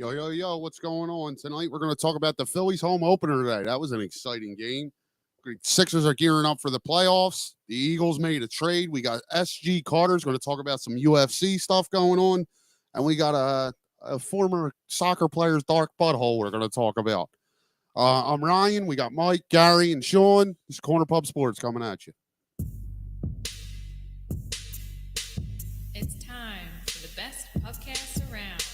Yo, what's going on? Tonight we're going to talk about the Phillies home opener today. That was an exciting game. Sixers are gearing up for the playoffs. The Eagles made a trade. We got SG Carter's going to talk about some UFC stuff going on. And we got a former soccer player's dark butthole we're going to talk about. I'm Ryan. We got Mike, Gary, and Sean. This is Corner Pub Sports coming at you. It's time for the best podcast around.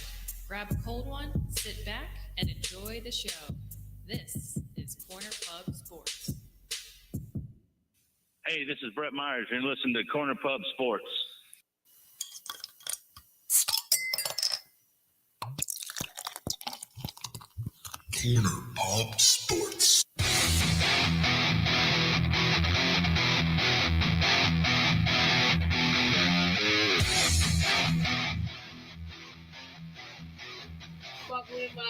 Grab a cold one, sit back, and enjoy the show. This is Corner Pub Sports. Hey, this is Brett Myers. You're listening to Corner Pub Sports. Corner Pub Sports. Fuck with my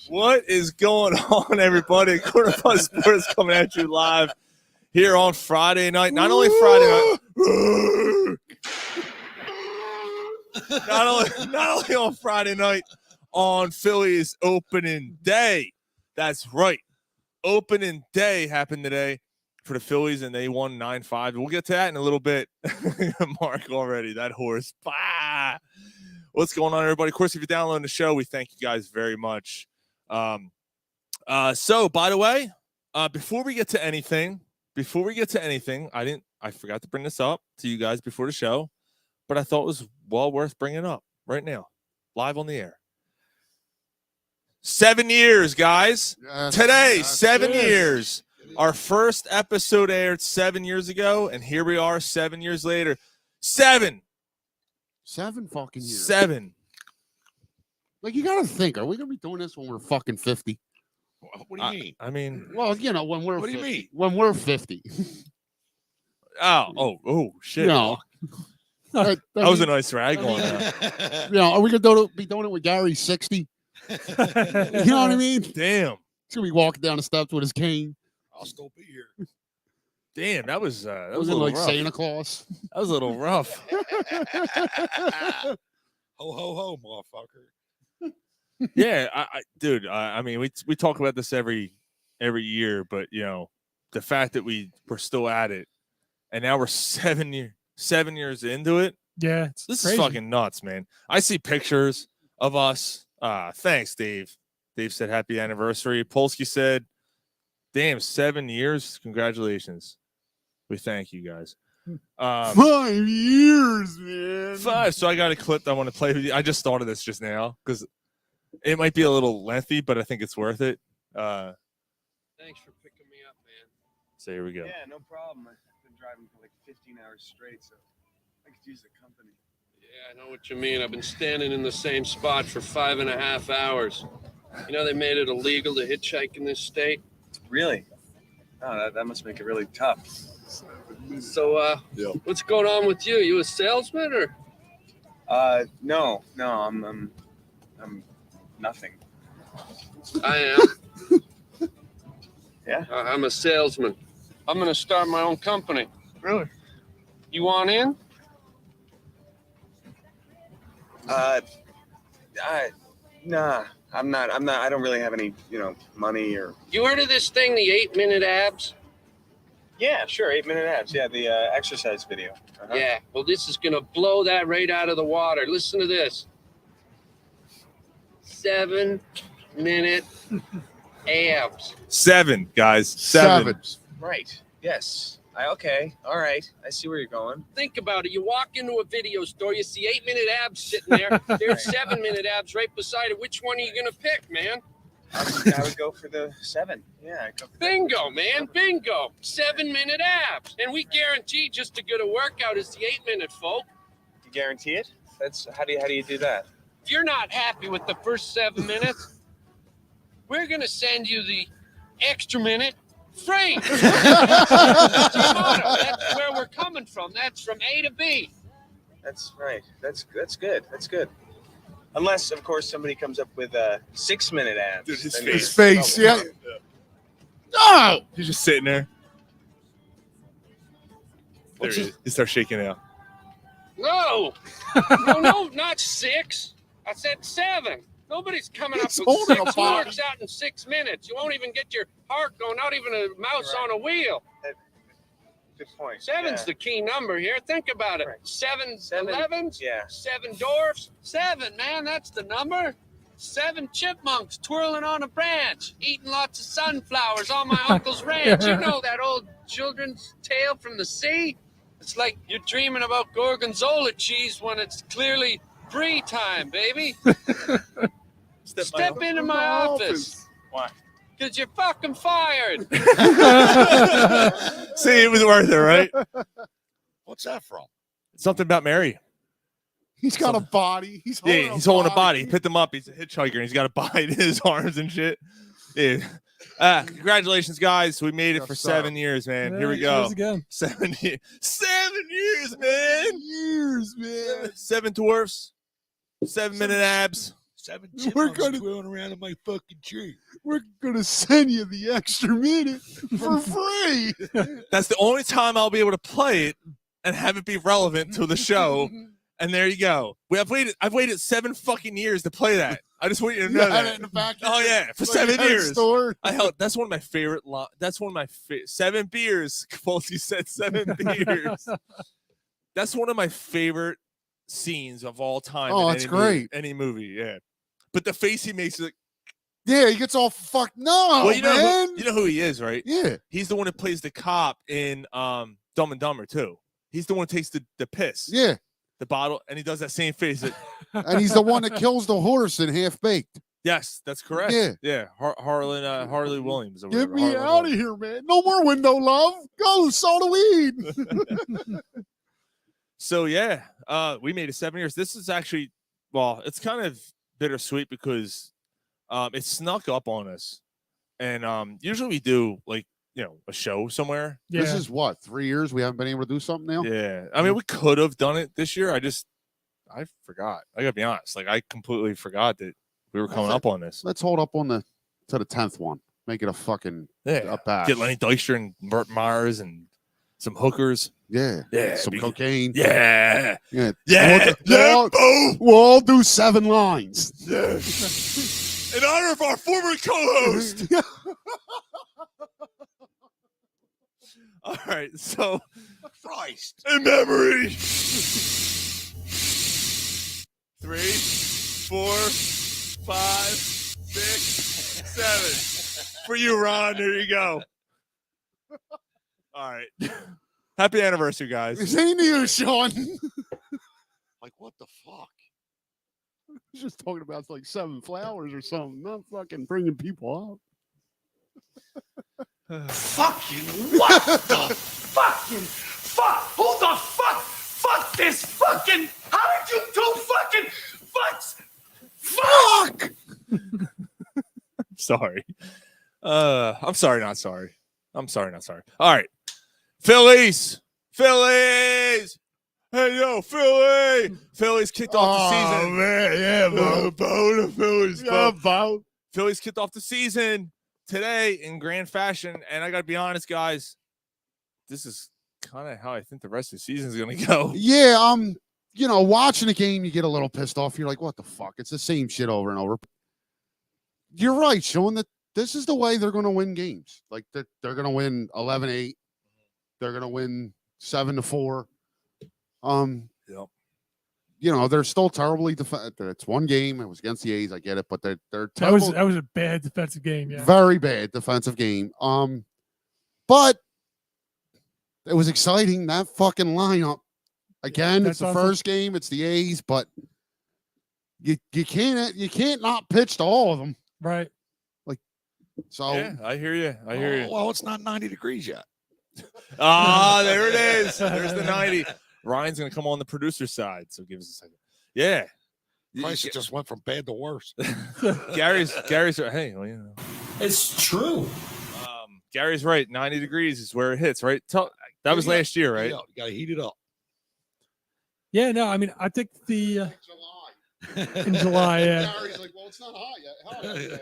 What is going on, everybody? Corner Pub Sports coming at you live here on Friday night. Not only Friday night, not only on Friday night, on Phillies opening day. That's right. Opening day happened today for the Phillies, and they won 9-5. We'll get to that in a little bit. Mark already, that horse. Bah! What's going on, everybody? Of course, if you're downloading the show, we thank you guys very much. So by the way, before we get to anything, I forgot to bring this up to you guys before the show, but I thought it was well worth bringing up right now, live on the air. 7 years, guys. Yes, Today, yes, 7 yes. years. Our first episode aired 7 years ago, and here we are 7 years later. 7 fucking years. 7. Like, you got to think, are we going to be doing this when we're fucking 50? What do you mean? I mean, Well, you know, when we're What do you 50. mean? When we're 50. oh, shit. You know. That was a nice rag on that. You know, are we going to be doing it with Gary 60? You know what I mean? He's Damn. going to be walking down the steps with his cane. I'll still be here. Damn, that was a Was it little like rough. Santa Claus? That was a little rough. Ho, ho, ho, motherfucker. Yeah, dude. I mean, we talk about this every year, but you know, the fact that we're still at it, and now we're 7 years into it. Yeah, This crazy. is fucking nuts, man. I see pictures of us. Thanks, Dave. Dave said happy anniversary. Polsky said, "Damn, 7 years. Congratulations." We thank you guys. 5 years, man. 5. So I got a clip that I want to play with you. I just thought of this just now because it might be a little lengthy, but I think it's worth it. Thanks for picking me up, man. So here we go. Yeah, no problem. I've been driving for like 15 hours straight, so I could use the company. Yeah, I know what you mean. I've been standing in the same spot for 5.5 hours. You know, they made it illegal to hitchhike in this state. Really? Oh, that must make it really tough. So, what's going on with you? You a salesman or? No, I'm nothing. I am. Yeah? I'm a salesman. I'm going to start my own company. Really? You want in? Nah, I'm not, I don't really have any, money or. You heard of this thing, the 8-minute abs? Yeah, sure, 8-minute abs. Yeah, the exercise video. Uh-huh. Yeah, well, this is going to blow that right out of the water. Listen to this. 7-minute abs. 7, guys. 7. Right. Yes. Okay. All right. I see where you're going. Think about it. You walk into a video store, you see 8-minute abs sitting there. There's 7-minute abs right beside it. Which one are you going to pick, man? I would go for the 7. Yeah. I'd go for Bingo, man. Bingo. 7-minute abs. And we guarantee just as good a workout as the 8-minute, folk. You guarantee it? That's how do you do that? If you're not happy with the first 7 minutes, we're going to send you the extra minute free. That's where we're coming from. minutes from A to B. That's right. That's good. That's good. Unless, of course, somebody comes up with 6-minute abs. Dude, his Then face. His face, yeah. No! He's just sitting there. There he is. He starts shaking out. No, no, not 6. I said 7. Nobody's coming up He's with holding 6. a Who body. works out in 6 minutes? You won't even get your heart going, not even a mouse on a wheel. Good point. 7's the key number here. Think about it. Right. 7 Seven. 11s, Yeah. 7 dwarfs. 7, man, that's the number. 7 chipmunks twirling on a branch, eating lots of sunflowers on my uncle's ranch. You know that old children's tale from the sea? It's like you're dreaming about gorgonzola cheese when it's clearly brie time, baby. Step into my office. Why? Because you're fucking fired. See, it was worth it, right? What's that from? Something about Mary. He's got a body. He's holding Yeah, he's holding a body. He picked him up. He's a hitchhiker, and he's got a body in his arms and shit. Yeah. Congratulations, guys. We made it Yes, for sir. 7 years, man. Here we Cheers go. again. 7 years. 7 years, man. Years, man. 7 dwarfs. 7-minute abs. 7 We're chipmunks gonna- twirling around in my fucking tree. We're gonna send you the extra minute for free. That's the only time I'll be able to play it and have it be relevant to the show. And there you go. I've waited 7 fucking years to play that. I just want you to You know had that. it in the back. Oh yeah, for Like 7 at a years. store. I held. That's one of my favorite. That's one of my 7 beers. Folsy said 7 beers. That's one of my favorite scenes of all time. Oh, in that's any movie- great. Any movie, yeah. But the face he makes is like, Yeah, he gets all fucked. No, well, you know, man. you know who he is, right? Yeah. He's the one that plays the cop in Dumb and Dumber too. He's the one who takes the piss, Yeah. the bottle, and he does that same face. That, And he's the one that kills the horse in Half Baked. yes, that's correct. Yeah. Harley Williams. Or Get whatever, me Harlan out of Williams. here, man. No more window love. Go, saw the weed. So yeah, we made it 7 years. This is actually, well, it's kind of bittersweet because it snuck up on us, and usually we do like a show somewhere. Yeah. This is what, 3 years we haven't been able to do something now? Yeah, I mean we could have done it this year. I forgot. I gotta be honest. Like I completely forgot that we were coming up on this. Let's hold up on the 10th one. Make it a fucking Yeah, a bash. get Lenny Dykstra and Burt Myers and some hookers. Yeah. Yeah, Some cocaine. Yeah, Yeah. yeah, We'll, boom. we'll all do 7 lines. In honor of our former co-host. All right, so Christ. in memory. 3, 4, 5, 6, 7. For you, Ron. There you go. All right. Happy anniversary, guys. Same to you, Sean. Like, what the fuck? He's just talking about like 7 flowers or something, not fucking bringing people Fuck you. What the fucking fuck? Who the fuck? Fuck this fucking. How did you do fucking fucks? Fuck! Sorry. I'm sorry, not sorry. I'm sorry, not sorry. All right. Phillies. Phillies. Hey, yo, Philly. Phillies kicked off the season. Oh, man. Yeah, Bo. Phillies. Yeah, Bo. Phillies kicked off the season today in grand fashion. And I got to be honest, guys, this is kind of how I think the rest of the season is going to go. Yeah, watching the game, you get a little pissed off. You're like, what the fuck? It's the same shit over and over. You're right, showing that this is the way they're going to win games. Like, they're going to win 11-8. They're going to win 7-4. Yep. They're still terribly it's one game. It was against the A's. I get it, but they're terrible. That was a bad defensive game. Yeah. Very bad defensive game. But it was exciting. That fucking lineup. Again, it's That's the awesome. first game. It's the A's, but you can't not pitch to all of them. Right. So Yeah, I hear you. I hear you. Well, it's not 90 degrees yet. Ah, there it is. There's the 90. Ryan's going to come on the producer side, so give us a second. Yeah. Price just went from bad to worse. Gary's hey, well, It's true. Gary's right. 90 degrees is where it hits, right? That was Yeah. last year, right? Yeah, you got to heat it up. Yeah, no, I mean, I think the July. in July, yeah. Gary's like, well, it's not hot yet. Hot yet.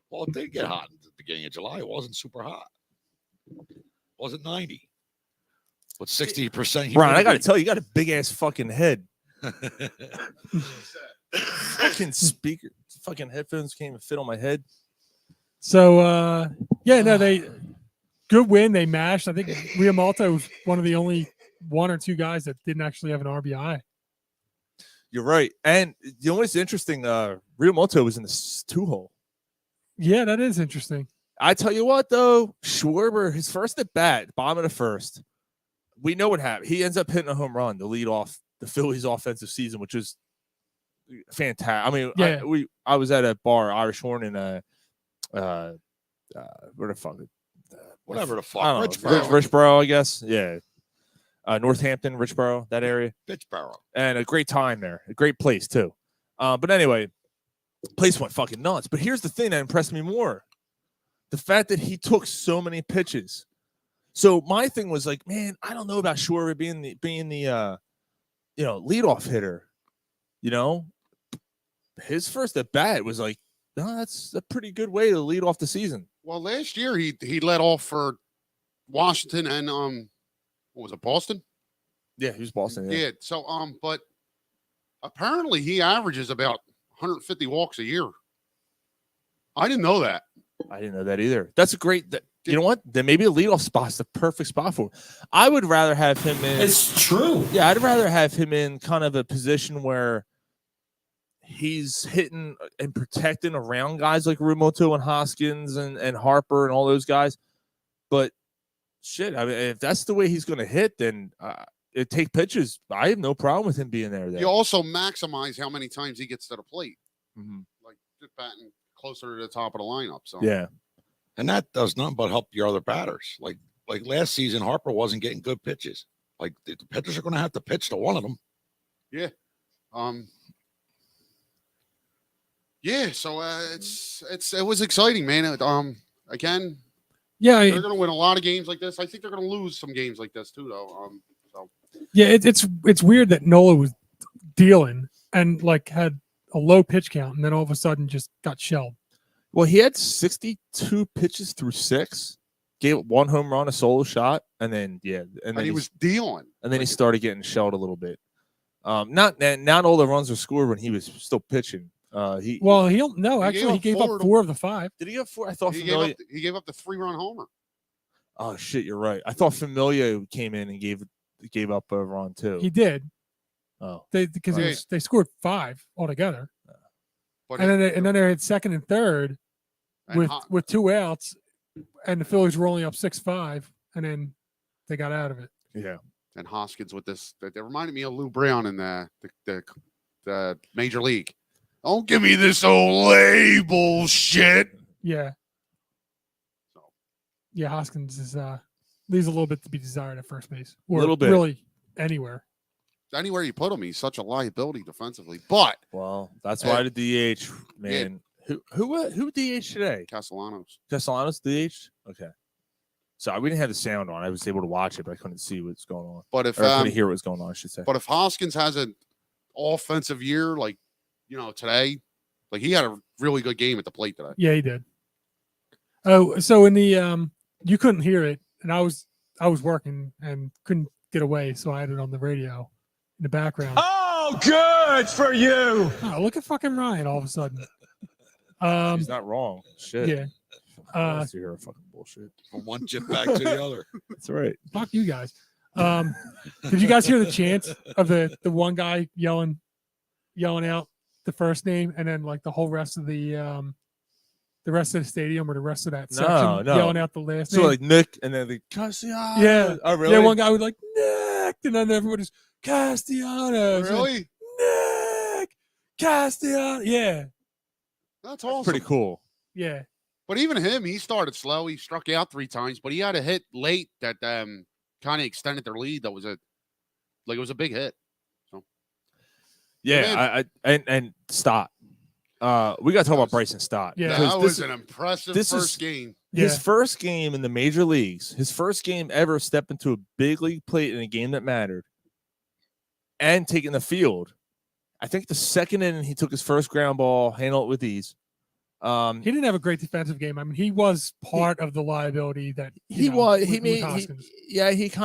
Well, it did get hot at the beginning of July. It wasn't super hot. It wasn't 90. But 60%. Brian, I got to tell you, you got a big ass fucking head. Fucking speaker, fucking headphones can't even fit on my head. So, yeah, no, they good win. They mashed. I think Riamalto was one of the only one or two guys that didn't actually have an RBI. You're right. And you know what's interesting? Riamalto was in the 2-hole. Yeah, that is interesting. I tell you what, though, Schwarber, his first at bat, bottom of the first, we know what happened. He ends up hitting a home run to lead off the Phillies' offensive season, which is fantastic. I mean, Yeah. I was at a bar, Irish Horn, in where the fuck? Whatever the I fuck. don't know, Richboro, I guess. Yeah. Northampton, Richboro, that area. Pittsburgh. And a great time there. A great place, too. But anyway, place went fucking nuts. But here's the thing that impressed me more. The fact that he took so many pitches. So my thing was like, man, I don't know about Schwarber being the leadoff hitter. You know, his first at bat was like, no, that's a pretty good way to lead off the season. Well, last year he led off for Washington and what was it, Boston? Yeah, he was Boston. Yeah. So but apparently he averages about 150 walks a year. I didn't know that. I didn't know that either. That's a great. You know what? Then maybe a leadoff spot's the perfect spot for him. I would rather have him in. It's true. Yeah, I'd rather have him in kind of a position where he's hitting and protecting around guys like Riamalto and Hoskins and Harper and all those guys. But shit, I mean, if that's the way he's going to hit, then it take pitches. I have no problem with him being there. You also maximize how many times he gets to the plate, like just batting closer to the top of the lineup. So yeah. And that does nothing but help your other batters. Like last season, Harper wasn't getting good pitches. Like the pitchers are going to have to pitch to one of them. Yeah. Yeah. So it was exciting, man. Again. Yeah, they're going to win a lot of games like this. I think they're going to lose some games like this too, though. So yeah, it's weird that Nola was dealing and like had a low pitch count, and then all of a sudden just got shelled. Well, he had 62 pitches through 6, gave up 1 home run, a solo shot, and then and then he was dealing, and then he started getting shelled a little bit. Not all the runs were scored when he was still pitching. He gave up 4 of the 5. Did he give 4? I thought he gave up the 3-run homer. Oh shit, you're right. I thought Familia came in and gave up a run too. He did. Oh, because they scored 5 altogether. But and then they had second and third with 2 outs, and the Phillies were only up 6-5, and then they got out of it. Yeah. And Hoskins with this, they reminded me of Lou Brown in the Major League. Don't give me this old label shit. Yeah. Yeah, Hoskins is leaves a little bit to be desired at first base. Or a little bit. Really anywhere. Anywhere you put him, he's such a liability defensively. But that's why the DH, man. Yeah. Who DH today? Castellanos DH? Okay. So we didn't have the sound on. I was able to watch it, but I couldn't see what's going on. But if I couldn't hear what's going on, I should say. But if Hoskins has an offensive year like today, like he had a really good game at the plate today. Yeah, he did. Oh, so in the you couldn't hear it, and I was working and couldn't get away, so I had it on the radio in the background. Oh, good for you. Oh, look at fucking Ryan all of a sudden. He's not wrong. Shit. Yeah. I hear fucking bullshit. From one chip back to the other. That's right. Fuck you guys. Did you guys hear the chant of the one guy yelling out the first name, and then like the whole rest of the rest of the stadium or the rest of that section yelling out the last name? So like Nick, and then the Castellanos. Yeah. Oh, really? Yeah, one guy would like Nick, and then everybody's Castellanos. Really? Nick Castellanos. Yeah. That's awesome. Pretty cool. Yeah. But even him, he started slow. He struck out 3 times, but he had a hit late that kind of extended their lead. That was it was a big hit. So yeah, and Stott. We got to talk about Bryson Stott. Yeah, that was an impressive first game. His first game in the major leagues, his first game ever step into a big league plate in a game that mattered. and taking the field. I think the second inning, he took his first ground ball, handled it with ease. He didn't have a great defensive game. I mean, he was part of the liability that He kind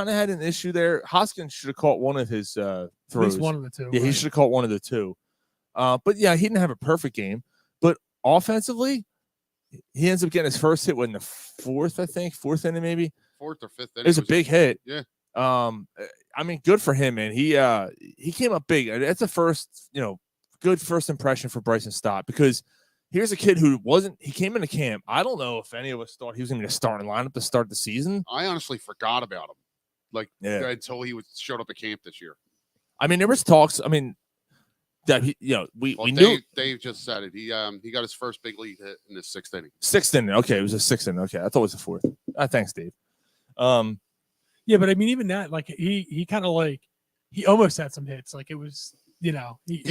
of had an issue there. Hoskins should have caught one of his throws. At least one of the two. Yeah, he right. should have caught one of the two. But yeah, he didn't have a perfect game. But offensively, he ends up getting his first hit in the fourth inning, maybe. Fourth or fifth inning. It was a big hit. Yeah. I mean, good for him, man. He came up big. That's the first, good first impression for Bryson Stott, because here's a kid who he came into camp. I don't know if any of us thought he was going to be a starting lineup to start the season. I honestly forgot about him, until he showed up at camp this year. I mean, there was talks. I mean, that we knew. Dave just said it. He got his first big league hit in the sixth inning. Sixth inning. Okay, it was a sixth inning. Okay, I thought it was the fourth. Thanks, Dave. Yeah, but I mean, even that, he kind of he almost had some hits. It was, he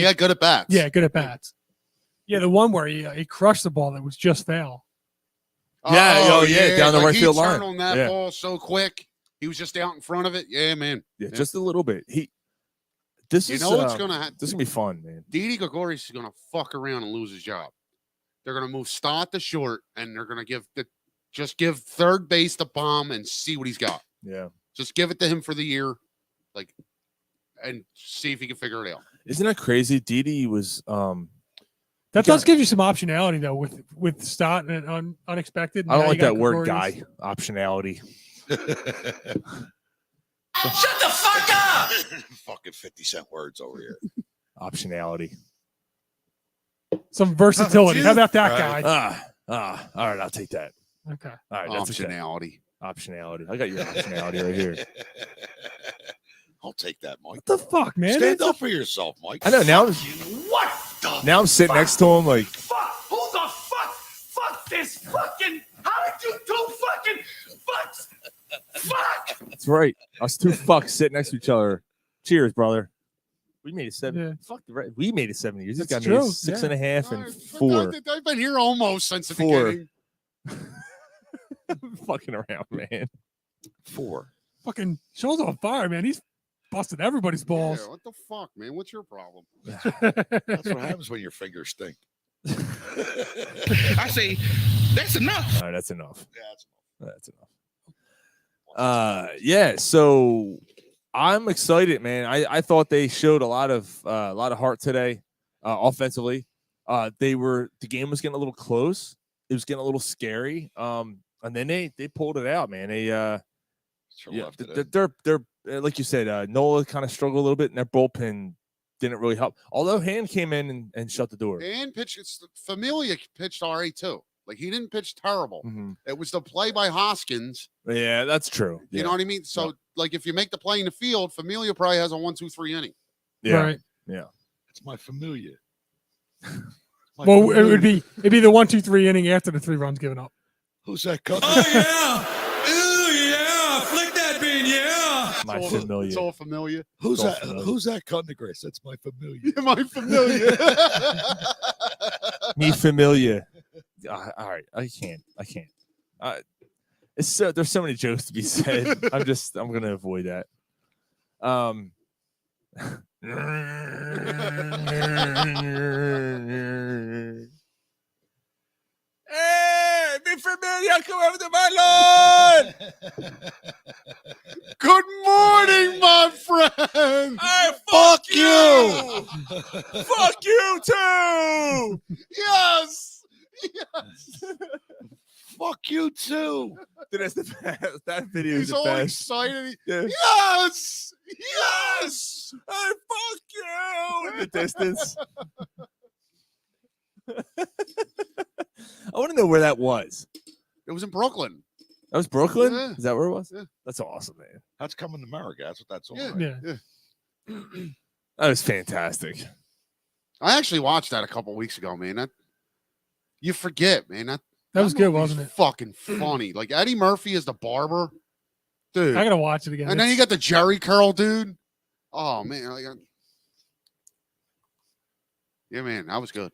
had good at bats. Yeah, good at bats. Yeah, the one where he crushed the ball that was just foul. Yeah, down the right field line. He turned on that ball so quick. He was just out in front of it. Yeah, man. Yeah, just a little bit. What's gonna happen? This is gonna be fun, man. Didi Gregorius is gonna fuck around and lose his job. They're gonna move Stott to short, and they're gonna give third base the bomb and see what he's got. Yeah, just give it to him for the year, and see if he can figure it out. Isn't that crazy? Didi was that does give you some optionality though with Stott and unexpected. I don't like that word, guy. Optionality. Shut the fuck up! Fucking 50-cent words over here. Optionality. Some versatility. How about that, guy? All right, I'll take that. Okay. All right, that's optionality. Optionality. I got your optionality right here. I'll take that, Mike. What the fuck, man? Stand up for yourself, Mike. I know now. What the? Now I'm sitting next to him like. Fuck! Who the fuck? Fuck this fucking! How did you two fucking fucks? Fuck! That's right. Us two fucks sitting next to each other. Cheers, brother. We made it 7. Yeah. Fuck the right. We made it 7 years. This guy That's true. made it 6.5 and 4. I've been here almost since the beginning. Fucking around, man. 4. Fucking show's on fire, man. He's busted everybody's balls. Yeah, what the fuck, man? What's your problem? That's what happens when your fingers stink. I say that's enough. All right, that's enough. Yeah, That's enough. Yeah. So I'm excited, man. I thought they showed a lot of heart today, offensively. The game was getting a little close. It was getting a little scary. And then they pulled it out, man. They're like you said, Nola kind of struggled a little bit, and their bullpen didn't really help. Although Hand came in and shut the door. And Familia pitched all right too. He didn't pitch terrible. Mm-hmm. It was the play by Hoskins. Yeah, that's true. You know what I mean? So, if you make the play in the field, Familia probably has a 1-2-3 inning. Yeah, right. Yeah, it's my Familia. Well, it'd be the 1-2-3 inning after the 3 runs given up. Who's that cut? Oh yeah! Ooh yeah! Flick that bean, yeah! My Familia. It's all Familia. Who's that cutting the grass? That's my Familia. My Familia. Me Familia. All right, I can't. There's so many jokes to be said. I'm gonna avoid that. Hey, mi familia, come over to my lawn. Good morning, my friend. Hey, fuck you. Fuck you too. Yes. Fuck you too. Dude, that's the best. That video is He's the all best. excited. Yeah. Yes. Yes. Hey, fuck you in the distance. I want to know where that was. It was in Brooklyn. That was Brooklyn? Yeah. Is that where it was? Yeah. That's awesome, man. That's coming to America. That's what that's all. Yeah. Right. Yeah. That was fantastic. I actually watched that a couple weeks ago, man. You forget, man. That was good, movie's wasn't it? Fucking funny. Eddie Murphy is the barber, dude. I gotta watch it again. And then you got the Jerry curl, dude. Oh man, yeah, man, that was good.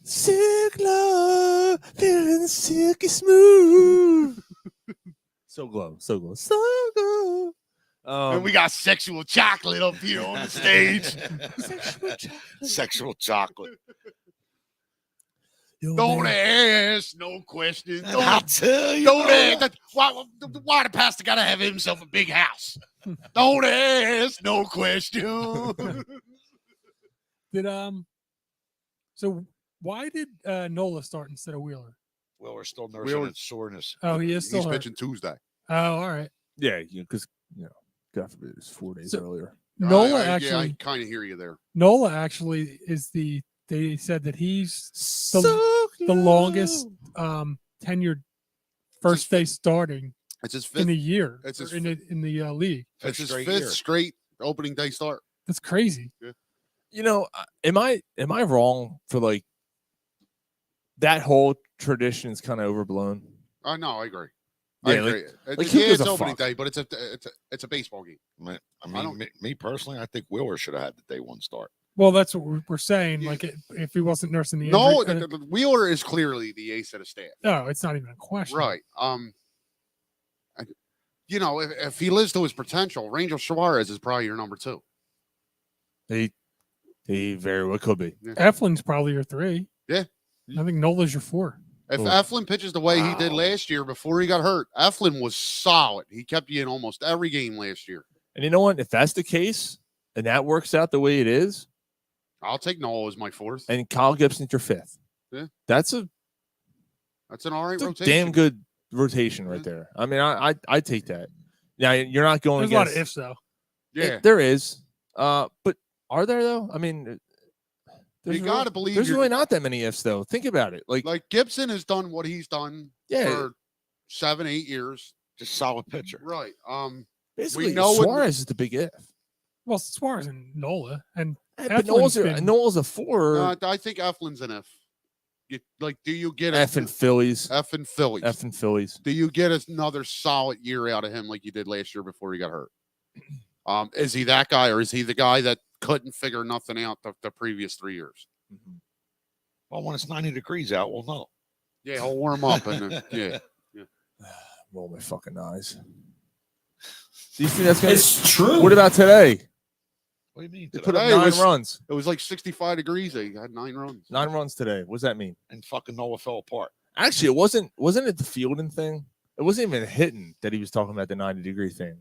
Sick love, feeling silky smooth. So glow. And we got sexual chocolate up here on the stage. Sexual chocolate. Don't ask no questions. I'll tell you. Don't ask. Why the pastor got to have himself a big house? Don't ask no questions. So why did Nola start instead of Wheeler? Well, we're still nursing its soreness. Oh, he is still He's hurt. pitching Tuesday. Oh, all right. Yeah, because God forbid it's 4 days earlier. Nola I actually kind of hear you there. Nola actually is they said that he's the longest tenured first day starting It's his fifth in a year. It's his in the league. It's his straight fifth year. straight opening day start. That's crazy. Yeah. You know, am I wrong for like that whole tradition is kind of overblown? No, I agree. Yeah, I agree. like who Yeah, gives it's a opening fuck? day, but it's a baseball game. I mean, me personally, I think Wheeler should have had the day one start. Well, that's what we're saying. Like if he wasn't nursing the No, injury, the Wheeler is clearly the ace of the staff. no, it's not even a question. Right. If he lives to his potential, Rangel Suarez is probably your number 2. He very well could be. Yeah. Eflin's probably your 3. Yeah. I think Nola's your 4. If Eflin pitches the way he did last year before he got hurt, Eflin was solid. He kept you in almost every game last year. And you know what? If that's the case, and that works out the way it is, I'll take Nola as my 4th. and Kyle Gibson's your 5th. Yeah. That's an all right a rotation. damn good rotation right there. I mean, I take that. Now you're not going There's a lot against of ifs though. Yeah. there is. But are there though? I mean, You got to believe there's you're- really not that many ifs though. Think about it. Like Gibson has done what he's done for 7-8 years. Just solid pitcher. Right. basically, we know Suarez is the big if. Well, Suarez and Nola and But Eflin's been- Noel's a 4. I think Eflin's an F. Do you get F and Phillies. F and Phillies? F and Phillies. Do you get another solid year out of him like you did last year before he got hurt? Is he that guy, or is he the guy that couldn't figure nothing out the previous 3 years? Well, when it's 90 degrees out, we'll know. Yeah, he'll warm up and yeah. Roll my fucking eyes. Do you think that's gonna? It's true. What about today? What do you mean? They today? put up Today 9 was- runs. It was like 65 degrees. He had 9 runs. 9 runs today. What does that mean? And fucking Noah fell apart. Actually, it wasn't it the fielding thing? It wasn't even hitting that he was talking about the 90-degree thing.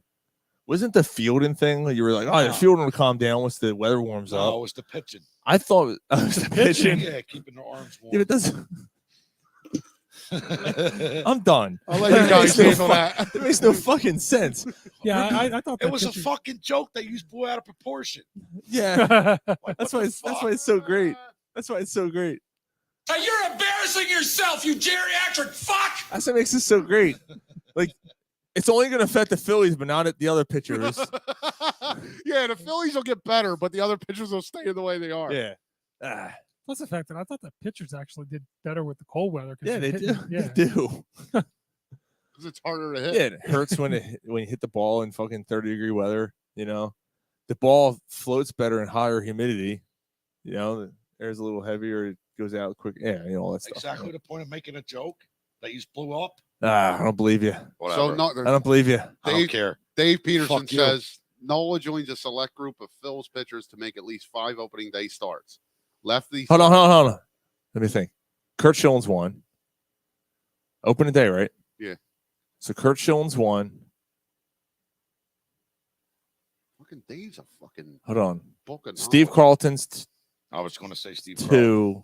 Wasn't the fielding thing that you were like, oh, the fielding will calm down once the weather warms No, up? it was the pitching. I thought it was the pitching. Yeah, keeping the arms warm. Yeah, it doesn't. I'm done. I'll let you guys handle that. It makes no fucking sense. Yeah, I thought It that was a pitcher- fucking joke that you blew out of proportion. Yeah, Like, that's what why the that's why it's so great. That's why it's so great. You're embarrassing yourself, you geriatric fuck! That's what makes it so great. Like, it's only going to affect the Phillies, but not at the other pitchers. Yeah, the Phillies will get better, but the other pitchers will stay the way they are. Yeah. Plus the fact that I thought the pitchers actually did better with the cold weather. 'cause Yeah, they're they do. hitting- Yeah. They do. Because it's harder to hit. Yeah, it hurts when you hit the ball in fucking 30-degree weather. You know, the ball floats better in higher humidity. You know, the air's a little heavier. It goes out quick. Yeah, you know all that stuff. Exactly the point of making a joke that you blew up. I don't believe you. Whatever. So I don't believe you. I don't care. Dave Peterson Fuck you. says Nola joins a select group of Phil's pitchers to make at least 5 opening day starts. Lefty. Hold on. Let me think. Kurt Schilling's won. Opening day, right? Yeah. So Kurt Schilling's won. Fucking Dave's a fucking Hold on. book of Steve knowledge. Carlton's I was going to say Steve. Carlton. 2.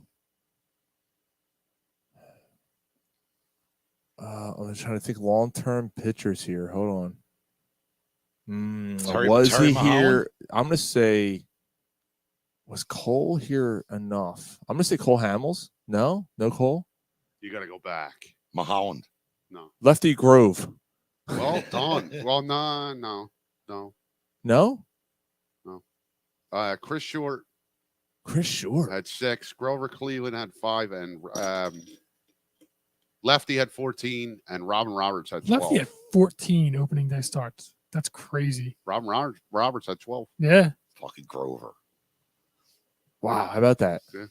I'm trying to think long-term pitchers here. Hold on. Terry- Was Terry he Mulholland? here? I'm going to say, was Cole here enough? I'm going to say Cole Hamels. No Cole. You got to go back. Mulholland. No. Lefty Grove. Well done. Well, no. No? Chris Short Chris Short. had 6. Grover Cleveland had 5, and Lefty had 14, and Robin Roberts had 12. Lefty had 14 opening day starts. That's crazy. Robin Roberts had 12. Yeah. Fucking Grover. Wow. How about that? Yeah.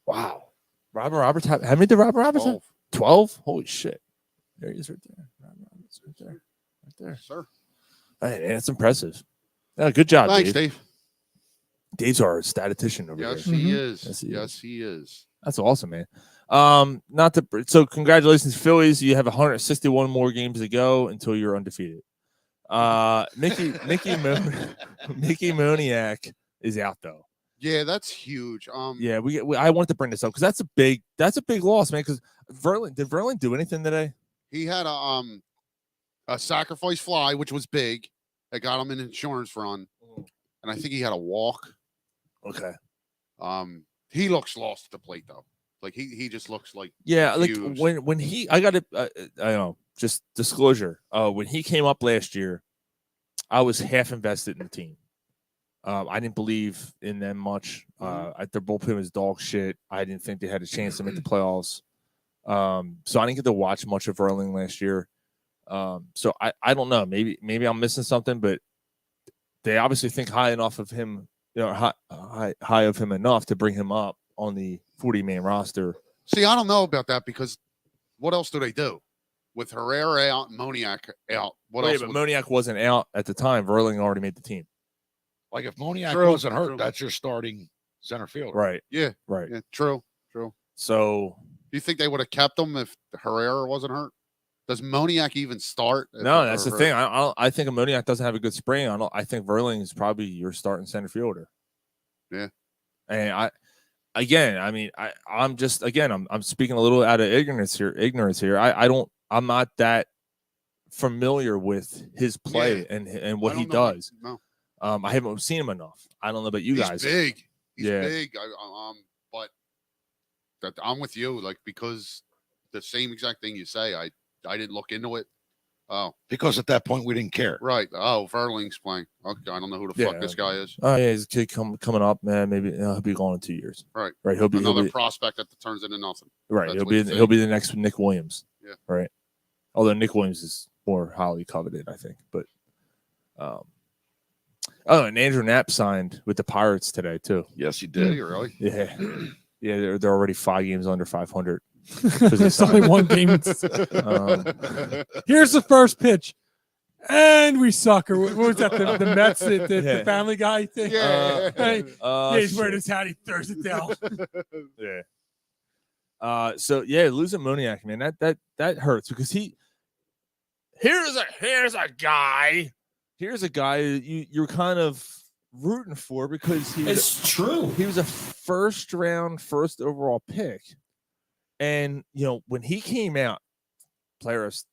Wow. Robert Roberts. How many did Robert Roberts have? 12. 12? Holy shit. There he is right there. Robert Roberts right there. Right there. Sir. Hey, man, it's impressive. Yeah, good job, Thanks, Dave. Dave. Dave's our statistician over Yes, here. he Mhm. is. Yes, he Yes, he is. That's awesome, man. So congratulations, Phillies. You have 161 more games to go until you're undefeated. Mickey Moniak is out though. Yeah, that's huge. Yeah, I wanted to bring this up because that's a big loss, man. Because did Verlin do anything today? He had a sacrifice fly, which was big. That got him an insurance run, and I think he had a walk. Okay. He looks lost at the plate though. Like he just looks like confused. Like when he I don't know, just disclosure. When he came up last year, I was half invested in the team. I didn't believe in them much. Their bullpen was dog shit. I didn't think they had a chance to make the playoffs. So I didn't get to watch much of Verling last year. So I don't know. Maybe I'm missing something, but they obviously think high enough of him, high of him enough to bring him up on the 40-man roster. See, I don't know about that because what else do they do with Herrera out and Moniak out? What else? But Moniak wasn't out at the time. Verling already made the team. Like if Moniak True, wasn't hurt, true. that's your starting center fielder. Right. Yeah. Right. Yeah. True. So Do you think they would have kept him if Herrera wasn't hurt? Does Moniak even start? no, that's the thing. I think Moniak doesn't have a good spring. I think Verling is probably your starting center fielder. Yeah. And I'm speaking a little out of ignorance here. I'm not that familiar with his play and what he does. No. I haven't seen him enough. I don't know about you guys. He's big. He's Yeah. big. But I'm with you. Like because the same exact thing you say. I didn't look into it. Oh, Because at that point we didn't care. right. Oh, Verling's playing. Okay, I don't know who the fuck this guy is. Oh yeah, he's a kid coming up, man. Maybe he'll be gone in 2 years. Right. Right. He'll Another be prospect that turns into nothing. right. That's He'll what you be think. the next Nick Williams. Yeah. Right. Although Nick Williams is more highly coveted, I think. But and Andrew Knapp signed with the Pirates today too. Yes, he Did did. he really? Yeah. Yeah, they're already 5 games under 500. There's only one game. Here's the first pitch, and we suck. Or what was that? The Mets, the Family Guy thing. Yeah. Hey, he's wearing his hat. He throws it down. Yeah. So losing Moniak, man, that hurts because here's a guy you're kind of rooting for because It's true. he was a first overall pick. And when he came out, players,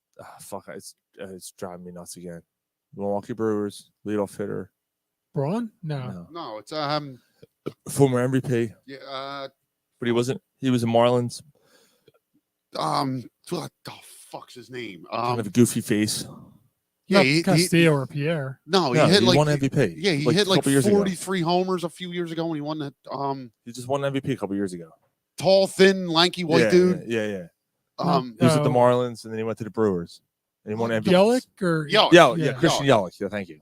it's driving me nuts again. Milwaukee Brewers leadoff hitter, Braun? No. No, it's former MVP, yeah. but he wasn't. He was a Marlins. What the fuck's his name? Kind of a goofy face. Yeah, Not Castillo or Pierre. No, he hit like won MVP. Yeah, he like hit a like couple years ago. 43 homers a few years ago when he won that. He just won MVP a couple years ago. Tall, thin, lanky white dude. Yeah. He He was at the Marlins, and then he went to the Brewers, and he won MVP. Yelich or Yelich. Christian Yelich. Yeah, thank you,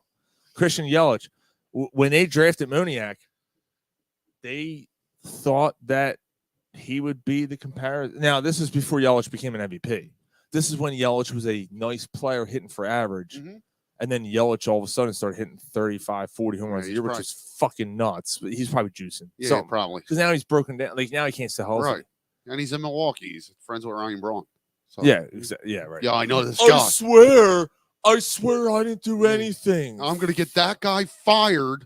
Christian Yelich. When they drafted Moniak, they thought that he would be the comparison. Now, this is before Yelich became an MVP. This is when Yelich was a nice player hitting for average. Mm-hmm. And then Yelich all of a sudden started hitting 35, 40 home runs a he's year, which probably- is fucking nuts. But he's probably juicing. Yeah, probably. Because now he's broken down. Like, now he can't stay healthy. Right. And he's in Milwaukee. He's friends with Ryan Braun. So, Yeah, yeah, right. Yeah, I know this I guy. swear I didn't do anything. I'm going to get that guy fired.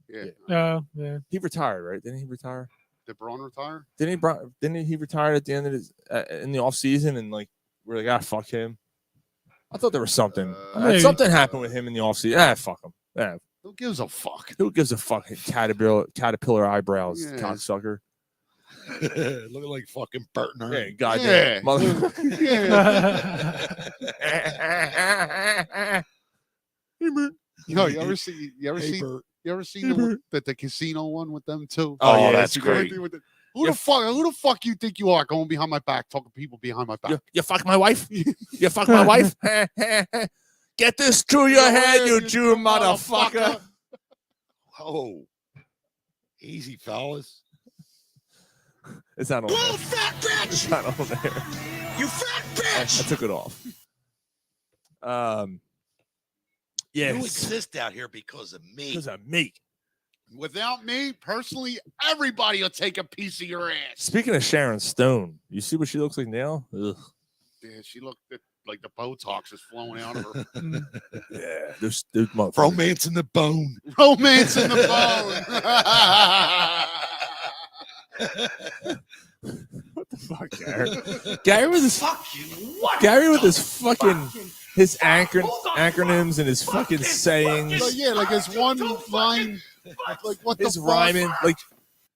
Yeah. Yeah. He retired, right? Didn't he retire? Did Braun retire? Didn't he retire at the end of his in the off season and like we're like, fuck him. I thought there was something. Something happened with him in the offseason. Fuck him. Yeah. Who gives a fuck? Who gives a fuck? Caterpillar eyebrows, Yeah. cocksucker. Looking like fucking Burton. Yeah, goddamn. Yo, you ever seen the casino one with them too? Oh, that's great. Who the fuck you think you are going behind my back talking to people behind my back? You fuck my wife? You fuck my wife? Get this through your head, you Jew motherfucker. Oh, easy, fellas. It's not on there. fat bitch! It's not on there. You fat bitch! I took it off. You Yes. exist out here because of me. Because of me. Without me, personally, everybody will take a piece of your ass. Speaking of Sharon Stone, you see what she looks like now? Ugh. Yeah, she looked like the Botox is flowing out of her. Yeah, there's motherfuckers. Romance in the bone. Romance in the bone. What the fuck, Gary? Gary with his What Gary with the his fucking his acronyms and his fucking sayings. Like, yeah, like his one line, like what His the fuck? rhyming, like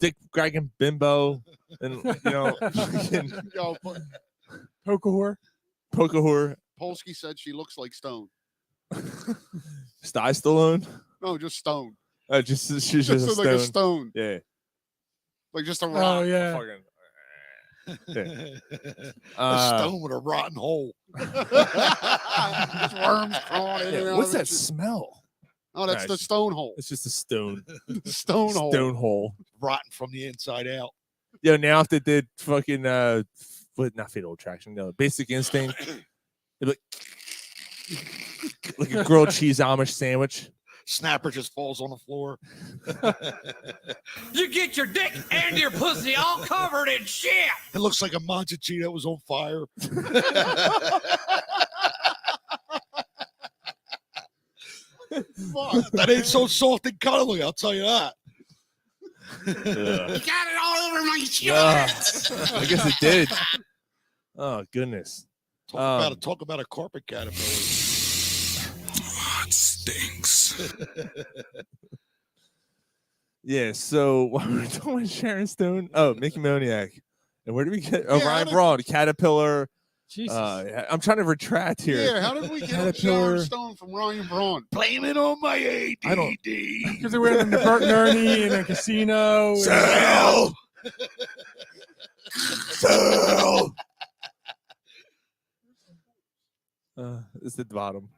Dick Greg and Bimbo, and fucking Yo, Pokahor. Pokahor, Polsky said she looks like Stone. Sty Stallone. No, just Stone. She's just a like stone. a stone. Yeah. Like just a rock. Oh yeah. Fucking, A stone with a rotten hole. Just worms crawling in and out what's of that it. smell? Oh, that's the stone hole. It's just a stone. Stone hole. Stone hole. Rotten from the inside out. Yo, now if they did fucking not Fatal Attraction, no, Basic Instinct, it'd be like a grilled cheese Amish sandwich. Snapper just falls on the floor. You get your dick and your pussy all covered in shit. It looks like a manchachi that was on fire. That ain't so soft and cuddly, I'll tell you that. You got it all over my shirt. I guess it did. Oh goodness. Talk about a carpet caterpillar. It stinks. Yeah, so what were we talking about Sharon Stone? Oh, Mickey Moniak. And where did we get Yeah, Ryan Braun, Caterpillar? Jesus. I'm trying to retract here. Yeah, how did we get Caterpillar. Sharon Stone from Ryan Braun? Blame it on my ADD. I don't- Because they were in the Bert and Ernie in a casino. Sell! Sell! It's at the bottom.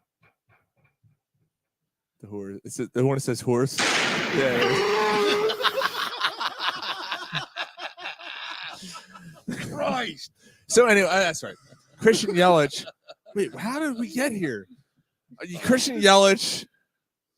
The horse. It's the one that says horse. Yeah. Christ. So anyway, that's right. Christian Yelich. Wait, how did we get here? Christian Yelich,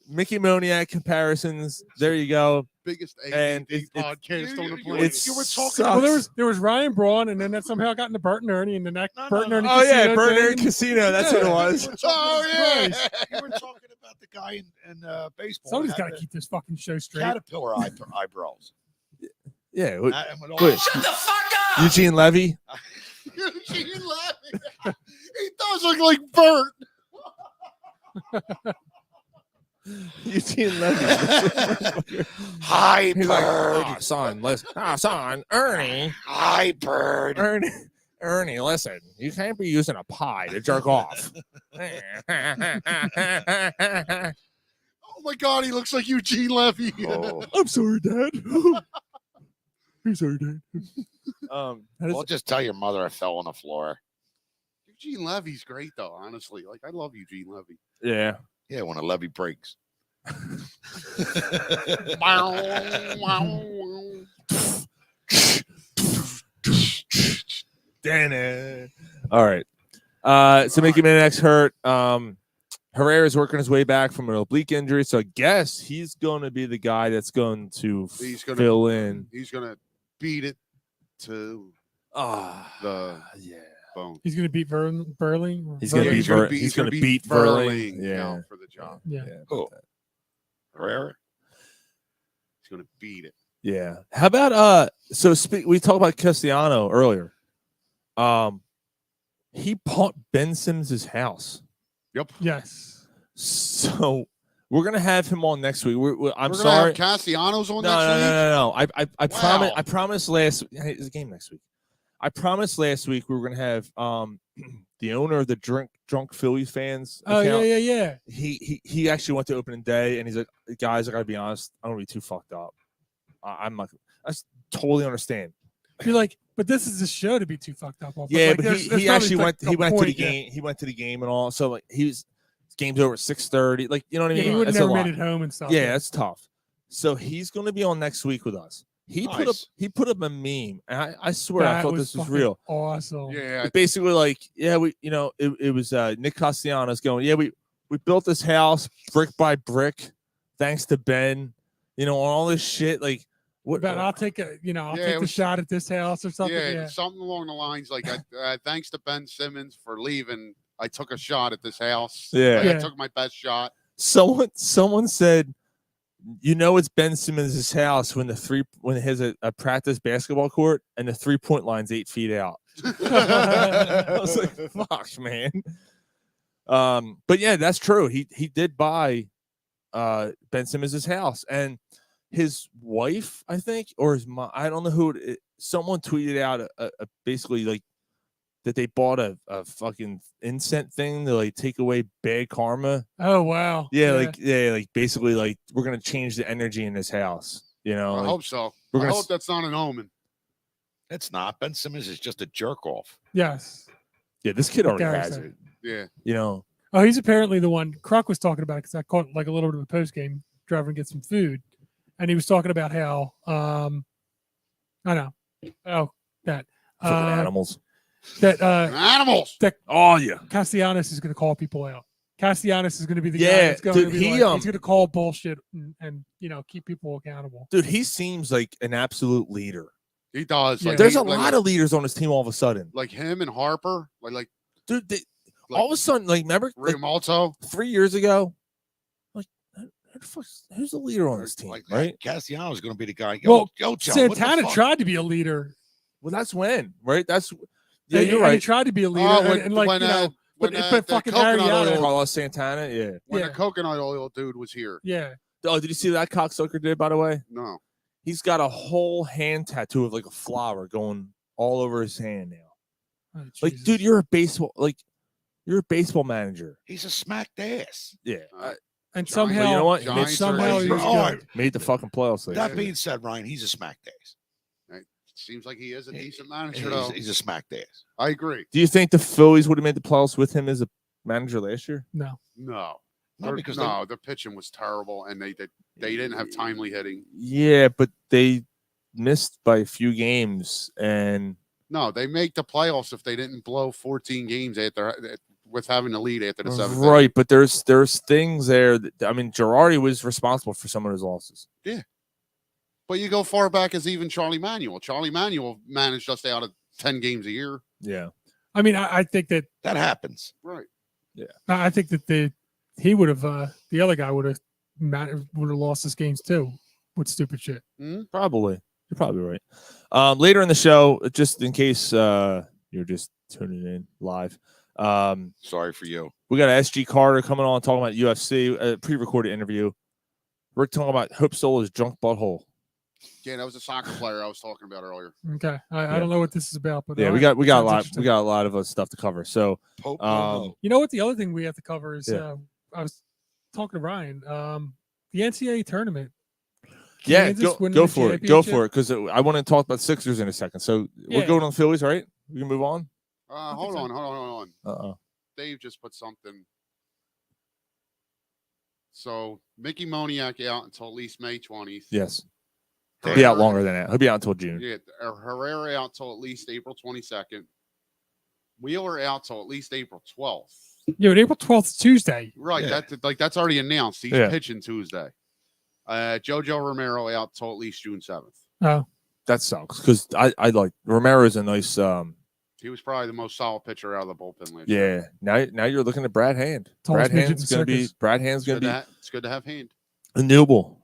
Mickey Moniak comparisons. There you go. Biggest And ADD podcast on the you planet. were talking sucks. Well, there was Ryan Braun, and then that somehow got into Bert and Ernie, and then that No, Bert and no, Ernie. Oh yeah, casino Bert and thing. Ernie Casino. That's what it was. Oh yeah. You were talking about the guy in baseball. Somebody's that got had to the keep this fucking show straight. caterpillar eyebrows. Yeah. And with all Wait, Shut the fuck up. Eugene Levy. Eugene Levy. He does look like Bert. Eugene Levy. Hi, He's like, bird. "Ah, son, listen. Son, Ernie. Hi, bird. Ernie, listen. You can't be using a pie to jerk off. Oh my God, he looks like Eugene Levy. Oh, I'm sorry, Dad. I'm sorry, Dad. Well, just tell your mother I fell on the floor. Eugene Levy's great though, honestly. Like I love Eugene Levy. Yeah. Yeah, when a levee breaks. Danny. All right. So Mickey Moniak's hurt. Herrera's working his way back from an oblique injury, so I guess he's going to be the guy that's going to fill in. He's gonna beat it to the bone. He's going to beat Burling. He's going to He's gonna gonna beat Verling. you Yeah. know, for the job. Yeah. Who? Herrera? He's gonna beat it. Yeah. How about we talked about Castellano earlier. He bought Ben Simmons' house. Yep. Yes. So we're gonna have him on next week. I'm We're gonna sorry. have Castellanos on No, next week. no. I promise. Wow. I promised last. Hey, there's a game next week. I promised last week we were gonna have the owner of the drunk Phillies fans. Oh account. yeah. He actually went to opening day and he's like, guys, I gotta be honest, I don't want to be too fucked up. I'm not. I totally understand. You're like, but this is the show to be too fucked up. Off. Yeah, like, but there's he probably, actually like, went. He a went to the point, yeah. game. He went to the game and all. So like game's over at 6:30. Like you know what I Yeah, mean? he would have That's a never lot. made it home and stuff. Yeah, that's tough. So he's going to be on next week with us. He put up a meme, and I swear I That thought this was fucking real. Awesome. Yeah. But basically, like, yeah, it was Nick Castellanos going, yeah, we we built this house brick by brick, thanks to Ben. You know, on all this shit. Like, what But I'll take Yeah, take it the was- shot at this house or something. Yeah, Yeah. something along the lines like, thanks to Ben Simmons for leaving. I took a shot at this house. Yeah. Like, I Yeah. took my best shot. Someone said, you know, it's Ben Simmons' house when when it has a practice basketball court and the 3-point line's 8 feet out. I was like, fuck, man. But yeah, that's true. He did buy Ben Simmons' house, and his wife, I think, or his mom, I don't know who. Someone tweeted out basically like that they bought a fucking incense thing to like take away bad karma. Oh wow. Yeah, like basically like we're gonna change the energy in this house. You know, I like, hope so. we're I gonna hope that's not an omen. It's not. Ben Simmons is just a jerk off. Yes. yeah, this kid already Gary has said. it. Yeah. You know, Oh, he's apparently the one Kruk was talking about because I caught like a little bit of a post game driving to get some food, and he was talking about how I know, oh that fucking animals. that Animals. that Oh yeah, Castellanos is going to call people out. Castellanos is going to be the guy Yeah, that's going dude, to be he, he's going to call bullshit and you know keep people accountable. dude, he seems like an absolute leader. He does. Yeah. Like, There's he- a like- lot of leaders on this team all of a sudden. like him and Harper. Like Dude, like all of a sudden, like, remember like, Rimalto. 3 years ago, like, who's the leader on this team, Like right? Castellanos is going to be the guy. Well, Yo, Joe, what the Santana fuck? tried to be a leader. Well, that's when, right? That's yeah, And- you're and He right. tried to be a leader, Oh, and like when, you know, when, but the fucking coconut Arietta- oil, Carlos Santana, yeah. when Yeah. the coconut oil dude was here. yeah. Oh, did you see what that cocksucker did? By the way, No. he's got a whole hand tattoo of like a flower going all over his hand now. Oh, Like, Jesus. dude, you're a baseball manager. He's a smacked ass. Yeah, and Giants- somehow, But you know what? He Giants made, somehow are- he was Oh, good. made the fucking playoffs. That being said, Ryan, he's a smacked ass. Seems like he is a decent manager, though. He's a smacked ass. I agree. Do you think the Phillies would have made the playoffs with him as a manager last year? No. No. No, because no, the pitching was terrible, and they didn't have timely hitting. Yeah, but they missed by a few games, and No, they make the playoffs if they didn't blow 14 games with having the lead after the seventh. right. But there's things there. That, I mean, Girardi was responsible for some of his losses. But you go far back as even Charlie Manuel. Charlie Manuel managed us out of 10 games a year. Yeah, I mean, I think that That happens. Right. I think that he would have the other guy would have lost his games too with stupid shit. probably. You're probably right. Later in the show, just in case you're just tuning in live, Sorry for you. we got SG Carter coming on talking about UFC, a pre-recorded interview. We're talking about Hope Solo's drunk butthole. Yeah, that was a soccer player I was talking about earlier. Okay, I don't know what this is about, but Yeah, all we right. got a Sounds lot. interesting. We got a lot of stuff to cover. So, Pope You know what? The other thing we have to cover is Yeah. I was talking to Ryan. The NCAA tournament. yeah, Kansas winning go the for it. Go championship. for it, because I want to talk about Sixers in a second. So Yeah. we're going on Phillies, right? We can move on. Hold so. on. Uh-oh. Dave just put something. So Mickey Moniak out until at least May 20th. Yes, he'll be out longer than that. He'll be out until June. Yeah, Herrera out till at least April 22nd. Wheeler out till at least April 12th. Yeah, but April 12th is Tuesday. Right, Yeah. that's already announced. He's Yeah. pitching Tuesday. JoJo Romero out till at least June 7th. Oh, That sucks because I like Romero's a nice. He was probably the most solid pitcher out of the bullpen last year. Yeah. Now you're looking at Brad Hand. Tallest Brad midget Hand's in gonna be. circus. Brad Hand's gonna be It's good to have Hand. a Newble.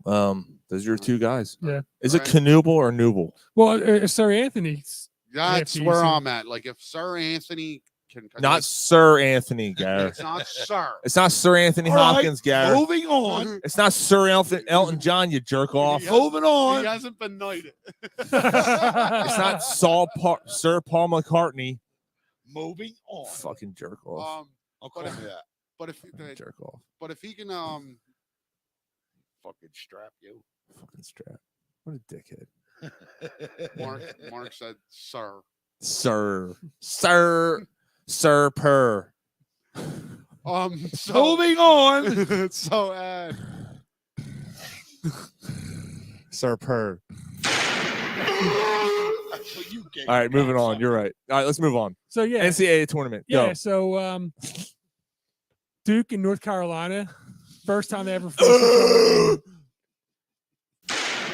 Those are your two guys. Yeah. Is Right. it Knubel or Newble? well, Sir Anthony's. That's he's where in- I'm at. Like if Sir Anthony can Not Sir Anthony, Garrett. it's not Sir. It's not Sir Anthony All right, Hopkins, Garrett. Moving on. It's not Sir Elton John, you jerk off. He Moving He on. hasn't been knighted. It's not Sir Paul McCartney. Moving on. Fucking jerk off. I'll call but me if- that. But if Jerk off. he can Fucking strap you. Fucking strap. What a dickhead. Mark said Sir. Sir Purr. So Moving on. so Sir Purr. You gay All right, moving on. cocksucker. You're right. All right, let's move on. So yeah, NCAA tournament. yeah. Go. So Duke and North Carolina, first time they ever faced each other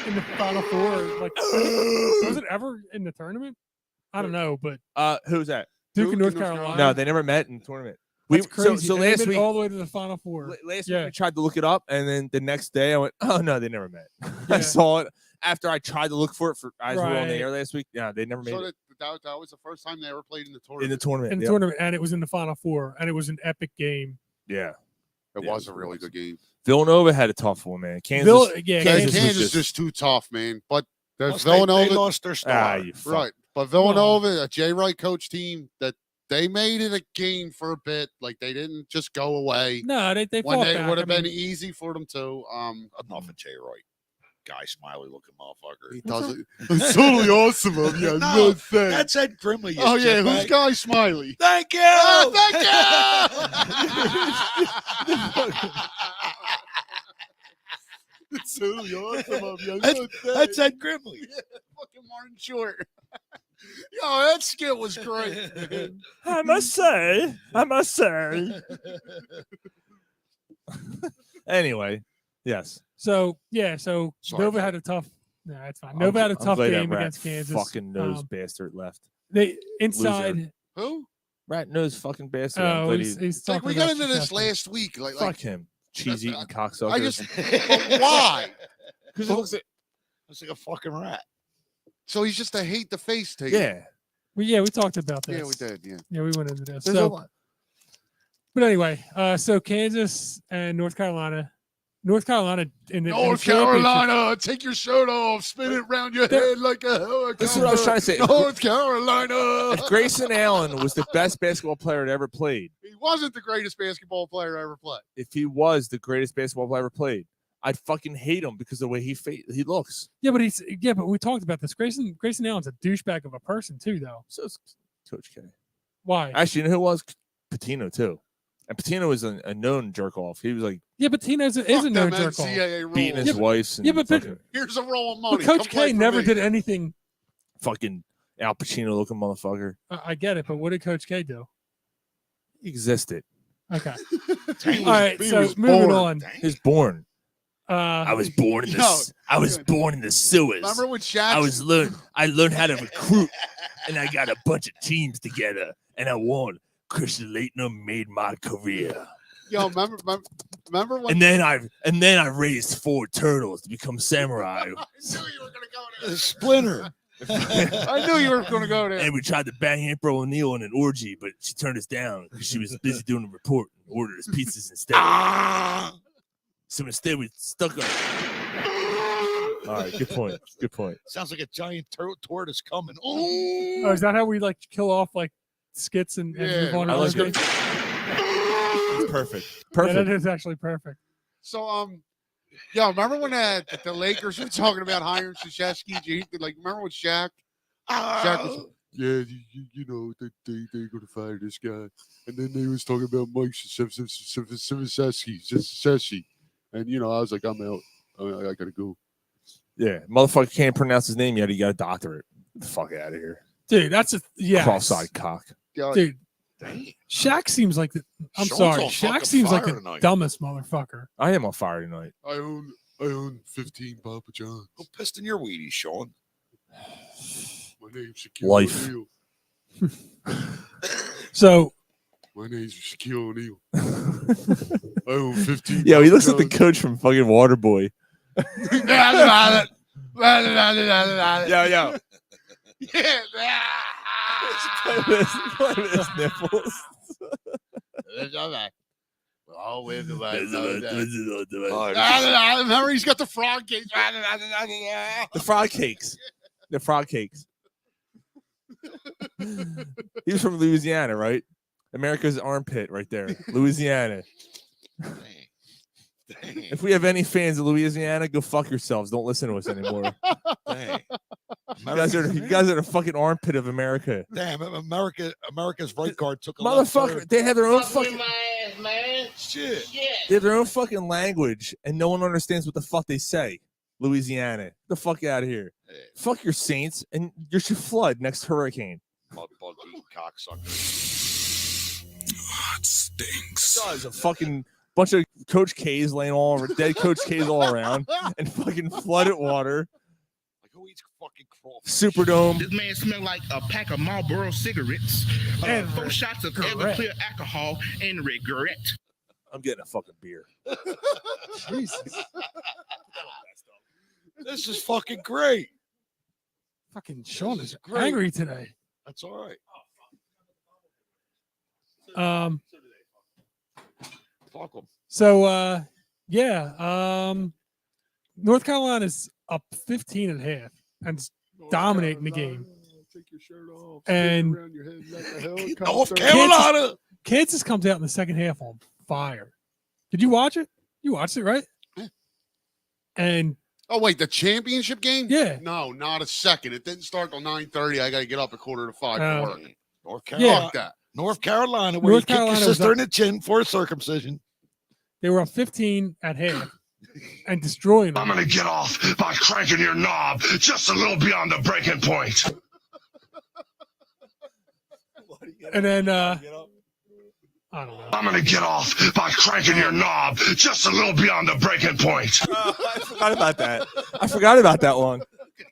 in the Final Four. Like, was it ever in the tournament? I don't know, but who's that? Duke and North Carolina. No, they never met in the tournament. That's crazy. So And they last made it week, all the way to the Final Four. last Yeah. week we tried to look it up, and then the next day I went, "Oh no, they never met." Yeah. I saw it after I tried to look for it for as we were on the Right. air last week. Yeah, they never made So it that was the first time they ever played in the in tournament. the tournament. In the Yep. tournament, and it was in the Final Four, and it was an epic game. Yeah, It was a really good game. Villanova had a tough one, man. Kansas, Kansas Kansas was just too tough, man. But the Plus, Villanova, they lost their star. you fuck. right? But Villanova, a Jay Wright coach team, that they made it a game for a bit. Like they didn't just go away. No, they When fought they back. would have I been mean, easy for them to. Enough of Jay Wright. Guy smiley looking motherfucker. He does it. It's totally awesome of you. No, that's Ed Grimley. you Oh yeah, jetbag. who's Guy Smiley? Thank you. Oh, thank you. It's totally awesome of you. That's Ed Grimley. Yeah, fucking Martin Short. Yo, that skit was great. I must say. Anyway, yes. so yeah, so Sorry, Nova Phil. had a tough. No, it's fine. Nova had a I'm tough glad that game rat against Kansas. Fucking nose bastard left. They inside. Who? Rat nose fucking bastard. I'm Oh, glad he's Like talking we got about into this Shushesky. last week. fuck Like him. Cheese eating cocksucker. I just. But why? because it looks like a fucking rat. So he's just a hate the face tape. yeah. We talked about this. Yeah, we did. Yeah. Yeah, we went into this. There's a So, lot. but anyway, so Kansas and North Carolina in the North championship- Carolina, take your shirt off, spin it around your They're- head like a helicopter. This is what I was trying to say. North Carolina. If Grayson Allen was the best basketball player that ever played, He wasn't the greatest basketball player ever played. if he was the greatest basketball player ever played, I'd fucking hate him because of the way he looks. Yeah, but we talked about this. Grayson Allen's a douchebag of a person too, though. So is Coach K. Why? Actually, you know who it was? Patino too. And Patino was a known jerk off. He was like Yeah, but Tino is a Fuck no them jerk off. NCAA rules. beating his Yeah, but- wife. And yeah, but- fucking, Here's a roll of money. But Coach Come play K for never me. did anything. fucking Al Pacino looking motherfucker. I get it, but what did Coach K do? He existed. Okay. He All right, he so was moving born. on. He was born. I was born in the- I was born in the sewers. Remember when Shaq? I learned how to recruit, and I got a bunch of teams together, and I won. Christian Laettner made my career, Yo, remember when? and then I raised 4 turtles to become samurai, I knew you were gonna go there. Splinter. I knew you were gonna go there. and we tried to bang April O'Neil in an orgy, but she turned us down because she was busy doing a report and ordered us pizzas instead. So instead, we stuck on. All right, good point. Good point. Sounds like a giant tortoise coming. Oh, is that how we like kill off like skits and Yeah, move on? I to like other it. things? It's perfect. Yeah, Perfect. that is actually perfect. So yeah, remember when the Lakers were talking about hiring Krzyzewski? Like, remember when Shaq was, yeah, you know, they're gonna fire this guy, and then they was talking about Mike Krzyzewski, and you know, I was like, I'm out. I gotta go. Yeah, motherfucker can't pronounce his name yet. He got a doctorate. Get the fuck out of here. Dude, that's a yeah. Cross-eyed cock. Yeah, Dude, Dang. Shaq seems like I'm Sean's sorry. on Shaq fucking seems like fire the tonight. dumbest motherfucker. I am on fire tonight. I own 15 Papa Johns. Go pissed in your Wheaties, Sean. My name's Shaquille Life. O'Neal. So My name's Shaquille O'Neal. I own 15. Yo, he Papa looks like the Johns. coach from fucking Waterboy. Yo. Yeah. Play with his nipples. Oh, Remember, he's got the frog cage. The frog cakes. The frog cakes. He was from Louisiana, right? America's armpit right there. Louisiana. Dang. If we have any fans of Louisiana, go fuck yourselves. Don't listen to us anymore. Dang. You guys are the fucking armpit of America. Damn, America's right guard took a Motherfucker, they have their own Fuck with fucking my ass, man. Shit. they have their own fucking language and no one understands what the fuck they say. Louisiana. Get the fuck out of here. Hey, Fuck your Saints and you should flood next hurricane. mud buggy cocksucker. It stinks. Does a fucking bunch of Coach K's laying all over, dead Coach K's all around, and fucking flooded water. Like who eats fucking crawfish? Superdome. This man smelled like a pack of Marlboro cigarettes, And 4 shots of Everclear alcohol, and regret. I'm getting a fucking beer. Jesus. This is fucking great. Fucking Sean is great. angry today. That's all right. Fuck them. So North Carolina's up 15 at half and it's dominating the game. Take your shirt off. And around your head like a helicopter. North Carolina. Kansas comes out in the second half on fire. Did you watch it? You watched it, right? Yeah. And Oh wait, the championship game? Yeah. No, not a second. It didn't start till 9:30. I got to get up at 4:45 for work. North Carolina. Fuck that. North Carolina, where North you kick Carolina your was sister up- in the chin for a circumcision. they were up 15 at half and destroying them. I'm going to get off by cranking your knob just a little beyond the breaking point. And then I don't know. I'm going to get off by cranking your knob just a little beyond the breaking point. I forgot about that. I forgot about that one.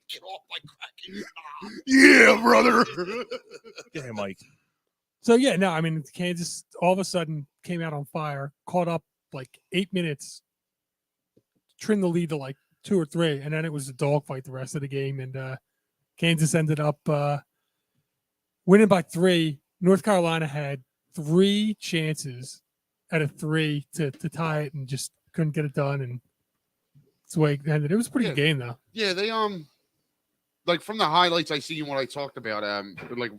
Get off my cracking your knob. Yeah, brother. Get him, Mike. So yeah, no, I mean Kansas all of a sudden came out on fire, caught up like 8 minutes, trimmed the lead to like 2 or 3, and then it was a dogfight the rest of the game. And Kansas ended up winning by 3. North Carolina had 3 chances out of 3 to tie it and just couldn't get it done. And that's the way it ended. It was a pretty good game though. Yeah, they like from the highlights I seen what I talked about, like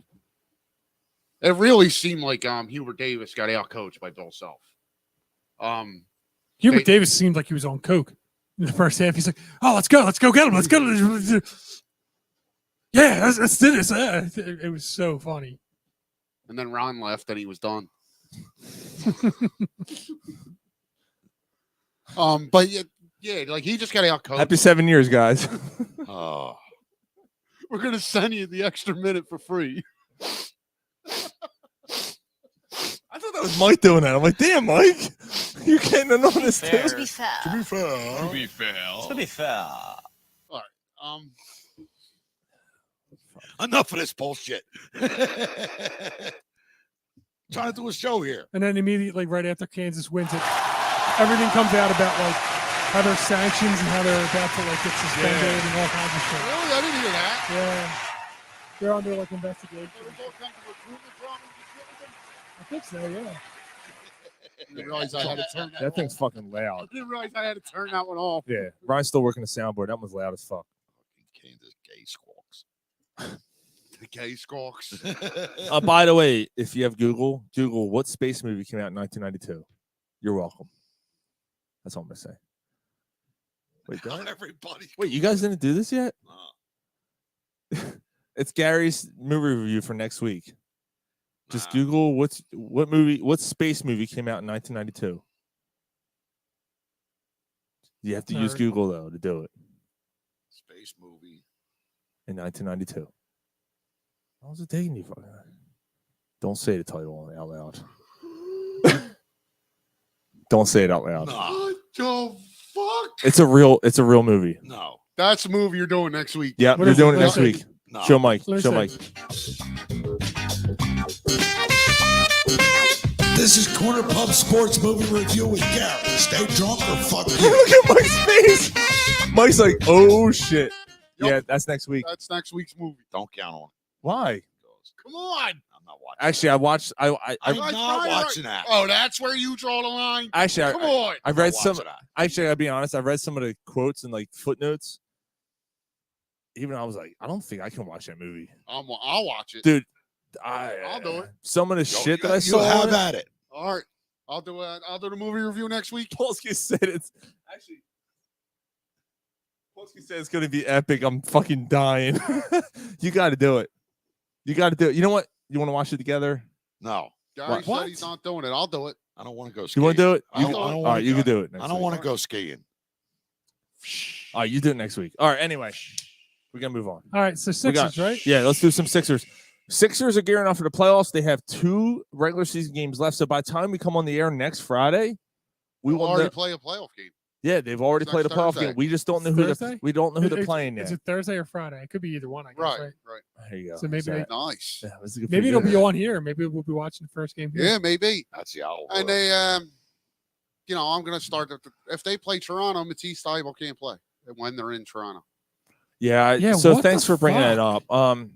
it really seemed like Hubert Davis got out coached by Bill Self. Hubert Davis seemed like he was on coke in the first half. He's like, "Oh, let's go get him, let's go." Yeah, let's do this. It was so funny. And then Ron left and he was done. But yeah, like he just got out coached. Happy 7 years, guys. Oh. We're gonna send you the extra minute for free. I thought that was Mike doing that. I'm like, damn, Mike, you're getting in on this too. To be fair. To be fair. To be fair. To be fair. All right. Enough of this bullshit. Trying to do a show here. And then immediately right after Kansas wins it, everything comes out about like how there's sanctions and how they're about to like get suspended and all kinds of shit. Really? I didn't hear that. Yeah. They're under like investigation. I think so, yeah. I didn't realize I had to turn that That thing's fucking loud. I didn't realize I had to turn that one off. Yeah, Ryan's still working the soundboard. That one's loud as fuck. Kansas gay squawks. The gay squawks. By the way, if you have Google what space movie came out in 1992. You're welcome. That's all I'm gonna say. Wait, did I- Everybody. wait, you guys didn't do this yet? No. It's Gary's movie review for next week. Just Nah. Google what space movie came out in 1992. You have to use Nerd. Google though to do it Space movie. in 1992. How was it taking you? Don't say the title out loud. Don't say it out loud. No. What the fuck? It's a real movie. No. That's the movie you're doing next week. Yeah, What you're is doing it? it next Let me week. No. Show Mike. Let me Show see. Mike. This is Corner Pub Sports Movie Review with Gary. Stay drunk or fuck you. Look at Mike's face. Mike's like, oh shit. Yep. Yeah, that's next week. That's next week's movie. Don't count on it. Why? Come on. I'm not watching. Actually, I watched. I'm I- not I- watching that. Oh, that's where you draw the line. actually, Come on. I I'm read not some. watching that. Actually, I'll be honest. I read some of the quotes and like footnotes. Even I was like, I don't think I can watch that movie, I'll watch it. dude. I'll do it. Some of the shit that I You saw. have on it- at it. All right. I'll do it. I'll do the movie review next week. Polsky said it's actually. Polsky said it's gonna be epic. I'm fucking dying. You got to do it. You got to do it. You know what? You want to watch it together? No. Gary What? said he's not doing it. I'll do it. I don't want to go You skiing. want to do it? I don't, All wanna right, you go. can do it. Next I don't week. want to go skiing. All right, you do it next week. All right. Anyway, we gotta move on. All right, so We got- Sixers, right? Yeah, let's do some Sixers. Sixers are gearing up for the playoffs. They have 2 regular season games left. So by the time we come on the air next Friday, we will already play a playoff game. Yeah, they've already It's played a next playoff Thursday. game. We just don't know Thursday? who they're playing yet. Is it Thursday or Friday? It could be either one, I guess. Right. There you go. So maybe Nice. Yeah, that's a maybe pretty it'll good. be on here. Maybe we'll be watching the first game here. Yeah, maybe. That's the owl. And they, I'm going to start. If they play Toronto, Matisse Thybulle can't play when they're in Toronto. Yeah. So what thanks the for bringing that fuck? up.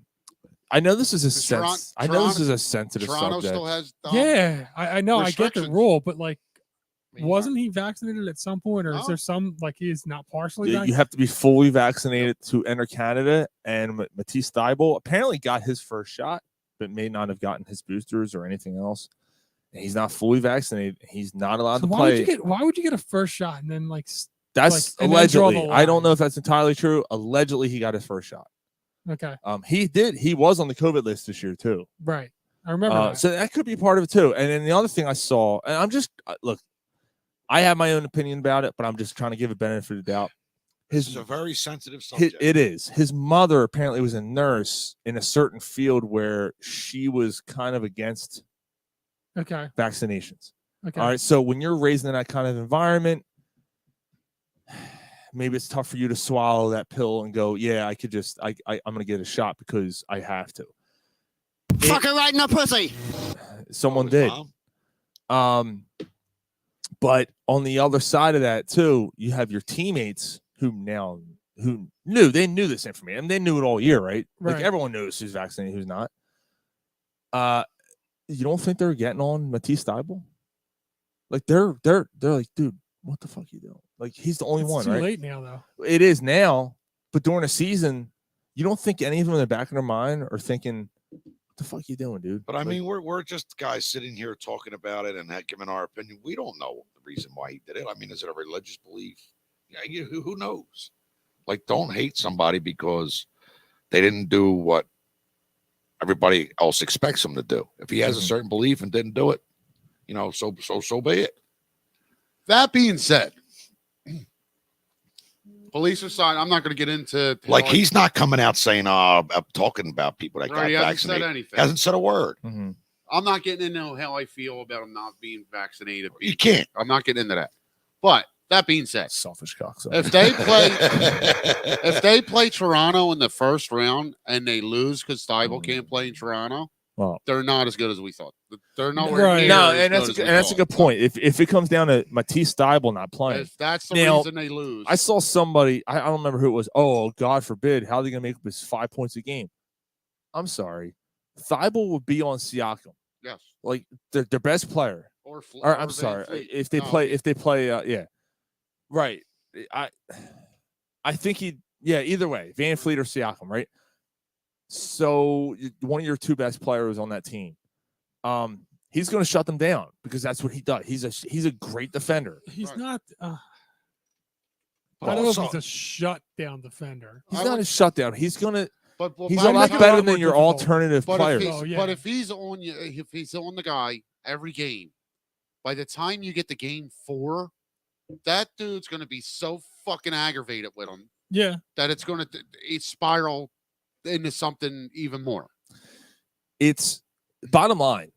I know this is a Toron- I know this Toronto- is a sensitive Toronto subject. still has. Yeah, I know. I get the restrictions. rule, but like, I mean, wasn't he vaccinated at some point, or is No. there some like he is not partially You vaccinated? have to be fully vaccinated to enter Canada. And Matisse Thybulle apparently got his first shot, but may not have gotten his boosters or anything else. And he's not fully vaccinated. He's not allowed So to why play. would you get a first shot and then like That's and then draw the allegedly. I don't line? know if that's entirely true. Allegedly, he got his first shot. Okay, He did. He was on the COVID list this year too. right. I remember that. So that could be part of it too. And then the other thing I saw, and I'm just look, I have my own opinion about it, but I'm just trying to give a benefit of the doubt. This is a very sensitive subject. It is. His mother apparently was a nurse in a certain field where she was kind of against Okay. vaccinations. Okay. All right. So when you're raised in that kind of environment, maybe it's tough for you to swallow that pill and go, yeah, I could just, I'm going to get a shot because I have to. Fucking right in the pussy. Someone did. But on the other side of that too, you have your teammates who knew this information. I mean, they knew it all year, right? Like Right. everyone knows who's vaccinated, who's not. You don't think they're getting on Matisse Thybulle? Like they're like, dude, what the fuck are you doing? Like he's the only It's one, too right? late now, though. It is now, but during a season, you don't think any of them in the back of their mind are thinking, what the fuck you doing, dude? But I Like, mean, we're just guys sitting here talking about it and giving our opinion. We don't know the reason why he did it. I mean, is it a religious belief? Yeah, who knows? Like, don't hate somebody because they didn't do what everybody else expects them to do. If he has a certain belief and didn't do it, so be it. That being said, police aside, I'm not going to get into Like he's not coming out saying, I'm talking about people that Right, he got hasn't said vaccinated. anything. Hasn't said a word. mhm. I'm not getting into how I feel about him not being vaccinated. You can't. I'm not getting into that. But that being said, Selfish cocksucker. if they play Toronto in the first round and they lose because Thybulle can't play in Toronto, Well, they're not as good as we thought. They're nowhere Right. near no, as and good that's as we that's a thought. good point. If it comes down to Matisse Thybulle not playing, If that's the Now, reason they lose, I saw somebody, I don't remember who it was. Oh, God forbid, how are they going to make up his 5 points a game? I'm sorry. Thybulle would be on Siakam. yes. Like, their best player. Or Or, I'm Van sorry. Fleet. If they No, play, yeah. Right. I think either way, Van Fleet or Siakam, right? So one of your 2 best players on that team. He's going to shut them down because that's what he does. He's a great defender. He's Right. not. But I don't know if also- he's a shutdown defender. He's not a shutdown. He's going to. But He's but a lot make it a better lot than more your difficult. alternative But players. if, he's, Oh, yeah. but if he's on you, if he's on the guy every game, by the time you get to game 4, that dude's going to be so fucking aggravated with him Yeah. that it's going to spiral into something even more. It's bottom line.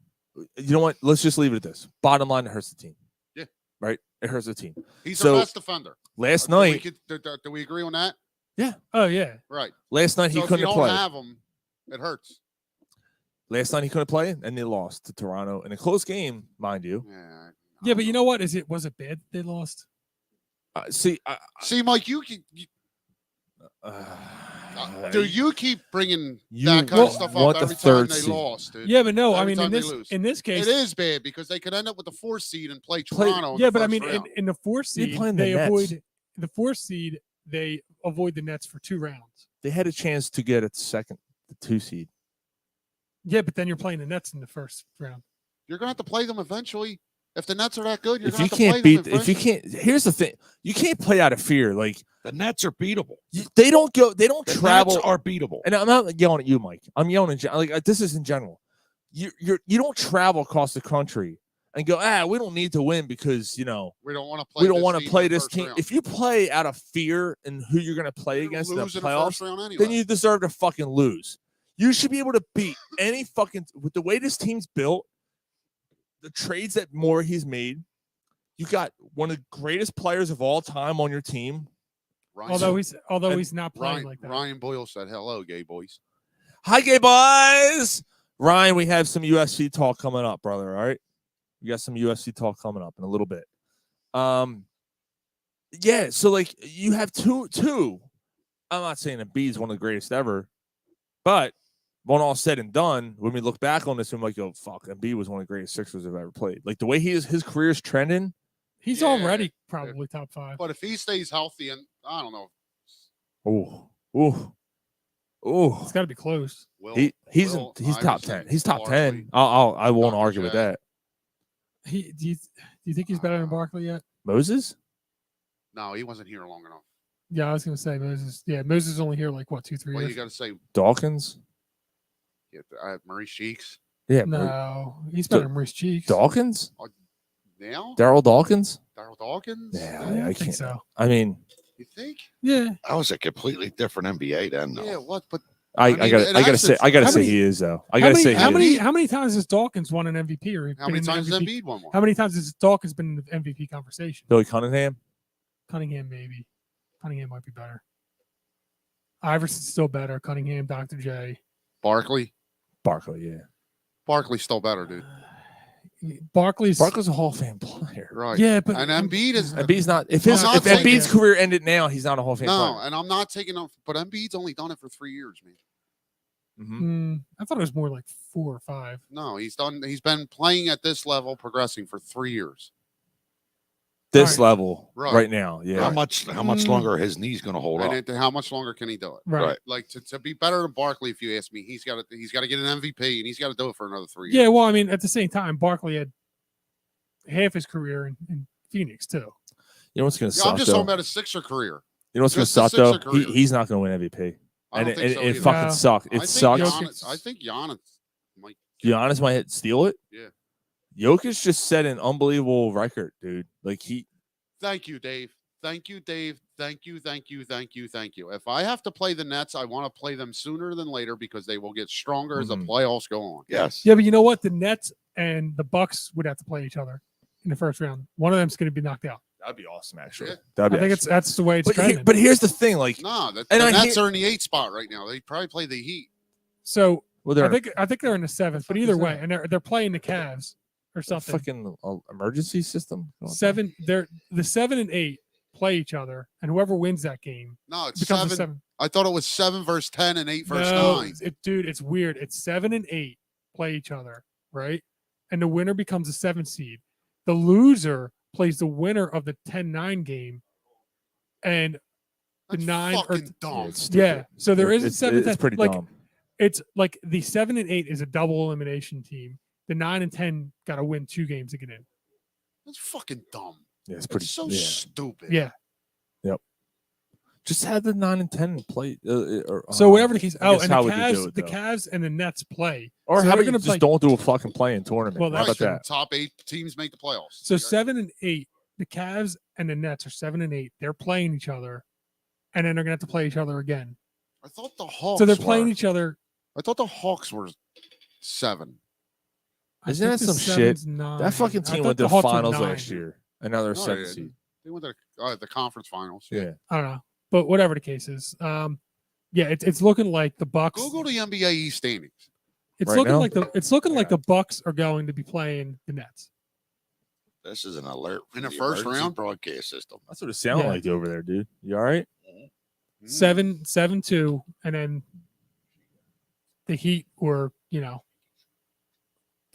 You know what? Let's just leave it at this. Bottom line, it hurts the team. Yeah. Right? It hurts the team. He's So, the best defender. Last Do we night, do we agree on that? Oh yeah. Right. last night he So if you couldn't don't play. have him, it hurts. Last night he couldn't play, and they lost to Toronto in a close game, mind you. Yeah. Yeah, but you know what? Was it bad they lost? See, Mike, you dude, you keep bringing You that kind of want stuff the up every time third they seed. lost, dude. Yeah, but no. I Every mean, time they lose. in this case, It is bad because they could end up with the 4th seed and play Toronto. in yeah, the but I first mean, round. in the 4th They're seed, playing the they Nets. avoid the 4th seed. They avoid the Nets for 2 rounds. they had a chance to get a second, the 2 seed. Yeah, but then you're playing the Nets in the first round. You're gonna have to play them eventually. If the Nets are that good, you're If gonna you have to play can't beat, them if you eventually. can't, here's the thing: you can't play out of fear. Like The Nets are beatable. they don't The travel. Nets are beatable. And I'm not yelling at you, Mike. I'm yelling in like this is in general. You don't travel across the country and go, we don't need to win because we don't want to play. we don't this want team to in play the this first team. round. If you play out of fear and who you're going to play You're gonna against in the lose in the first playoffs, round anyway. then you deserve to fucking lose. You should be able to beat any fucking with the way this team's built, the trades that Morey's made. You got one of the greatest players of all time on your team. Although he's not playing like that. Ryan Boyle said, "Hello, gay boys." Hi, gay boys. Ryan, we have some UFC talk coming up, brother. All right, we got some UFC talk coming up in a little bit. Yeah. So like, you have two. I'm not saying Embiid is one of the greatest ever, but when all said and done, when we look back on this, I'm like, "Yo, fuck, Embiid was one of the greatest Sixers I've ever played." Like the way his career's trending. He's already probably top 5. But if he stays healthy, and I don't know, It's got to be close. He's top 10. He's top 10. I won't argue with that. Do you think he's better than Barkley yet? Moses? No, he wasn't here long enough. Yeah, I was gonna say Moses. Yeah, Moses is only here like what 2-3 Well, years. you got to say Dawkins? Yeah, Maurice Cheeks. Yeah, no, he's better than Maurice Cheeks. Dawkins? Now? Darryl Dawkins? Darryl Dawkins? Yeah, I think so. I mean, you think? Yeah, that was a completely different NBA then. Though. Yeah, what? But I gotta say he is though. How many times has Dawkins won an MVP? Or how many times has Embiid won one? How many times has Dawkins been in the MVP conversation? Billy Cunningham? Cunningham maybe. Cunningham might be better. Iverson's still better. Cunningham, Dr. J. Barkley, yeah. Barkley's still better, dude. Barkley's a Hall of Fame player, right? Yeah, but and Embiid's not. If Embiid's career ended now, he's not a Hall of Fame player. No, and I'm not taking off. But Embiid's only done it for 3 years, man. I thought it was more like 4 or 5. No, he's done. He's been playing at this level, progressing for 3 years. This level right now, yeah. How much longer are his knees going to hold up? And how much longer can he do it? Right. Like to be better than Barkley, if you ask me, he's got to get an MVP, and he's got to do it for another 3 years. Yeah, well, I mean, at the same time, Barkley had half his career in Phoenix too. You know what's going to suck? I'm just talking about his Sixer career. You know what's going to suck though? He's not going to win MVP, and it fucking sucks. It sucks. I think Giannis might. Giannis might steal it. Yeah. Jokic just set an unbelievable record, dude. Like Thank you, Dave. Thank you, Dave. Thank you. If I have to play the Nets, I want to play them sooner than later because they will get stronger as the playoffs go on. Yes. Yeah, but you know what? The Nets and the Bucks would have to play each other in the first round. One of them's going to be knocked out. That'd be awesome, actually. Yeah. I think that's the way it's trending. But here's the thing, like, the Nets are in the 8th spot right now. They probably play the Heat. So I think they're in the 7th. But either way, and they're playing the Cavs or something. Fucking emergency system. 7. They're the 7 and 8 play each other, and whoever wins that game. No, it's becomes 7. I thought it was 7 versus 10 and 8 versus 9. Dude, it's weird. It's 7 and 8 play each other, right? And the winner becomes a 7 seed. The loser plays the winner of the 10-9 game, and the 9 or dumb. Yeah. So there is a 7. It's pretty dumb. It's like the 7 and 8 is a double elimination team. The 9 and 10 got to win 2 games to get in. That's fucking dumb. Yeah, it's pretty so stupid. Yeah. Yep. Just have the 9 and 10 play. So whatever the case. Oh, and the Cavs, Cavs and the Nets play. Or so how about you just don't do a fucking play-in tournament? Well, how about that? Top 8 teams make the playoffs. So 7 and 8, the Cavs and the Nets are 7 and 8. They're playing each other, and then they're gonna have to play each other again. I thought the Hawks. So they're playing each other. I thought the Hawks were 7. Isn't that some shit? That fucking team went to the finals last year. Another 7 seed. They went to the conference finals. Yeah. I don't know, but whatever the case is, yeah, it's looking like the Bucks. Google the NBA East standings. It's looking like the Bucks are going to be playing the Nets. This is an alert in the first round broadcast system. That's what it sounded like over there, dude. You all right? 7-2, and then the Heat or the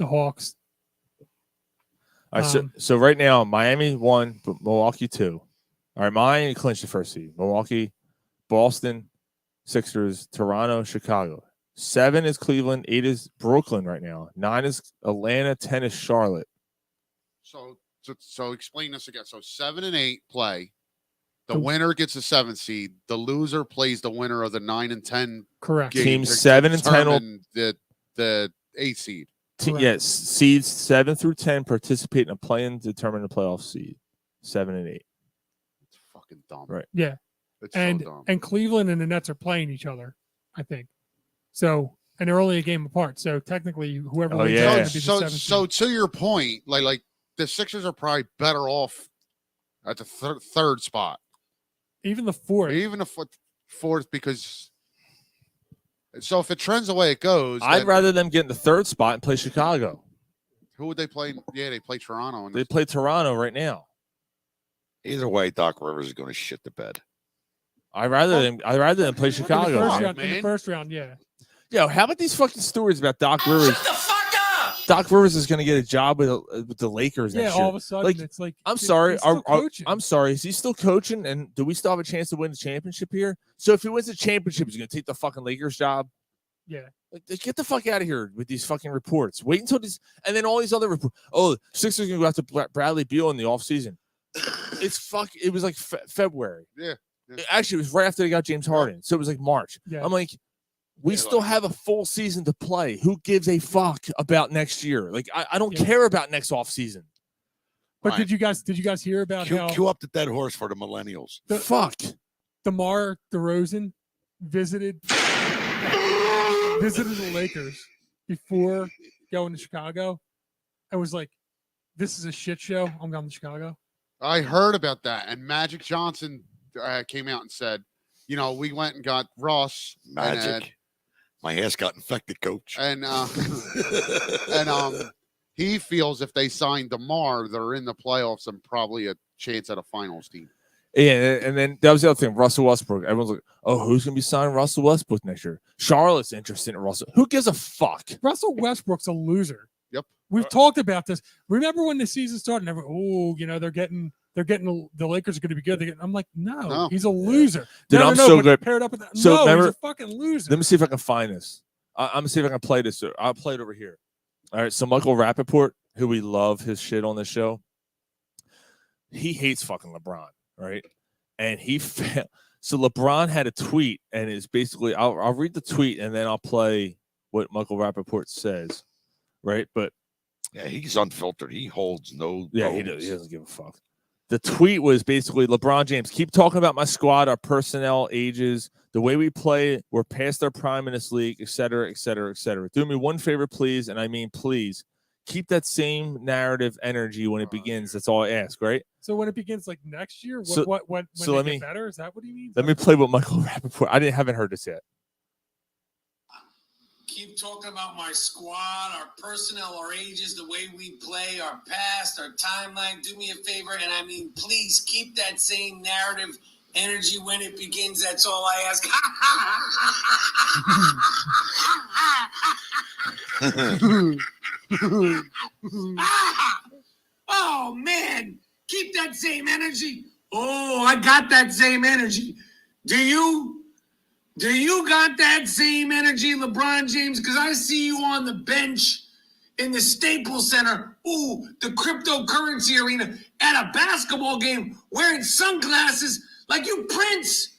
Hawks. All right, so right now Miami 1, but Milwaukee 2. All right, Miami clinched the first seed. Milwaukee, Boston, Sixers, Toronto, Chicago. 7 is Cleveland, 8 is Brooklyn right now. 9 is Atlanta, 10 is Charlotte. So explain this again. So 7 and 8 play. The winner gets a 7 seed. The loser plays the winner of the 9 and 10. Correct. Teams 7 and 10 will the 8th seed. Yes, seeds 7 through 10 participate in a play-in to determine the playoff seed. 7 and 8. It's fucking dumb. Right. Yeah. It's so dumb. And Cleveland and the Nets are playing each other, I think. So and they're only a game apart. So technically, whoever wins yeah. out is going to be the So, seventh so seed. to your point, like the Sixers are probably better off at the third spot, Even the fourth. even the fourth, because so if it trends the way it goes, I'd then rather them get in the third spot and play Chicago. who would they play? Yeah, they play Toronto. And They play Toronto right now. Either way, Doc Rivers is going to shit the bed. I'd rather them play In the Chicago. first on, round, in the man. first round, yeah. Yo, how about these fucking stories about Doc Rivers? Shut the fuck up! Doc Rivers is going to get a job with the Lakers Yeah, next all year. of a sudden, Like, it's like I'm he's sorry. still coaching. I'm sorry. Is he still coaching? And do we still have a chance to win the championship here? So if he wins the championship, he's going to take the fucking Lakers job. Yeah. Like, get the fuck out of here with these fucking reports. Wait until these, and then all these other reports. Oh, Sixers going to go after Bradley Beal in the offseason. It was like February. Yeah. Actually, it was right after they got James Harden. So it was like March. Yeah. I'm like, we still have a full season to play. Who gives a fuck about next year? Like, I don't care about next offseason. But Right. did you guys hear about how Cue up the dead horse for the millennials. Fuck. DeMar DeRozan visited the Lakers before going to Chicago and was like, "This is a shit show. I'm going to Chicago." I heard about that, and Magic Johnson came out and said, we went and got Russ Magic. My ass got infected, coach. and he feels if they sign DeMar, they're in the playoffs and probably a chance at a finals team. Yeah, and then that was the other thing. Russell Westbrook. Everyone's like, "Oh, who's gonna be signing Russell Westbrook next year?" Charlotte's interested in Russell. Who gives a fuck? Russell Westbrook's a loser. Yep. We've talked about this. Remember when the season started? And they're getting the Lakers are going to be good. I'm like, no, he's a loser. Dude, no, I'm no, so but good. Paired up with that. So No, remember, he's a fucking loser. Let me see if I can find this. I'm gonna see if I can play this. I'll play it over here. All right. So Michael Rappaport, who we love his shit on this show, he hates fucking LeBron, right? And so LeBron had a tweet, and it's basically I'll read the tweet and then I'll play what Michael Rappaport says, right? But Yeah, he's unfiltered. He holds no. yeah, he bones. doesn't give a fuck. The tweet was basically LeBron James, keep talking about my squad, our personnel, ages, the way we play. We're past our prime in this league, et cetera, et cetera, et cetera. Do me one favor, please, and I mean please. Keep that same narrative energy when it begins. That's all I ask, right? So when it begins like next year, So- when so they let get me- better? Is that what he means? Let me play what Michael Rappaport. I haven't heard this yet. Keep talking about my squad, our personnel, our ages, the way we play, our past, our timeline. Do me a favor, and I mean, please keep that same narrative energy when it begins. That's all I ask. Oh, man. Keep that same energy. Oh, I got that same energy. Do you got that same energy, LeBron James? Because I see you on the bench in the Staples Center, the cryptocurrency arena, at a basketball game wearing sunglasses like you Prince.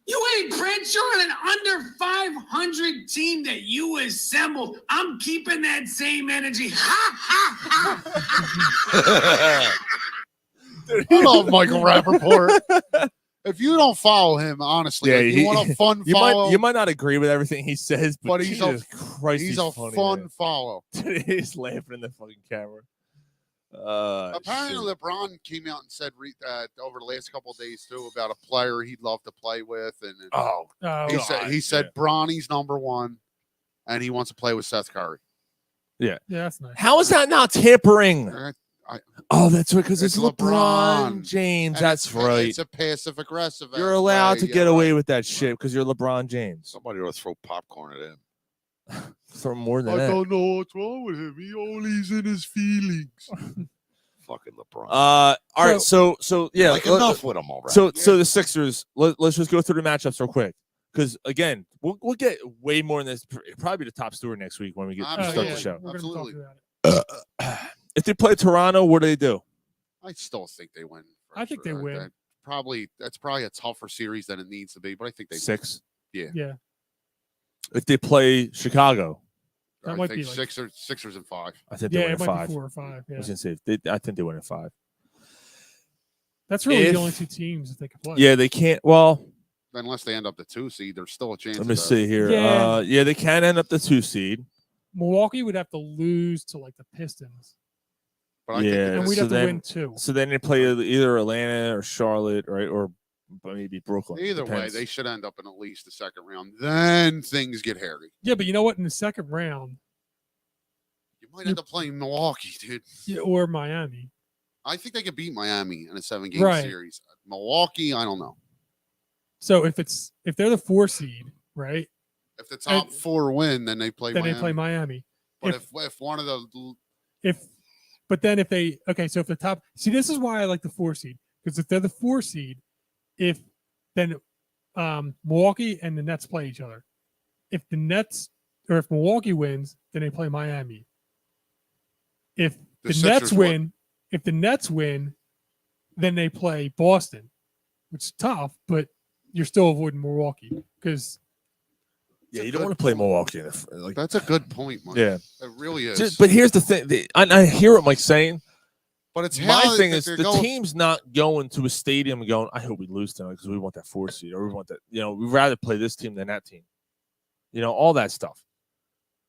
You ain't Prince. You're on an under 500 team that you assembled. I'm keeping that same energy. I love Michael Rappaport. If you don't follow him, honestly, Yeah, you want a fun you follow. might not agree with everything he says, but he's Jesus Christ, he's a funny, fun man. follow. He's laughing in the fucking camera. Apparently, shit. LeBron came out and said over the last couple of days too about a player he'd love to play with, and he said Bronny's number one, and he wants to play with Seth Curry. Yeah, that's nice. How is that not tampering? Oh, that's right, because it's LeBron LeBron. James. And That's right. It's a passive aggressive. You're allowed to get away with that shit because you're LeBron James. Somebody ought to throw popcorn at him. Throw more than I that. don't know what's wrong with him. He only's in his feelings. Fucking LeBron. All right, so yeah, Like, enough with him already. So the Sixers. Let's just go through the matchups real quick, because again, we'll get way more in this. Probably the top story next week when we start the show. Absolutely. If they play Toronto, what do they do? I still think they win. I think they win. That's probably a tougher series than it needs to be, but I think they 6. win. Yeah. If they play Chicago, That I might think be like, Sixers and 5. I think they win it in might 5. be 4 or 5. I Yeah. was gonna say I think they win in 5. That's really If- the only two teams that they can play. Yeah, they can't. Well, unless they end up the 2 seed, there's still a chance. Let me of that. see here. Yeah. They can end up the 2 seed. Milwaukee would have to lose to like the Pistons, But I Yeah, think and it we'd is, have to then- win 2. So then they play either Atlanta or Charlotte, right? Or maybe Brooklyn. either way, Depends. they should end up in at least the second round. Then things get hairy. Yeah, but you know what? In the second round, You might end up playing Milwaukee, dude. or Miami. I think they could beat Miami in a 7-game Right. series. Milwaukee, I don't know. So if they're the 4 seed, right? If the top 4 win, then they play Then Miami. they play Miami. But if one of the So if the top this is why I like the 4 seed, because if they're the 4 seed, then Milwaukee and the Nets play each other. If Milwaukee wins, then they play Miami. If the Nets win, then they play Boston, which is tough, but you're still avoiding Milwaukee because you don't want to play Milwaukee. Like that's a good point, Mike. Yeah, it really is. But here's the thing. I hear what Mike's saying. But it's my how thing that is they're the going- team's not going to a stadium and going, I hope we lose tonight because we want that 4 seed or we want that. We'd rather play this team than that team. All that stuff.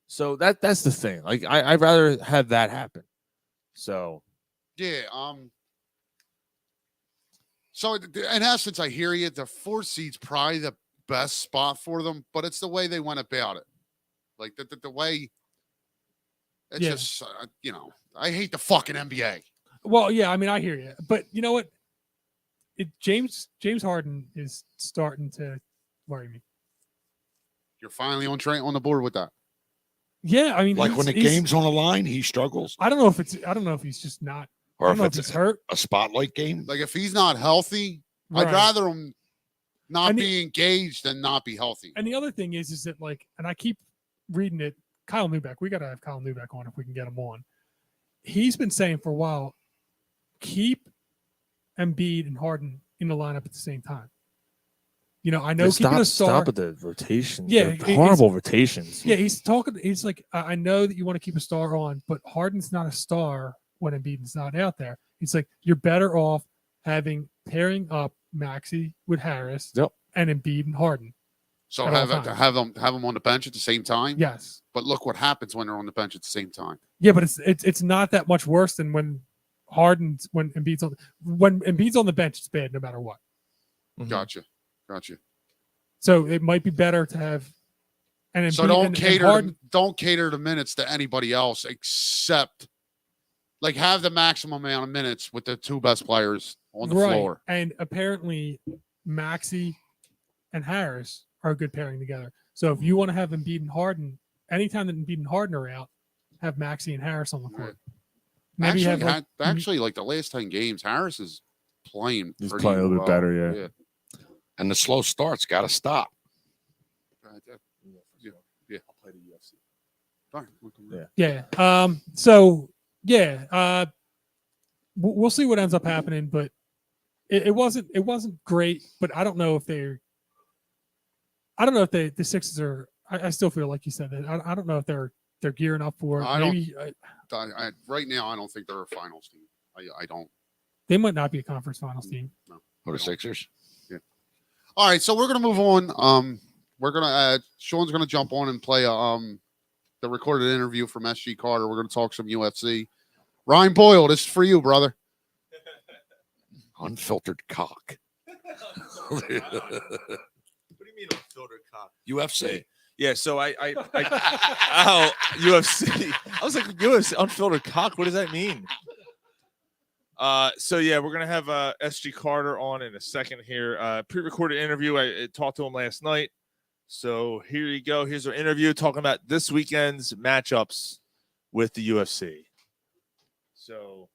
So that's the thing. Like I'd rather have that happen. So yeah. So in essence, I hear you. The 4 seed's probably the best spot for them, but it's the way they went about it. Like the way. It's just I hate the fucking NBA. Well, yeah, I mean, I hear you, but you know what? James Harden is starting to worry me. You're finally on the board with that. Yeah, I mean, Like when the game's on the line, he struggles. I don't know if he's just not. Or I if don't know if it's he's hurt. a spotlight game. Like if he's not healthy, Right. I'd rather him not be engaged than not be healthy. And the other thing is that like, and I keep reading it. Kyle Newbeck, we got to have Kyle Newbeck on if we can get him on. He's been saying for a while, keep Embiid and Harden in the lineup at the same time. I know keeping a star. Stop with the rotations. Yeah, They're horrible rotations. Yeah, he's talking. He's like, I know that you want to keep a star on, but Harden's not a star when Embiid's not out there. He's like, you're better off pairing up Maxey with Harris and Embiid and Harden. So at all times. have them on the bench at the same time. Yes. But look what happens when they're on the bench at the same time. Yeah, but it's not that much worse than when Embiid's on the bench. It's bad no matter what. Gotcha. So it might be better to have. And So Embiid don't cater the minutes to anybody else except like have the maximum amount of minutes with the 2 best players on the floor. And apparently Maxey and Harris are a good pairing together. So if you want to have Embiid and Harden, anytime that Embiid and Harden are out, have Maxey and Harris on the court. Maybe Actually, like the last 10 games, Harris is playing. He's pretty playing a little bit well. better, yeah. And the slow starts got to stop. Yeah. I'll play the UFC. All right. Yeah. So yeah. We'll see what ends up happening, but it wasn't great. But I don't know if the Sixers are. I still feel like you said that. I don't know if they're gearing up for it. Maybe right now, I don't think they're a finals team. I don't. They might not be a conference finals team. No. Or the Sixers. Yeah. All right, so we're gonna move on. We're gonna Sean's gonna jump on and play the recorded interview from SG Carter. We're gonna talk some UFC. Ryan Boyle, this is for you, brother. Unfiltered cock. What do you mean unfiltered cock? UFC. Yeah, so I UFC. I was like, UFC unfiltered cock. What does that mean? So yeah, we're gonna have SG Carter on in a second here. Pre-recorded interview. I talked to him last night. So here you go. Here's our interview talking about this weekend's matchups with the UFC. So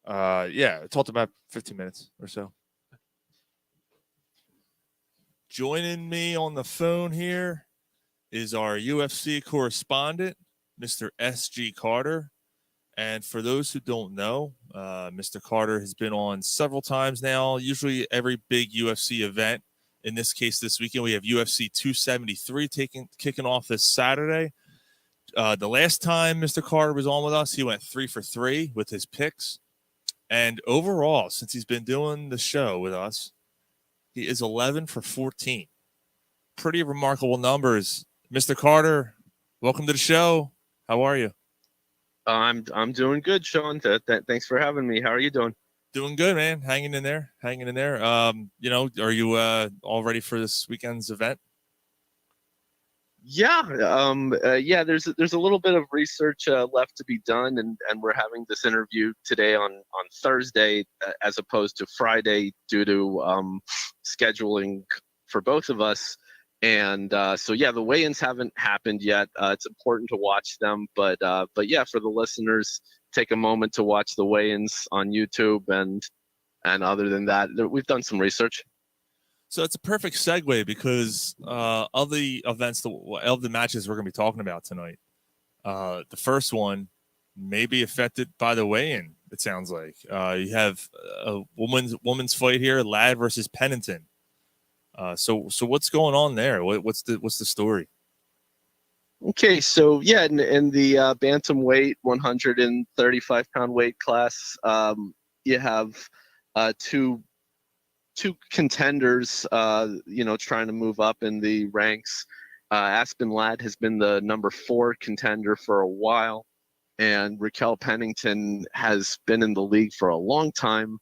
yeah, I talked about 15 minutes or so. Joining me on the phone here is our UFC correspondent, Mr. SG Carter. And for those who don't know, Mr. Carter has been on several times now, usually every big UFC event. In this case, this weekend, we have UFC 273 kicking off this Saturday. The last time Mr. Carter was on with us, he went 3 for 3 with his picks. And overall, since he's been doing the show with us, He is 11 for 14. Pretty remarkable numbers. Mr. Carter, welcome to the show. How are you? I'm doing good, Sean. Thanks for having me. How are you doing? Doing good, man. Hanging in there. Are you all ready for this weekend's event? Yeah. There's a little bit of research left to be done, and we're having this interview today on Thursday as opposed to Friday due to scheduling for both of us. And the weigh-ins haven't happened yet. It's important to watch them, but yeah, for the listeners, take a moment to watch the weigh-ins on YouTube, and other than that, we've done some research. So it's a perfect segue because of the events, of the matches we're going to be talking about tonight. The first one may be affected by the weigh-in. It sounds like you have a woman's fight here, Ladd versus Pennington. So what's going on there? What's the story? Okay, so yeah, in the bantamweight 135-pound weight class, you have two contenders, trying to move up in the ranks. Aspen Ladd has been the number 4 contender for a while, and Raquel Pennington has been in the league for a long time.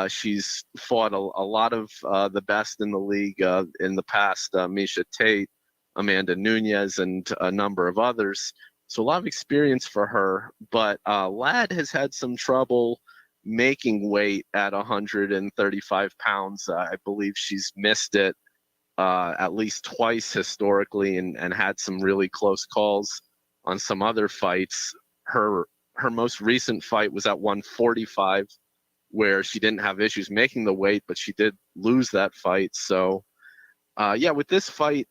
She's fought a lot of the best in the league in the past, Misha Tate, Amanda Nunez, and a number of others. So a lot of experience for her, but Ladd has had some trouble making weight at 135 pounds. I believe she's missed it at least twice historically, and had some really close calls on some other fights. Her most recent fight was at 145, where she didn't have issues making the weight, but she did lose that fight. So with this fight,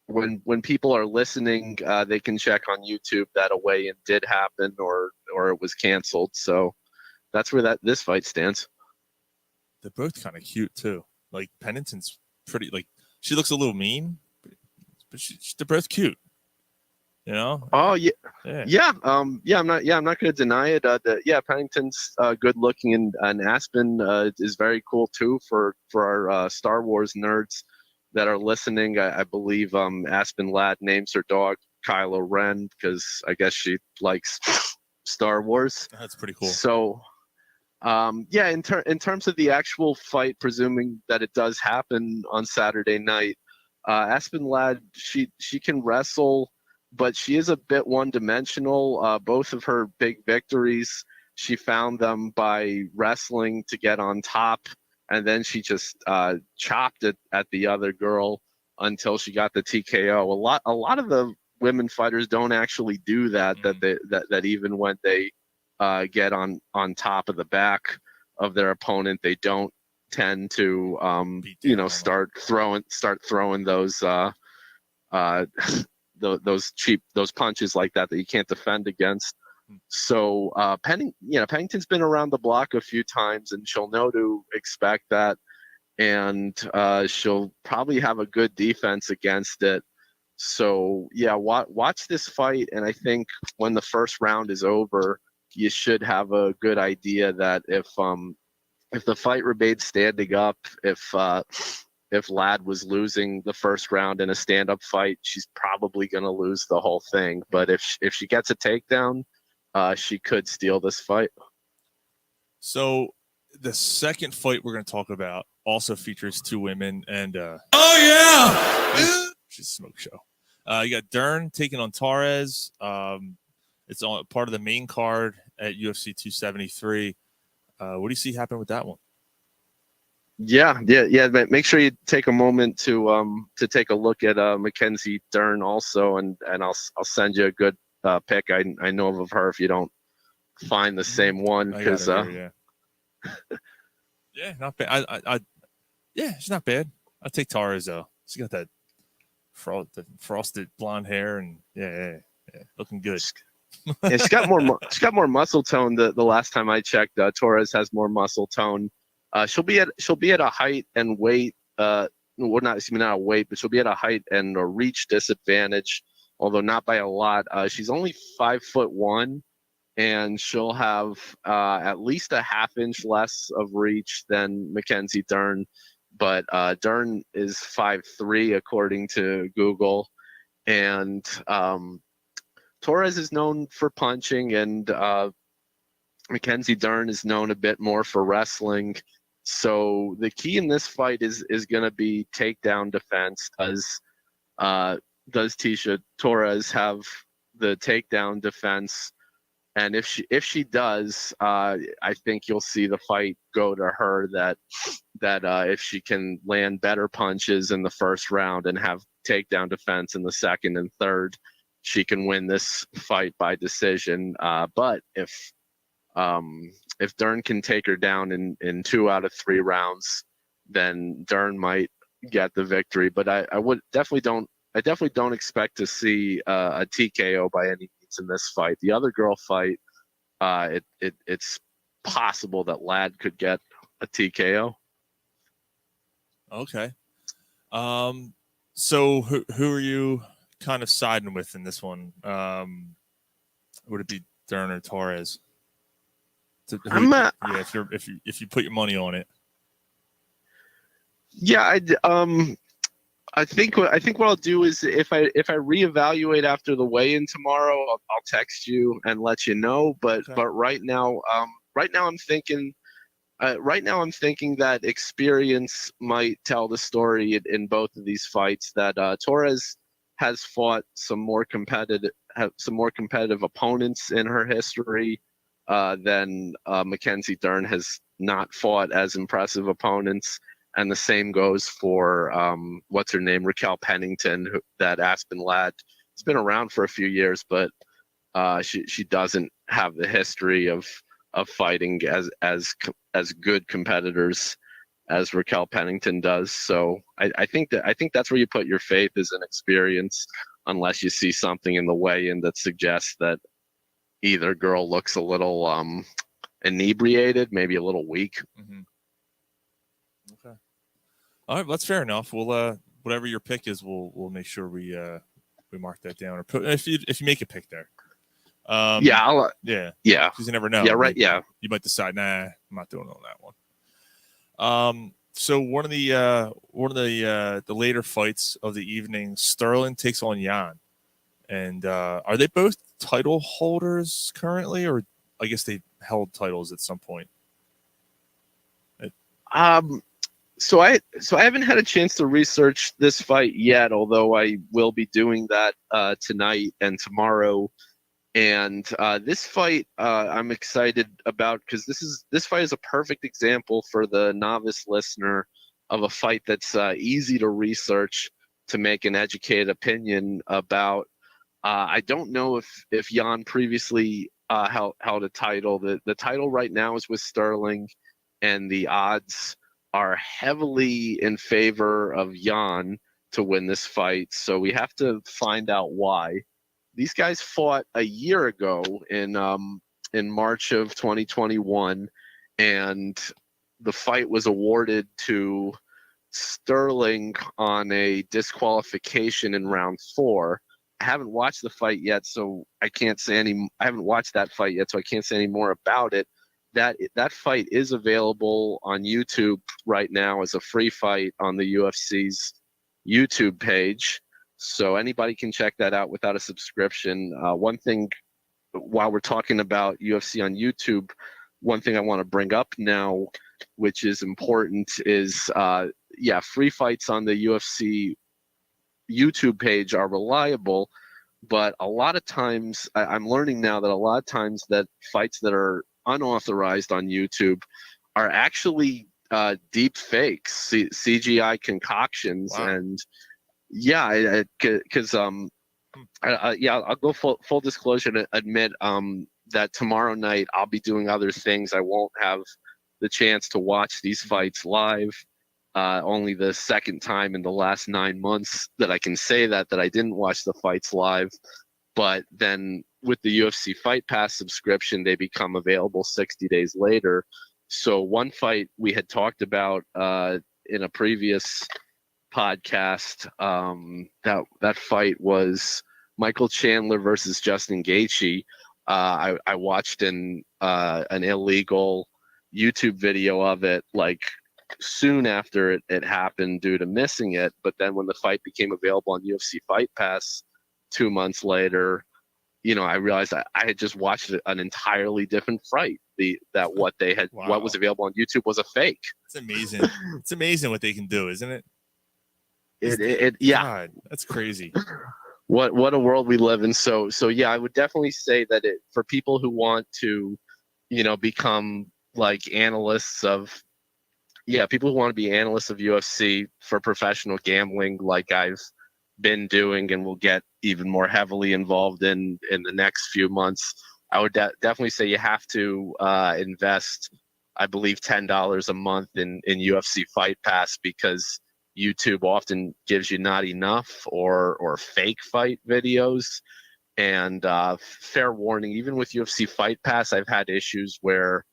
when people are listening, they can check on YouTube that a weigh-in did happen or it was canceled. So that's where this fight stands. They're both kind of cute too. Like Pennington's pretty, like she looks a little mean, but they're both cute. Oh yeah. I'm not going to deny it. Pennington's good looking, and Aspen is very cool too for our Star Wars nerds that are listening. I believe Aspen Ladd names her dog Kylo Ren because I guess she likes Star Wars. That's pretty cool. So in terms of the actual fight, presuming that it does happen on Saturday night, Aspen Ladd, she can wrestle, but she is a bit one-dimensional. Both of her big victories, she found them by wrestling to get on top, and then she just chopped it at the other girl until she got the TKO. A lot of the women fighters don't actually do that. That even when they get on top of the back of their opponent, they don't tend to start throwing those those punches like that you can't defend against. So Pennington's been around the block a few times, and she'll know to expect that, and she'll probably have a good defense against it. So watch this fight, and I think when the first round is over, you should have a good idea that if the fight remains standing up, if Ladd was losing the first round in a stand-up fight, she's probably going to lose the whole thing. But if she gets a takedown, she could steal this fight. So the second fight we're going to talk about also features 2 women, and she's a smoke show. You got Dern taking on Torres. It's on part of the main card at UFC 273. What do you see happen with that one? Yeah. Make sure you take a moment to take a look at Mackenzie Dern also, and I'll send you a good pick I know of her if you don't find the same one, because not bad. She's not bad. I'll take Torres though. She got that frosted blonde hair, and looking good. She's got more muscle tone. The last time I checked, Torres has more muscle tone. She'll be at a height and weight. Not a weight, but she'll be at a height and a reach disadvantage, although not by a lot. She's only 5'1", and she'll have at least a half inch less of reach than Mackenzie Dern. But Dern is 5'3" according to Google, and Torres is known for punching, and Mackenzie Dern is known a bit more for wrestling. So the key in this fight is going to be takedown defense. Does Tisha Torres have the takedown defense? And if she does, I think you'll see the fight go to her. That if she can land better punches in the first round and have takedown defense in the second and third, she can win this fight by decision. But if Dern can take her down in 2 out of 3 rounds, then Dern might get the victory. But I definitely don't expect to see a TKO by any means in this fight. The other girl fight, it's possible that Ladd could get a TKO. Okay. So who are you kind of siding with in this one? Would it be Dern or Torres? If you put your money on it. Yeah, I think what I'll do is if I reevaluate after the weigh-in tomorrow, I'll text you and let you know. But right now I'm thinking that experience might tell the story in both of these fights. That Torres has fought some more competitive opponents in her history than Mackenzie Dern has not fought as impressive opponents. And the same goes for what's her name, Raquel Pennington, that Aspen Ladd. It's been around for a few years, but she doesn't have the history of fighting as good competitors as Raquel Pennington does. So I think that's where you put your faith, is in experience, unless you see something in the weigh-in that suggests that either girl looks a little inebriated, maybe a little weak. Mm-hmm. Okay. All right, that's fair enough. We'll whatever your pick is, we'll make sure we mark that down, or put if you make a pick there. Yeah. Because you never know. Yeah, right. You might decide, nah, I'm not doing on that one. So one of the later fights of the evening, Sterling takes on Jan, and are they both title holders currently, or I guess they held titles at some point? So I haven't had a chance to research this fight yet, although I will be doing that tonight and tomorrow. And this fight I'm excited about because this fight is a perfect example for the novice listener of a fight that's easy to research to make an educated opinion about. I don't know if Jan previously held a title. The title right now is with Sterling, and the odds are heavily in favor of Jan to win this fight. So we have to find out why. These guys fought a year ago in March of 2021, and the fight was awarded to Sterling on a disqualification in round 4. I haven't watched the fight yet, so I can't say any. I haven't watched that fight yet, so I can't say any more about it. That fight is available on YouTube right now as a free fight on the UFC's YouTube page. So anybody can check that out without a subscription. One thing, while we're talking about UFC on YouTube, one thing I want to bring up now, which is important, is free fights on the UFC YouTube page are reliable, but a lot of times I'm learning now that a lot of times that fights that are unauthorized on YouTube are actually deep fakes, CGI concoctions. Wow. And because I'll go full disclosure to admit that tomorrow night I'll be doing other things. I won't have the chance to watch these fights live. Only the second time in the last 9 months that I can say that I didn't watch the fights live. But then with the UFC Fight Pass subscription, they become available 60 days later. So one fight we had talked about in a previous podcast, that fight was Michael Chandler versus Justin Gaethje. I watched an illegal YouTube video of it like soon after it happened due to missing it. But then when the fight became available on UFC Fight Pass 2 months later, I realized I had just watched an entirely different fight. What was available on YouTube was a fake. It's amazing. It's amazing what they can do, isn't it? Yeah. God, that's crazy. What a world we live in. So yeah, I would definitely say that for people who want to, become like analysts of, people who want to be analysts of UFC for professional gambling, like I've been doing and will get even more heavily involved in the next few months, I would definitely say you have to invest, I believe, $10 a month in UFC Fight Pass, because YouTube often gives you not enough or fake fight videos. And fair warning, even with UFC Fight Pass, I've had issues where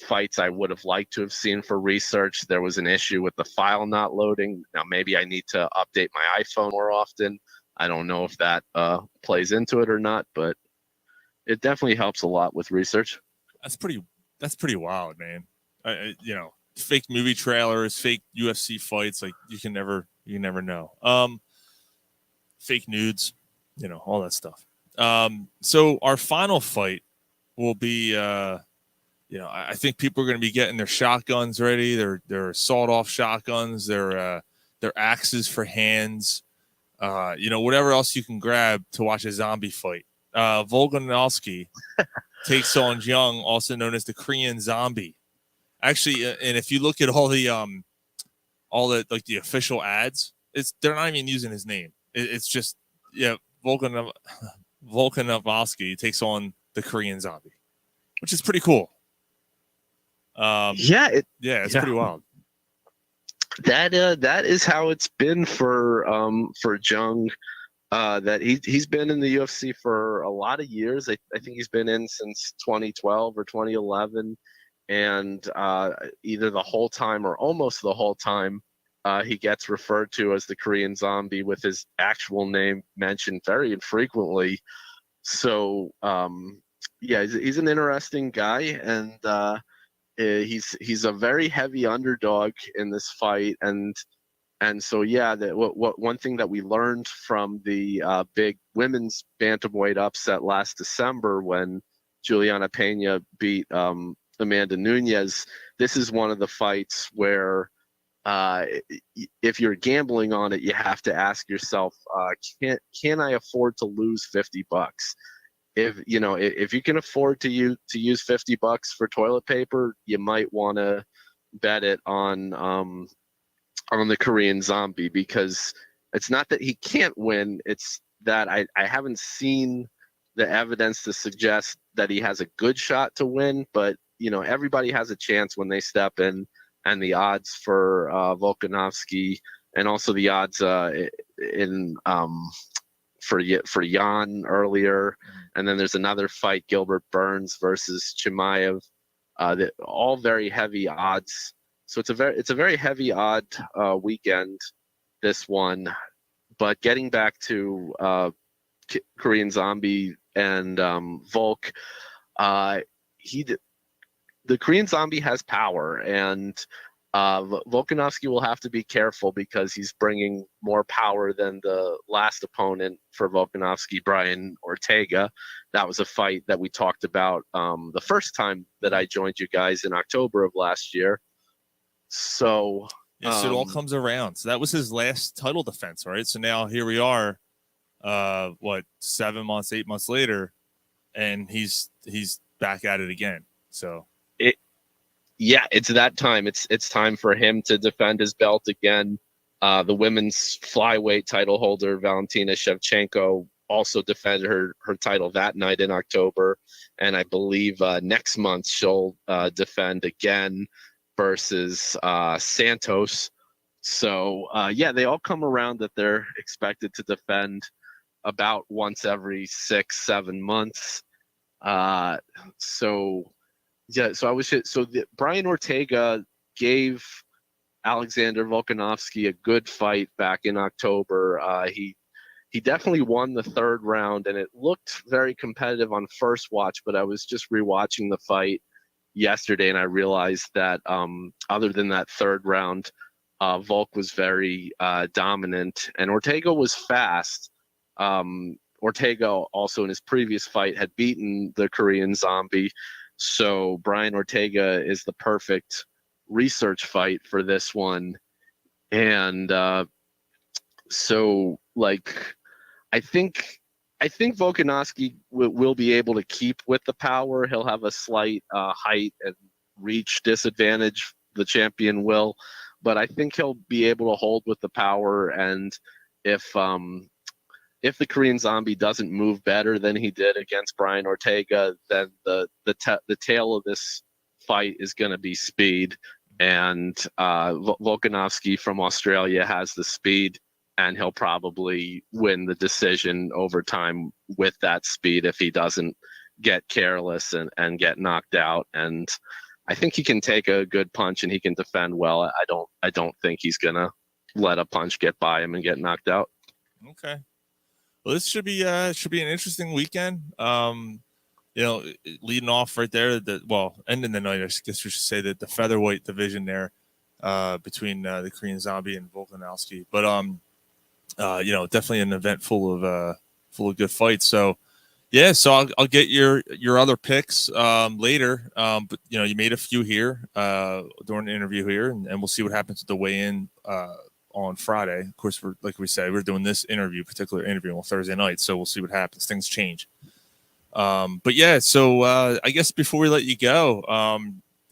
fights I would have liked to have seen for research, there was an issue with the file not loading. Now, maybe I need to update my iPhone more often. I don't know if that plays into it or not, but it definitely helps a lot with research. That's pretty wild, man. Fake movie trailers, fake UFC fights, like you never know. Fake nudes, all that stuff. So our final fight will be I think people are going to be getting their shotguns ready, their sawed-off shotguns, their axes for hands, whatever else you can grab to watch a zombie fight. Volkanovski takes on Jung, also known as the Korean Zombie. Actually, and if you look at all the like the official ads, they're not even using his name. It's just Volkanovski takes on the Korean Zombie, which is pretty cool. It's pretty wild. That is how it's been for Jung. That he's been in the UFC for a lot of years. I think he's been in since 2012 or 2011, and either the whole time or almost the whole time, he gets referred to as the Korean Zombie, with his actual name mentioned very infrequently. So he's an interesting guy, and he's a very heavy underdog in this fight, and so one thing that we learned from the big women's bantamweight upset last December when Juliana Pena beat Amanda Nunes, this is one of the fights where if you're gambling on it, you have to ask yourself, can I afford to lose $50? If you can afford to use $50 for toilet paper, you might want to bet it on the Korean Zombie, because it's not that he can't win, it's that I haven't seen the evidence to suggest that he has a good shot to win. But everybody has a chance when they step in, and the odds for Volkanovski, and also the odds for Jan earlier, and then there's another fight, Gilbert Burns versus Chimaev, all very heavy odds. So it's a very heavy odd weekend, this one. But getting back to Korean Zombie and Volk, the Korean Zombie has power, and Volkanovski will have to be careful because he's bringing more power than the last opponent for Volkanovski, Brian Ortega. That was a fight that we talked about the first time that I joined you guys in October of last year. So yes, it all comes around. So that was his last title defense, right? So now here we are, 7 months, 8 months later, and he's back at it again. So it's that time. It's time for him to defend his belt again. The women's flyweight title holder, Valentina Shevchenko, also defended her title that night in October, and I believe next month she'll defend again versus Santos. So they all come around that they're expected to defend about once every 6-7 months. Brian Ortega gave Alexander Volkanovski a good fight back in October. he definitely won the third round, and it looked very competitive on first watch, but I was just rewatching the fight yesterday, and I realized that other than that third round, Volk was very dominant, and Ortega was fast. Ortega also in his previous fight had beaten the Korean Zombie, so Brian Ortega is the perfect research fight for this one. And so, like, I think Volkanovski will be able to keep with the power. He'll have a slight height and reach disadvantage. The champion will, but I think he'll be able to hold with the power. And if the Korean Zombie doesn't move better than he did against Brian Ortega, then the tail of this fight is going to be speed. And Volkanovski from Australia has the speed, and he'll probably win the decision over time with that speed if he doesn't get careless and get knocked out. And I think he can take a good punch and he can defend well. I don't think he's gonna let a punch get by him and get knocked out. Okay. Well, this should be an interesting weekend. Leading off right there, ending the night, I guess we should say that the featherweight division there, between the Korean Zombie and Volkanovski. But definitely an event full of good fights. So yeah, so I'll get your other picks later. But you made a few here during the interview here, and we'll see what happens at the weigh-in on Friday. Of course, we're doing this particular interview on Thursday night, so we'll see what happens. Things change. But yeah, so I guess before we let you go,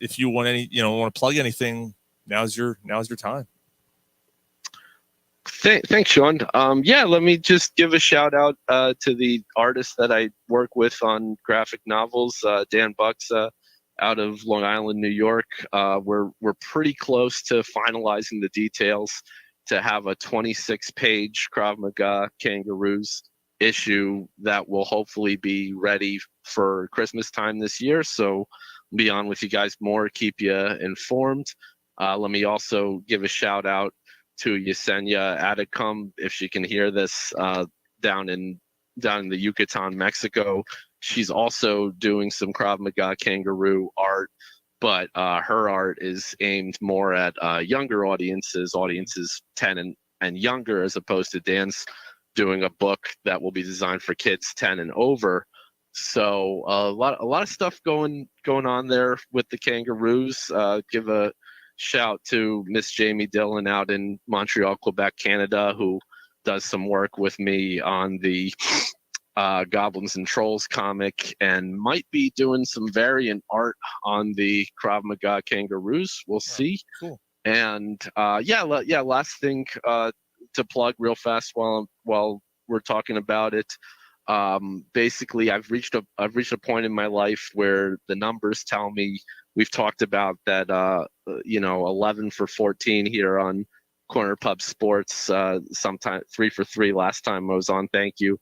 if you want want to plug anything, now's your time. Thanks, Sean. Let me just give a shout out to the artist that I work with on graphic novels, Dan Bucks, out of Long Island, New York. We're pretty close to finalizing the details to have a 26-page Krav Maga Kangaroos issue that will hopefully be ready for Christmas time this year. So I'll be on with you guys more, keep you informed. Let me also give a shout out to Yesenia Adicum, if she can hear this, down in the Yucatan, Mexico. She's also doing some Krav Maga kangaroo art, but her art is aimed more at younger audiences 10 and younger, as opposed to Dan's doing a book that will be designed for kids 10 and over. So a lot of stuff going on there with the kangaroos. Give a shout to Miss Jamie Dillon out in Montreal, Quebec, Canada, who does some work with me on the Goblins and Trolls comic and might be doing some variant art on the Krav Maga kangaroos. We'll see. Cool. And last thing to plug real fast while we're talking about it. Basically, I've reached a point in my life where the numbers tell me, we've talked about that 11 for 14 here on Corner Pub Sports, sometime 3 for 3 last time I was on. Thank you.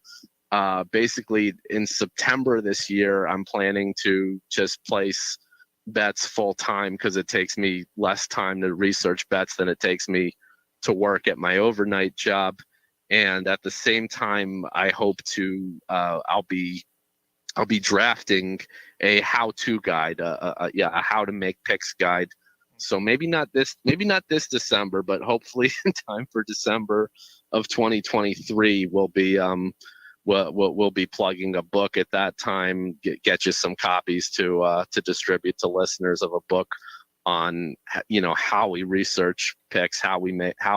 Basically, in September this year, I'm planning to just place bets full time because it takes me less time to research bets than it takes me to work at my overnight job. And at the same time, I hope to I'll be drafting a how-to guide, a how to make picks guide. So maybe not this December, but hopefully in time for December of 2023, we'll be plugging a book at that time. Get you some copies to distribute to listeners of a book on how we research picks, how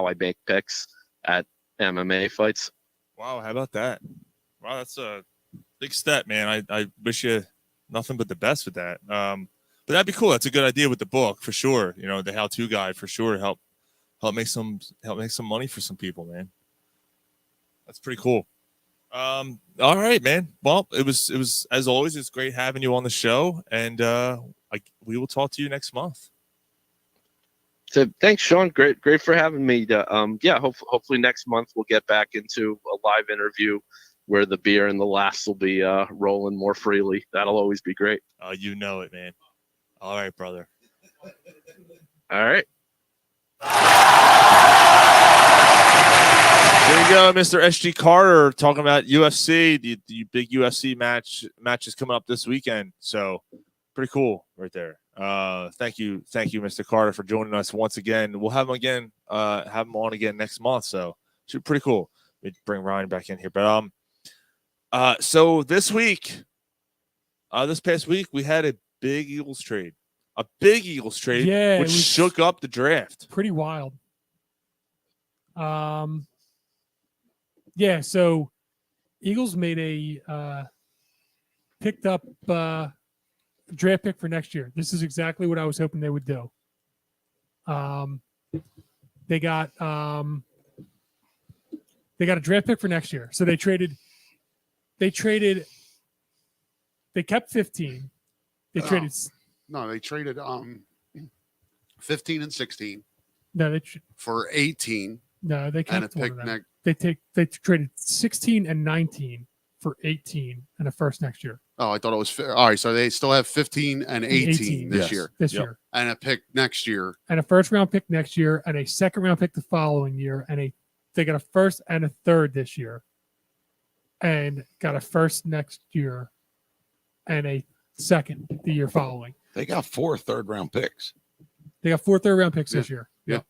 I make picks at MMA fights. Wow, how about that? Wow, that's a big step, man. I wish you nothing but the best with that. But that'd be cool. That's a good idea with the book for sure. The how-to guide for sure. Help make some money for some people, man. That's pretty cool. All right, man. Well, it was as always, it's great having you on the show, and we will talk to you next month. So thanks, Sean. Great for having me. Hopefully next month we'll get back into a live interview where the beer and the laughs will be rolling more freely. That'll always be great. You know it, man. All right, brother. All right. There you go. go, Mr. SG Carter, talking about UFC, the big UFC matches coming up this weekend. So pretty cool right there. Thank you, Mr. Carter, for joining us once again. We'll have him again, have him on again next month. So should be pretty cool. We bring Ryan back in here, but so this past week, we had a big Eagles trade, Yeah, which shook up the draft. Pretty wild. Yeah, so Eagles made a picked up draft pick for next year. This is exactly what I was hoping they would do. They got a draft pick for next year. So they kept 15. They traded they traded 15 and 16 no, for 18 no, they and a kept one pick of them. next. They traded 16 and 19 for 18 and a first next year. Oh, I thought it was all right. So they still have 15 and 18 this year. This year. And a pick next year. And a first round pick next year and a second round pick the following year. And they got a first and a third this year. And got a first next year and a second the year following. They got 4 third-round picks. They got 4 third-round picks this year. Yeah.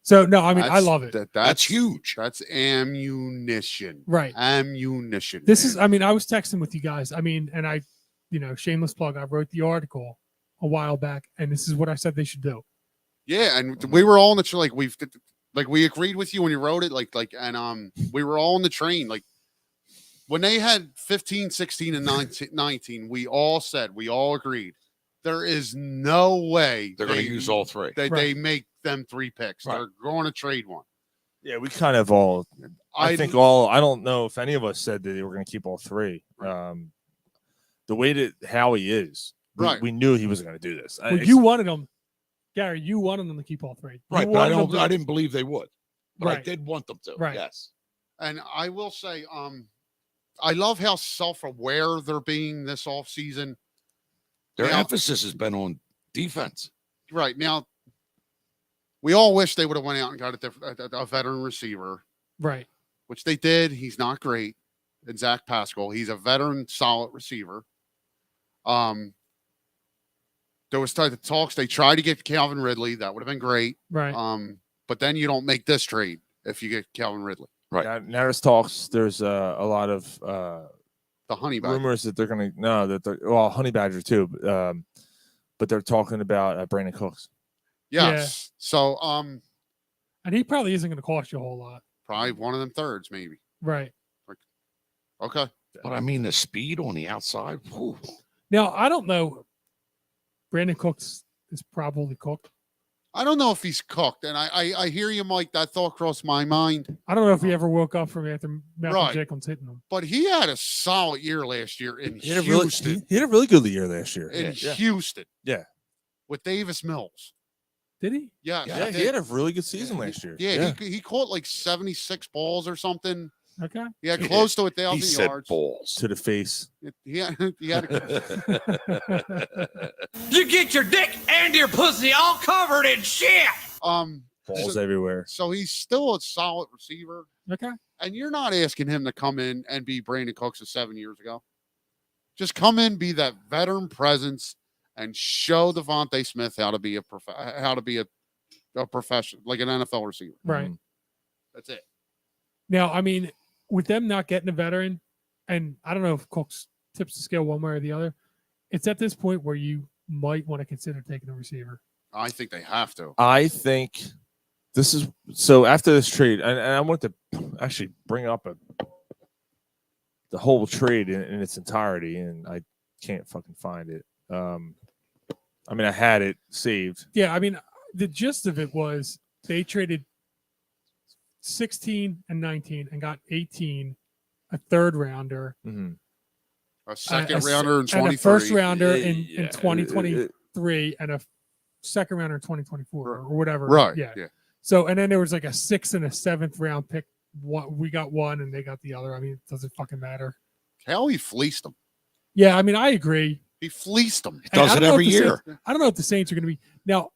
So no, I mean I love it. That's huge. That's ammunition. Right. Ammunition. This is, I mean, I was texting with you guys. I mean, and I, shameless plug, I wrote the article a while back, and this is what I said they should do. Yeah, and we were all in the we agreed with you when you wrote it, and we were all on the train. Like when they had 15, 16, and 19, we all agreed there is no way they're going to use all 3. They make them 3 picks. Right. They're going to trade one. Yeah, we kind of all. I don't know if any of us said that they were going to keep all 3. The way that Howie is, we knew he wasn't going to do this. Well, you wanted them, Gary. You wanted them to keep all 3, right? But I didn't believe they would. But I did want them to. Right. Yes. And I will say, I love how self-aware they're being this offseason. Their emphasis has been on defense. Right now, we all wish they would have went out and got a veteran receiver. Right. Which they did. He's not great. And Zach Pascal. He's a veteran, solid receiver. There was the talks. They tried to get Calvin Ridley. That would have been great. Right. But then you don't make this trade if you get Calvin Ridley. Right. Now there's talks. There's a lot of the honey badger. Rumors that they're going to honey badger too, but they're talking about Brandon Cooks. Yes. Yeah. So and he probably isn't going to cost you a whole lot. Probably one of them thirds, maybe. Right. Okay. But I mean the speed on the outside. Whew. Now I don't know. Brandon Cooks is probably cooked. I don't know if he's cooked, and I hear you, Mike. That thought crossed my mind. I don't know if he ever woke up from after Malcolm Jenkins hitting him. But he had a solid year last year in Houston. He had a really good year last year in Houston. Yeah, with Davis Mills. Did he? Yeah, he had a really good season last year. Yeah, he caught like 76 balls or something. Okay. He had close to 1,000 yards. He said balls to the face. He had You get your dick and your pussy all covered in shit. Balls everywhere. So he's still a solid receiver. Okay. And you're not asking him to come in and be Brandon Cooks of 7 years ago. Just come in, be that veteran presence, and show Devontae Smith how to be a professional, like an NFL receiver. Right. That's it. Now, I mean, with them not getting a veteran, and I don't know if Cooks tips the scale one way or the other, it's at this point where you might want to consider taking a receiver. I think they have to. I think this is so after this trade, and I want to actually bring up the whole trade in its entirety, and I can't fucking find it. I mean, I had it saved. Yeah, I mean, the gist of it was they traded 16 and 19 and got 18, a third rounder, a second rounder in 23, and a first rounder in 2023, and a second rounder in 2024 or whatever. Right. Yeah. So, and then there was like a 6th and a 7th round pick. We got one and they got the other. I mean, it doesn't fucking matter. Hell, he fleeced them. Yeah, I mean, I agree. He fleeced them. He does it every year. I don't know if the Saints are going to be now.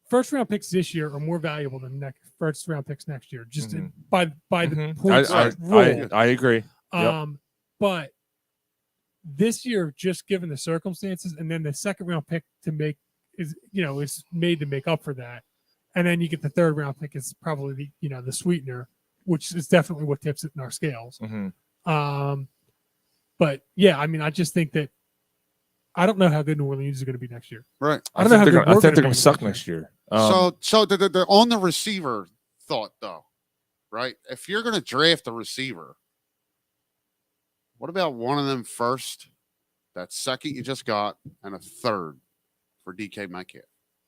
first round picks this year are more valuable than first round picks next year, just Mhm. by the Mhm. points rule. I agree. Yep. But this year, just given the circumstances, and then the second round pick to make is made to make up for that, and then you get the third round pick is probably the sweetener, which is definitely what tips it in our scales. Mhm. But yeah, I mean, I just think that I don't know how good New Orleans is going to be next year. Right. I don't know how good I think they're going going to suck next year. So the on the receiver thought though, right? If you're going to draft a receiver, what about one of them first, that second you just got, and a third for DK Metcalf?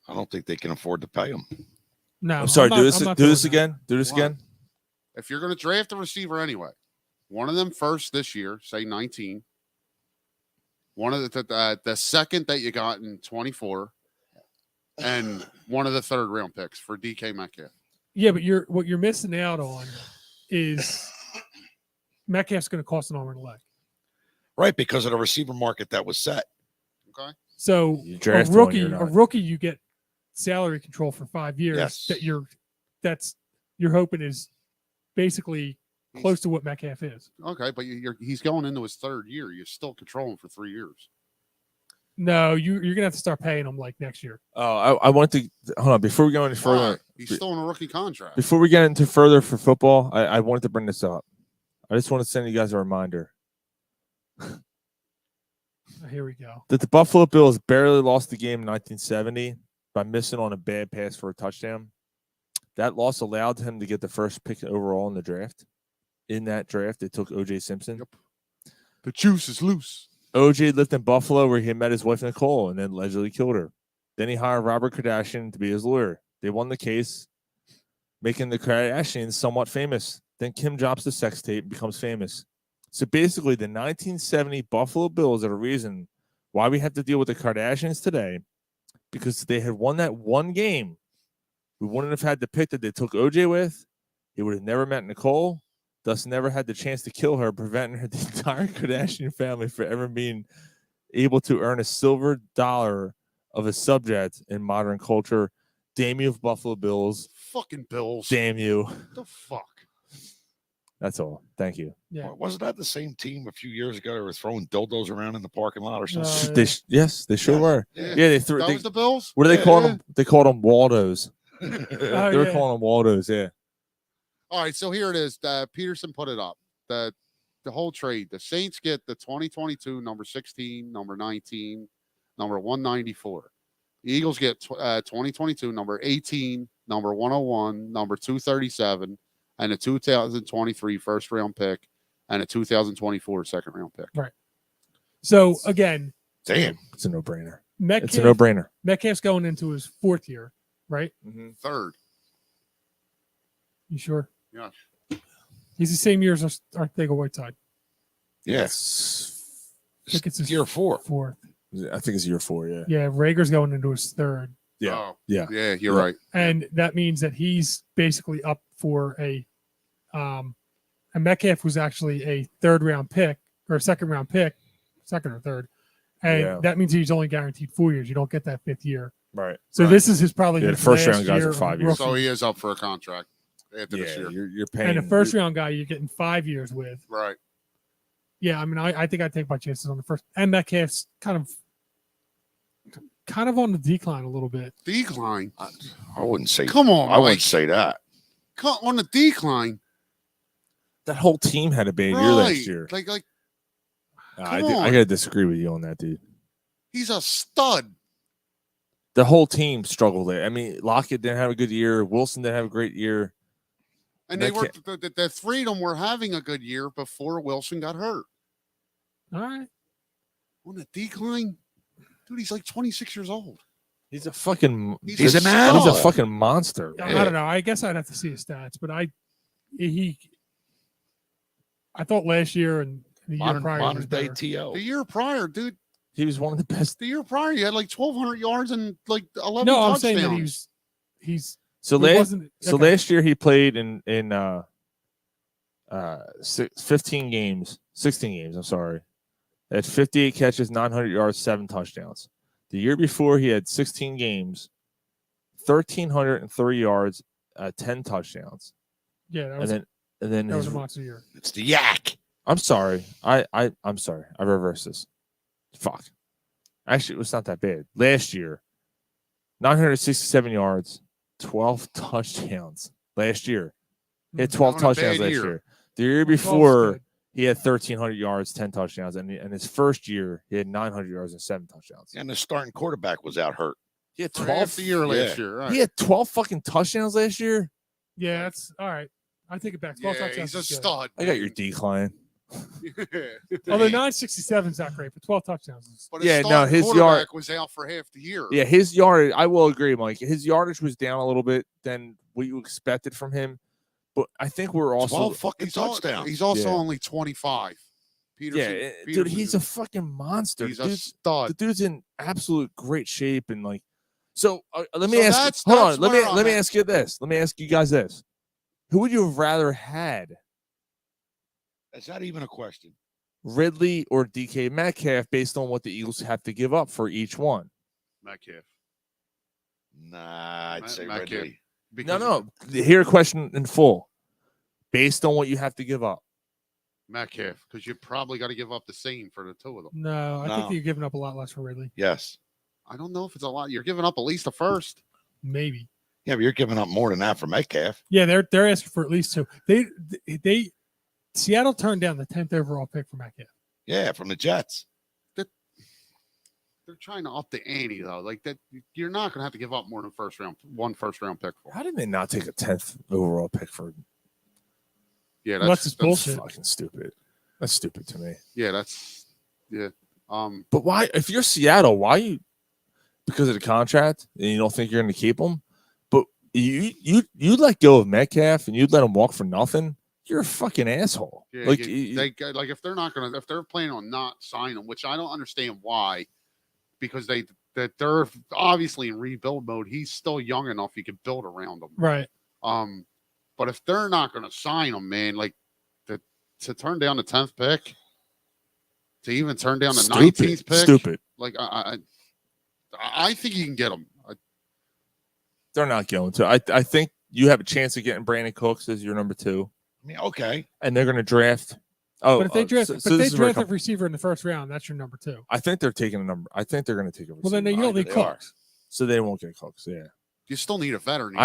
I don't think they can afford to pay him. No, I'm sorry. not- Do this. I'm not Do doing this that. again. Do this Why? again. If you're going to draft a receiver anyway, one of them first this year, say 19. One of the second that you got in 24, and one of the third round picks for DK Metcalf. Yeah, but what you're missing out on is Metcalf's going to cost an arm and a leg. Right, because of the receiver market that was set. Okay. So You a draft one, rookie, you're not. you get salary control for 5 years. Yes. That you're hoping is basically close to what Metcalf is. Okay, but he's going into his third year. You're still controlling for 3 years. No, you're gonna have to start paying him like next year. Oh, I want to hold on before we go any Why? further. He's still on a rookie contract. Before we get into further for football, I wanted to bring this up. I just want to send you guys a reminder Here we go. that the Buffalo Bills barely lost the game in 1970 by missing on a bad pass for a touchdown. That loss allowed him to get the first pick overall in the draft. In that draft, they took O.J. Simpson. Yep. The juice is loose. O.J. lived in Buffalo where he met his wife Nicole and then allegedly killed her. Then he hired Robert Kardashian to be his lawyer. They won the case, making the Kardashians somewhat famous. Then Kim drops the sex tape and becomes famous. So basically, the 1970 Buffalo Bills are the reason why we have to deal with the Kardashians today, because they had won that one game. We wouldn't have had the pick that they took O.J. with. He would have never met Nicole, thus never had the chance to kill her, preventing her, the entire Kardashian family from ever being able to earn a silver dollar of a subject in modern culture. Damn you, Buffalo Bills. Fucking Bills. Damn you. The fuck. That's all. Thank you. Yeah. Wasn't that the same team a few years ago? They were throwing dildos around in the parking lot or something. Yes, they sure were. Yeah. Yeah, they threw. That They, was the Bills? what do they Yeah, call yeah. them? They called them Waldos. Oh, They were yeah. calling them Waldos. Yeah. All right, so here it is. Peterson put it up. The whole trade. The Saints get the 2022 number 16, number 19, number 194. The Eagles get 2022 number 18, number 101, number 237, and a 2023 first round pick and a 2024 second round pick. Right. So again, Damn. It's a no-brainer. Metcalf, It's a no-brainer. Metcalf's going into his fourth year, right? Third. You sure? Yeah. He's the same year as Arthego Whiteside. Yes. I think it's his year 4. fourth. I think it's year 4. Yeah. Yeah, Rager's going into his third. Yeah. Oh, Yeah. yeah, you're right. And that means that he's basically up for and Metcalf was actually a third round pick or a second round pick, second or third. And Yeah. that means he's only guaranteed 4 years. You don't get that fifth year. Right. So Right. this is his probably Yeah, his the first last round guys year are 5 of years. rookie. So he is up for a contract after this Yeah. year. You're paying. And the first round guy you're getting 5 years with. Right. Yeah, I mean, I think I'd take my chances on the first. And Metcalf's kind of on the decline a little bit. Decline. I wouldn't say. Come on, I wouldn't Mike. say that. Come on the decline. That whole team had a bad year Right. last year. Like I come on. gotta disagree with you on that, dude. he's a stud. The whole team struggled there. I mean, Lockett didn't have a good year. Wilson didn't have a great year. And they were Metcalf- the three of them were having a good year before Wilson got hurt. All right. On the decline, dude, he's like 26 years old. He's a fucking. He's an He's a animal. fucking monster. I don't know. I guess I'd have to see his stats, but I thought last year and the year prior Modern was day better. TO. The year prior, dude, He was one of the best. the year prior, he had like 1,200 yards and like 11 No, I'm touchdowns. saying that he's So it last wasn't so okay. last year he played in 15 games, 16 games. I'm sorry. Had 58 catches, 900 yards, 7 touchdowns. The year before he had 16 games, 1,303 yards, 10 touchdowns. Yeah, that And was then that was his, a monster year. It's the yak. I'm sorry. I'm sorry. I reversed this. Fuck. Actually, it's not that bad. Last year, 967 yards, 12 touchdowns. Last year, he had 12 Having a touchdowns bad last year. year. The year 12's before, good. he had 1,300 yards, 10 touchdowns, and his first year, he had 900 yards and 7 touchdowns. And the starting quarterback was out hurt. He had For 12 half the year last yeah. year. Right. He had 12 fucking touchdowns last year. Yeah, that's all right. I take it back. 12 Yeah, touchdowns he's a is good. stud. I got your decline. Although 967 is not great, but 12 touchdowns is But his Yeah, no, starting his quarterback yard- was out for half the year. Yeah, his yardage, I will agree, Mike. His yardage was down a little bit than what you expected from him. But I think we're also 12 fucking He's, touchdowns. he's also Yeah. only 25. Peterson, dude, Peterson he's is- a fucking monster. he's The a dude's, stud. the dude's in absolute great shape and like. So let me So ask. that's- Hold that's on. Let me where I'm let me at. ask you this. Let me ask you guys this. Who would you have rather had, Is that even a question? Ridley or DK Metcalf, based on what the Eagles have to give up for each one? Metcalf. Nah, I'd say Metcalf. Ridley. No. Hear a question in full. Based on what you have to give up. Metcalf, because you probably got to give up the same for the two of them. no. I think No. you're giving up a lot less for Ridley. Yes. I don't know if it's a lot. You're giving up at least a first. Maybe. Yeah, but you're giving up more than that for Metcalf. Yeah, they're asking for at least 2. They Seattle turned down the 10th overall pick for Metcalf. Yeah, from the Jets. They're trying to up the ante though. Like that, you're not going to have to give up more than one first round pick for. How did they not take a 10th overall pick for? Yeah, Well, that's just bullshit. Fucking stupid. That's stupid to me. Yeah, that's yeah. But why? If you're Seattle, why you? Because of the contract, and you don't think you're going to keep him. But you let go of Metcalf and you'd let him walk for nothing. You're a fucking asshole. Yeah, Like like if they're not gonna, if they're planning on not signing him, which I don't understand why, because they're obviously in rebuild mode. He's still young enough; you can build around him. Right. But if they're not going to sign him, man, like to turn down the 10th pick, to even turn down the 19th pick, Stupid. Like I think you can get him. They're not going to. I think you have a chance of getting Brandon Cooks as your number 2, I mean, okay. and they're going to draft. Oh, But if they draft, so but this they is where it draft a comes- receiver in the first round, that's your number 2. I think they're taking a number. I think they're going to take a receiver. Well, then you don't need They are. Cooks. So they won't get Cooks. Yeah. You still need a veteran. Here.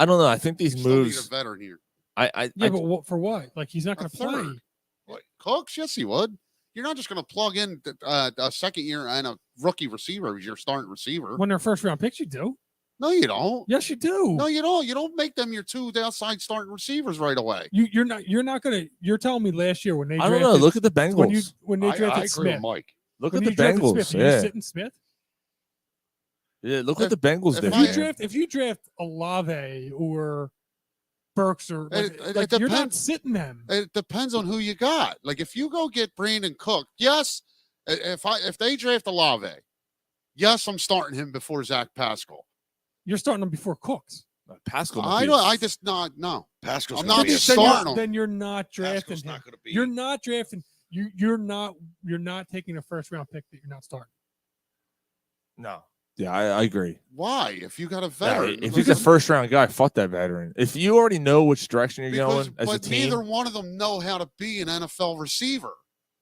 I don't know. I think these You still need a moves. veteran here. Yeah, but what, for what? Like he's not going to play. third. What, Cooks? Yes, he would. You're not just going to plug in a second year and a rookie receiver as your starting receiver. When they're first round picks, you do. No, you don't. Yes, you do. No, you don't. You don't make them your 2 outside starting receivers right away. You're not going to. You're telling me last year when they I drafted, don't know. Look at the Bengals. when they I drafted agree Smith. with Mike. Look When at you the drafted Bengals. Smith, you Yeah. sitting Smith. Yeah. Look If- what the Bengals if did. I- man. If you draft Olave or Burks or It like you're not depends. sitting them. It depends on who you got. Like if you go get Brandon Cook, yes. If they draft Olave, yes, I'm starting him before Zach Pascal. You're starting them before Cooks. Pascal. I don't. I just not no. Pascal's I'm gonna not be a starting starter. him. Then you're not drafting Pascal's him. not going to be. You're not drafting. You're not taking a first round pick that you're not starting. No. Yeah, I agree. Why? If you got a Yeah, veteran, if he's a first round guy, fuck that veteran. If you already know which direction you're because, going as a but team, neither one of them know how to be an NFL receiver.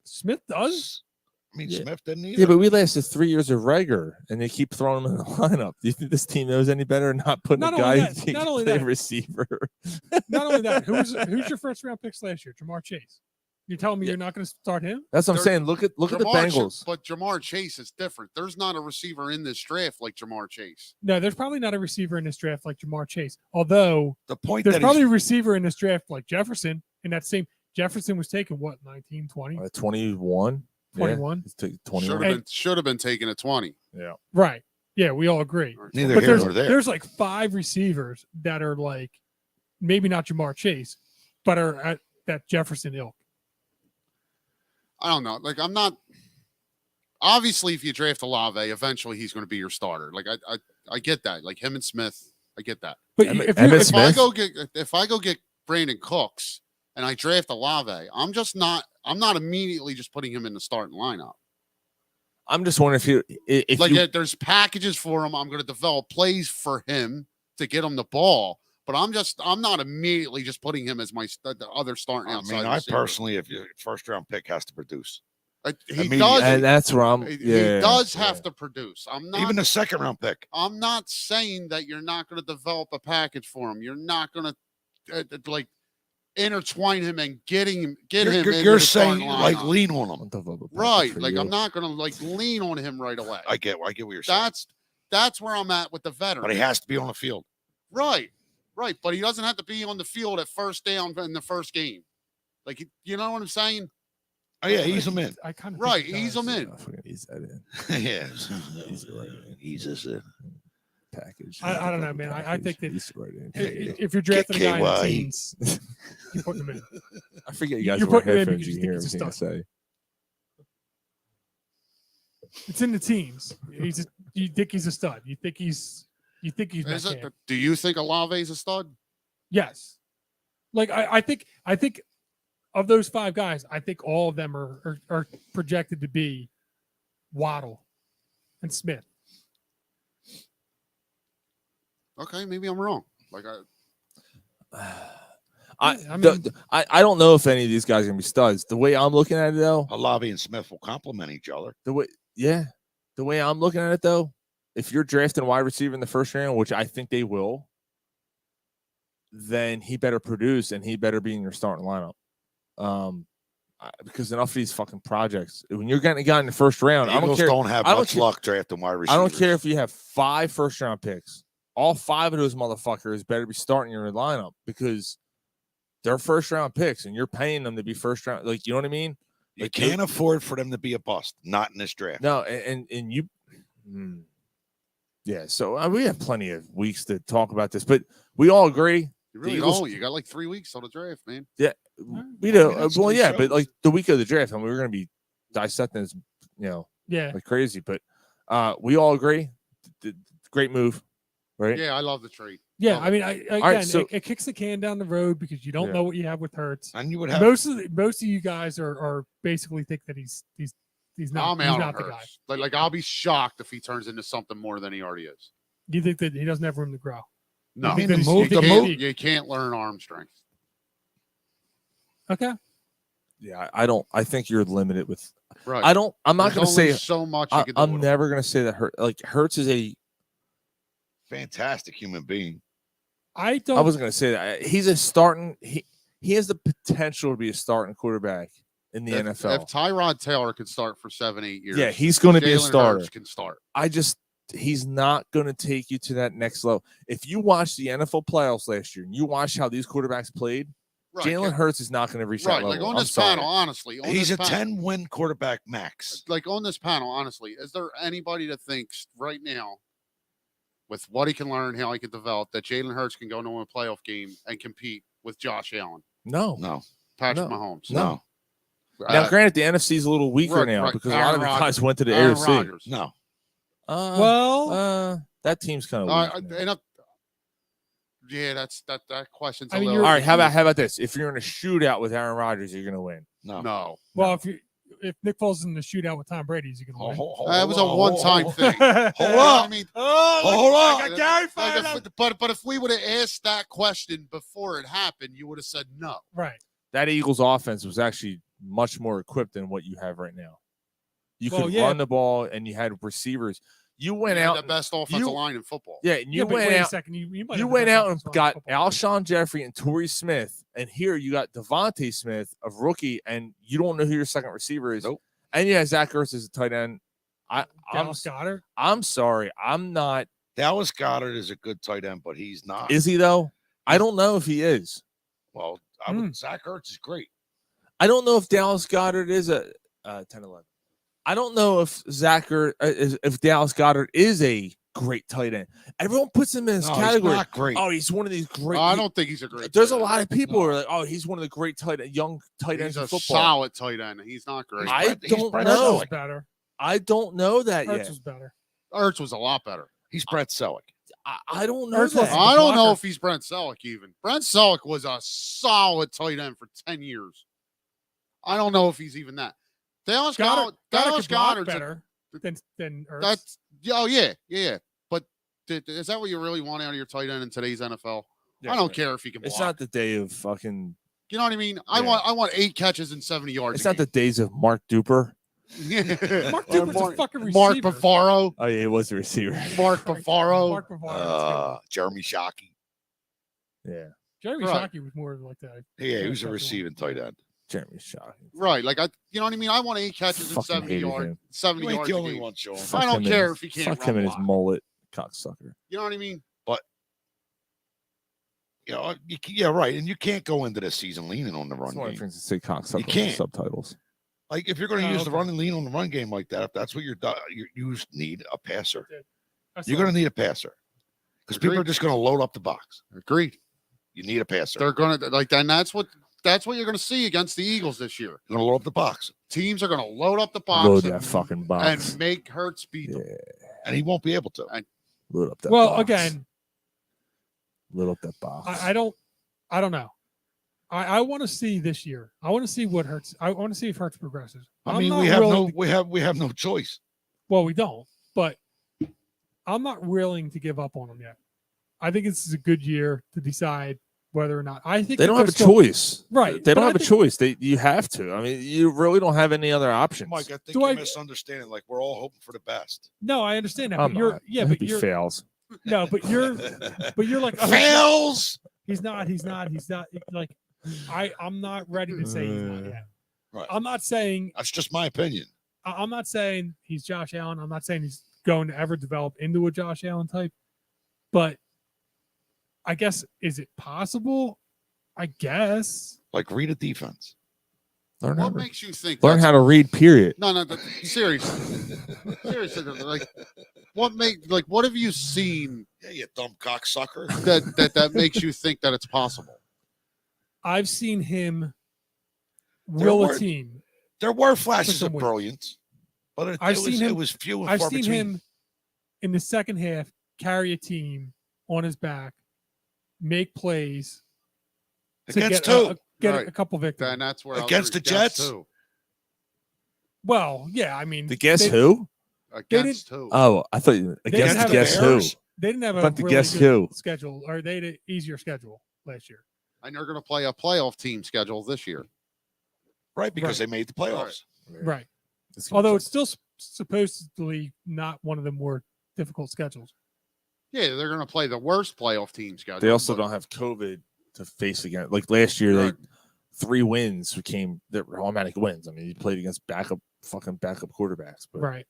Smith does. I mean, Yeah. Smith didn't either. yeah, but we lasted 3 years of regular, and they keep throwing him in the lineup. Do you think this team knows any better? Not putting Not a only guy that- who can not only play that. receiver. Not only that, who's your first round picks last year? Jamar Chase. You're telling me you're not going to start him? That's what I'm They're- saying. Look at the Jamar Ch- Bengals. but Jamar Chase is different. There's not a receiver in this draft like Jamar Chase. No, there's probably not a receiver in this draft like Jamar Chase. Although the point there's that probably he's, a receiver in this draft like Jefferson. In that same Jefferson was taken what 19, 20, 21. 21. He's taking Should 21. have been taken at 20. Yeah. Right. Yeah, we all agree. neither But here nor there. there's like 5 receivers that are like maybe not Jamar Chase, but are at that Jefferson ilk. I don't know. Like I'm not. Obviously, if you draft Olave, eventually he's going to be your starter. Like I get that. Like him and Smith, I get that. But Emmett- if, Emmett you, If I Smith? go get Brandon Cooks and I draft Olave, I'm not immediately just putting him in the starting lineup. I'm just wondering if Like you, there's packages for him. I'm going to develop plays for him to get him the ball. But I'm not immediately just putting him as the other starting I outside. mean, I receiver. personally, if your first round pick has to produce, He does, and that's where I'm. he Yeah, does have to produce. I'm not even a second round pick. I'm not saying that you're not going to develop a package for him. You're not going to like intertwine him and get him. You're saying like lean on him, right? Like I'm not going to like lean on him right away. I get what you're saying. That's where I'm at with the veteran. But he has to be on the field. Right. But he doesn't have to be on the field at first down in the first game. Like you know what I'm saying? Oh yeah, ease him in. I kind of ease him in. Ease that in. Yeah, Ease us in. Package. I don't know, man. I think that Ease right in. if you're drafting a guy in the KY. teens, you're putting him in. I forget you guys You're wear putting him in headphones. because You you hear think he's a everything I say. It's in the teens. You think he's a stud. You think he's Metcalf. Do you think Olave's a stud? Yes. Like I think of those 5 guys, I think all of them are projected to be Waddle and Smith. Okay, maybe I'm wrong. Like I don't know if any of these guys are gonna be studs. The way I'm looking at it, though, Olave and Smith will complement each other. the way I'm looking at it, though, if you're drafting a wide receiver in the first round, which I think they will, then he better produce and he better be in your starting lineup. Because enough of these fucking projects, when you're getting a guy in the first round, The Eagles don't have much luck drafting wide receivers. I don't care if you have 5 first round picks. All 5 of those motherfuckers better be starting your lineup because they're first round picks and you're paying them to be first round. Like, you know what I mean? You can't afford for them to be a bust. Not in this draft. No, and you, yeah. So we have plenty of weeks to talk about this, but we all agree. you really don't. You got like 3 weeks till the draft, man. Yeah, we do. that's Well, two yeah, shows. but like the week of the draft, I mean, we're going to be dissecting this, Yeah. like crazy. But we all agree. Great move, right? Yeah, I love the trade. Yeah, Love I it. mean, right, again, so- it kicks the can down the road because you don't Yeah. know what you have with Hurts. And you would have Most of you guys are basically think that he's not I'm out not on the guy. Hurts. Like I'll be shocked if he turns into something more than he already is. Do you think that he doesn't have room to grow? No, I mean, you, the move- the can't, move- you can't learn arm strength. Okay. Yeah, I don't. I think you're limited with. Right. I don't. I'm not There's going to say. only so much. You can do I'm with him. never going to say that Hurts is a. fantastic human being. I don't. I wasn't going to say that. He's a starting. He has the potential to be a starting quarterback in the NFL. If Tyrod Taylor could start for 7-8 years, Yeah, he's going to be a Jalen starter. Hurts can start. He's not going to take you to that next level. If you watch the NFL playoffs last year and you watch how these quarterbacks played, Right. Jalen Hurts is not going to reach Right. that level. Like on I'm this sorry. panel, honestly, He's a 10-win quarterback max. Like on this panel, honestly, is there anybody that thinks right now, with what he can learn, how he can develop, that Jalen Hurts can go into a playoff game and compete with Josh Allen, No. Patrick No. Mahomes? No. Now, granted, the NFC is a little weaker right, now right. because a lot of the Aaron guys went to the Aaron AFC. Rodgers. No. That team's kind of weak. Yeah, that question's I a mean, little. All right, how about this? If you're in a shootout with Aaron Rodgers, you're going to win. No. Well, if Nick Foles is in the shootout with Tom Brady, is he going to win? That was a one-time thing. Hold on. I mean, Hold on. I got Gary fired up. but if we would have asked that question before it happened, you would have said no. Right. That Eagles offense was actually much more equipped than what you have right now. You Well, could yeah. run the ball and you had receivers. You went He had out. the best offensive line in football. Yeah, and you but went wait a out. second. You might You have the went best out and offensive line in got football. Alshon Jeffrey and Torrey Smith, and here you got Devontae Smith, a rookie, and you don't know who your second receiver is. Nope. And yeah, Zach Ertz is a tight end. I'm Dallas Goddard. I'm sorry, I'm not. Dallas Goddard is a good tight end, but he's not. Is he though? I don't know if he is. Well, Zach Ertz is great. I don't know if Dallas Goddard is a 10-11. I don't know if if Dallas Goddard is a great tight end. Everyone puts him in this No, category. he's not great. Oh, he's one of these great. I don't think he's a great. There's tight a end. lot of people who are like, oh, he's one of the great young tight ends He's a in football. solid tight end. He's not great. I don't Brett know. was better. I don't know that Hurts yet. was better. Ertz was a lot better. He's Brett Selleck. I don't know Ertz that. wasn't- I don't know blocker. if he's Brent Selleck even. Brent Selleck was a solid tight end for 10 years. I don't know if he's even that. Dallas Goddard could block Goddard's better. than Ertz. That's yeah. But is that what you really want out of your tight end in today's NFL? Yeah, I don't right. care if he can block. It's not the day of fucking. You know what I mean? I want 8 catches and 70 yards. It's not the days of Mark Duper. Mark Duper's a fucking receiver. Mark Pafaro. Oh yeah, he was the receiver. Mark Pafaro. Mark Pavaro. Jeremy Shockey. Yeah. Jeremy Shockey was more like that. Yeah, he was a receiving tight end. Jeremy Shockey. Right, like you know what I mean. I want 8 catches and Fucking 70 hated yards. him. 70 You ain't yards. the a only game. one, Sean. I don't care if he can't Fuck run him and his block. mullet, cocksucker. You know what I mean? But you know, yeah, right. And you can't go into the season leaning on the run That's one of the game. things that say cocksucker You in the can't. subtitles. Like if you're going to use the okay. run and lean on the run game like that, if that's what you need a passer. That's You're all. going to need a passer because people are Agreed. just going to load up the box. Agreed. You need a passer. They're gonna like that. And that's what you're gonna see against the Eagles this year. You're going to load up the box, Teams are gonna load up the box Load and, that fucking box. and make Hurts beat them. and he won't be able to. Load up that Well, box. again, Load up that box. I don't know. I want to see this year. I want to see what Hurts. I want to see if Hurts progresses. I mean, not we have willing we have no choice. Well, we don't, but I'm not willing to give up on him yet. I think this is a good year to decide whether or not. I think They don't they're have a still- choice. right? They but don't I have a think- choice. You have to. I mean, you really don't have any other options. Mike, I think Do you're I- misunderstanding. Like we're all hoping for the best. No, I understand that. I'm But you're not. yeah, I but hope he you're fails. no, but you're like oh, Fails. He's not. Like I'm not ready to say he's not yet. Right. I'm not saying That's just my opinion. I'm not saying he's Josh Allen. I'm not saying he's going to ever develop into a Josh Allen type. But I guess is it possible? I guess. Like read a defense. Learn how What to, makes you think? learn that's- how to read. Period. No, seriously, seriously. Like, what have you seen Yeah, you dumb cocksucker. that makes you think that it's possible? I've seen him There will were- a team. There were flashes some of wins. brilliance, but I've seen him- it was few and I've far seen between. him in the second half carry a team on his back, make plays to Against get who? get Right. a couple victories. And that's where Against the Jets? Who? Well, yeah, I mean, The guess they, who? Against who? Oh, I thought you They didn't against have the the guess who. Bears? They didn't have a But the really guess good who? schedule, or they had an easier schedule last year. And they're going to play a playoff team schedule this year. Right, because Right. they made the playoffs. Right. It's gonna Although be- it's still supposedly not one of the more difficult schedules. Yeah, they're going to play the worst playoff team schedule. they also but- don't have COVID to face again. Like last year, Right. they 3 wins became their automatic wins. I mean, you played against backup quarterbacks, but Right.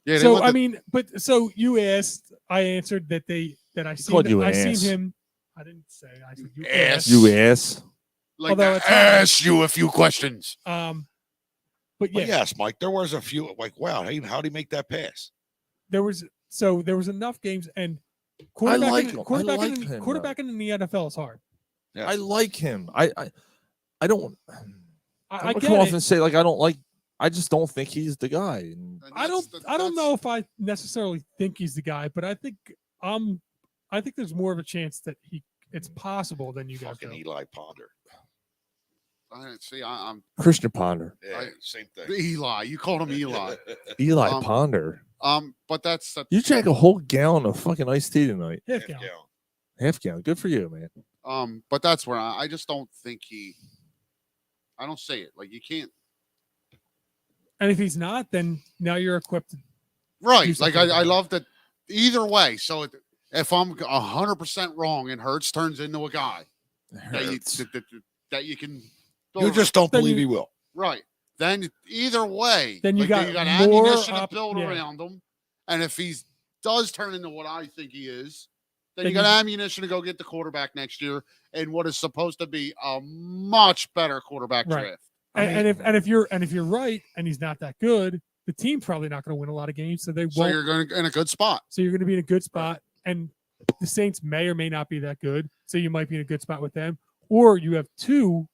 Yeah, they So went I to- mean, but so you asked, I answered that I called you an I seen ass. him. I didn't say. I said you Ass. asked. you ass. like although to it's not- ask you a few questions. But But yeah, yes, Mike, there was a few like, wow, hey, how did he make that pass? there was enough games and like him. I quarterbacking like in the NFL is hard. Yes. I like him. I don't. I I get come off it. and say like I don't like. I just don't think he's the guy. And And I don't that's- know if I necessarily think he's the guy, but I think there's more of a chance that it's possible than you guys Fucking know. Eli Ponder. I'm Christian Ponder, Yeah, same thing. Eli. You called him Eli. Eli Um, Ponder. But that's You drank a whole gallon of fucking iced tea tonight. Half Half count. gallon. Half gallon. Good for you, man. but that's where I just don't think I don't say it. Like you can't. And if he's not, then now you're equipped. Right. Do Like something about I it. love that either way. So if I'm 100% wrong and Hurts turns into a guy that you can. You build just don't Then believe you- he will. right. Then either way, Then you like, got more ammunition up- to build yeah. around him. And if he does turn into what I think he is, then Then you got you- ammunition to go get the quarterback next year in what is supposed to be a much better quarterback Right. draft. And if you're right and he's not that good, the team's probably not going to win a lot of games, so they So won't. you're going in a good spot. So you're going to be in a good spot, and the Saints may or may not be that good, so you might be in a good spot with them. Or you have 2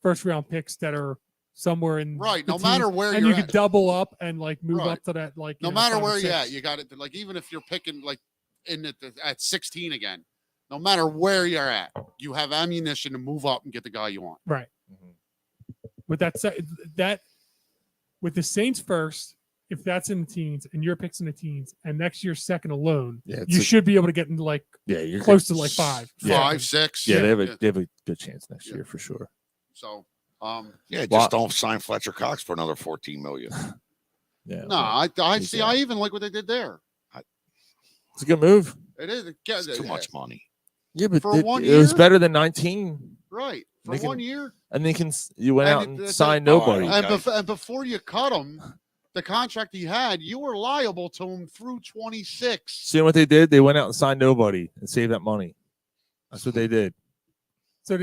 first-round picks that are somewhere in Right. the No matter teens, where and you're you could at. double up and like move Right. up to that like. No you know, matter 5 or where you're 6. at, you got it. Like even if you're picking like at 16 again, no matter where you're at, you have ammunition to move up and get the guy you want. Right. With that said, with the Saints first, if that's in the teens and your pick's in the teens, and next year's second alone, Yeah, you should be able to get into like you're close to like 5, 5, 6. Yeah, they have a good chance next year for sure. So, just don't sign Fletcher Cox for another $14 million. Yeah. No, I see. I even like what they did there. It's a good move. It is. It's too much money. Yeah, but for it 1 was year? better than 19. Right. For 1 year. And they you went out and it- signed nobody. And before you cut him, the contract he had, you were liable to him through 26. See what they did? They went out and signed nobody and saved that money. That's what they did. So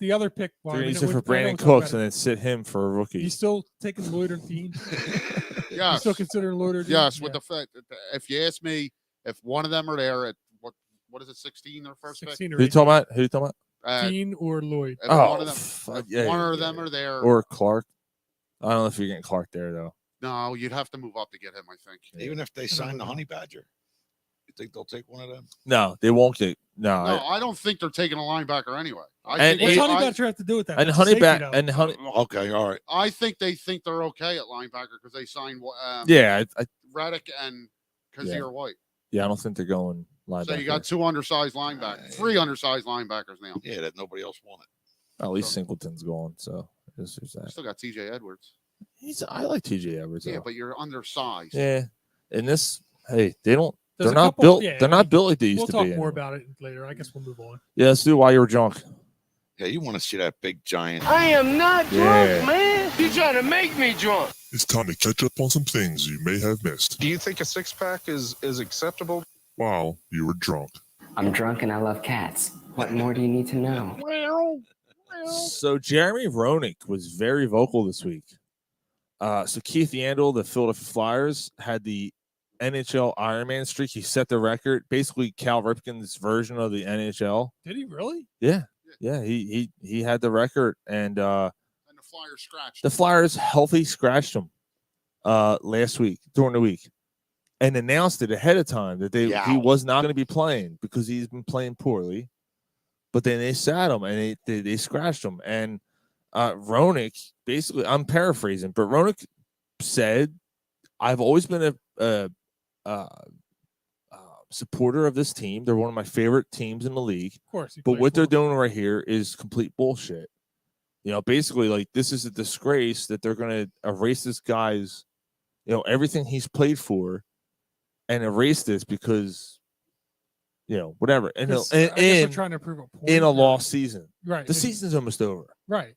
the other pick, They're going to use it for Brandon Cooks and then sit him for a rookie. You still taking Lloyd or Dean? You Yes. still considering Lloyd or Dean? Yes, with the fact that if you ask me, if one of them are there at what is it, 16 their first 16 pick? or Who you talking about? Who you talking about? Dean or Lloyd? If one of them, if yeah, one of them are there, or Clark. I don't know if you're getting Clark there though. no, you'd have to move up to get him. I think. Even if they sign the Honey Badger, you think they'll take one of them? No, they won't take. No, No, I don't think they're taking a linebacker anyway. And What's Honey Badger have to do with that? and That's Honey safety, Badger though. and Honey. Okay, all right. I think they think they're okay at linebacker because they signed Yeah, I Reddick and Kazir White. yeah, I don't think they're going linebacker. So you got 2 undersized linebackers, 3 undersized linebackers now. Yeah, that nobody else wanted. At least Singleton's going, so there's that. Still got T.J. Edwards. I like TJ Edwards. Yeah, though. but you're undersized. Yeah, and this, hey, they don't. There's They're a not couple- built. yeah, they're not built like they used We'll to talk be. more anymore. about it later. I guess we'll move on. Yeah, let's do Why You Were Drunk. Yeah, you want to see that big giant? I am not Yeah. drunk, man. You trying to make me drunk? It's time to catch up on some things you may have missed Do you think a six-pack is acceptable? while you were drunk. I'm drunk and I love cats. What more do you need to know? So Jeremy Roenick was very vocal this week. So Keith Yandel, the Philadelphia Flyers, had the NHL Ironman streak. He set the record, basically Cal Ripken's version of the NHL. Did he really? Yeah. He had the record, and the Flyers scratched. the Flyers healthy scratched him last week during the week, and announced it ahead of time that he was not going to be playing because he's been playing poorly. But then they sat him and they scratched him. And Roenick, basically, I'm paraphrasing, but Roenick said, "I've always been a supporter of this team. They're one of my favorite teams in the league. Of course. But what they're doing right here is complete bullshit. You know, basically, like, this is a disgrace that they're going to erase this guy's, everything he's played for, and erase this because, whatever. And I guess they're trying to prove a point. in a lost season, Right. The season's almost over. Right.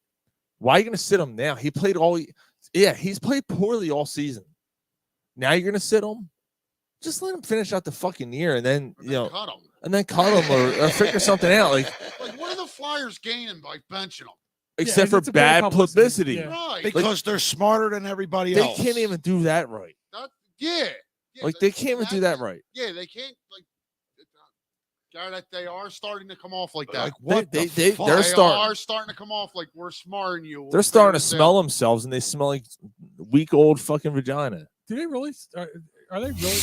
Why are you going to sit him now? He played he's played poorly all season. Now you're going to sit him. Just let him finish out the fucking year, and then cut him. and then cut him or figure something out. Like what are the Flyers gaining by benching them? except for bad publicity. Right. Because they're smarter than everybody They else. can't even do that right. Yeah. Like they can't even do that right. Yeah, they can't. Like, Garrett, they are starting to come off like that. Like what? They the fuck? they're They starting. are starting to come off like we're smarting you. They're starting to smell themselves, and they smell like week old fucking vagina. Do they really? Are they really?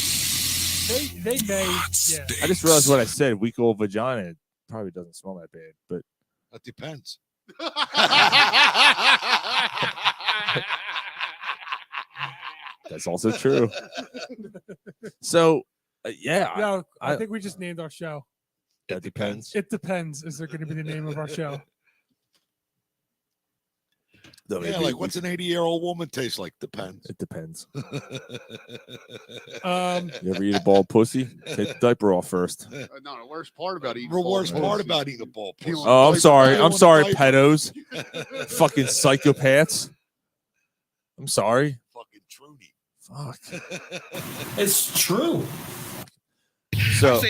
They may. Yeah. I just realized what I said. Week old vagina. It probably doesn't smell that bad, but That depends. that's also true. So, yeah, No, I I- think we just named our show. that depends. It depends. Is there going to be the name of our show? Though Yeah, like what's an 80-year-old woman taste like? Depends. It depends. Um, You ever eat a bald pussy? Take the diaper off first. No, the worst part about eating. The worst ball part pussy- about eating a ball pussy. Oh, I'm sorry. They I'm want a sorry, diaper. pedos. Fucking psychopaths. I'm sorry. Fucking Trudy. Fuck. It's true. So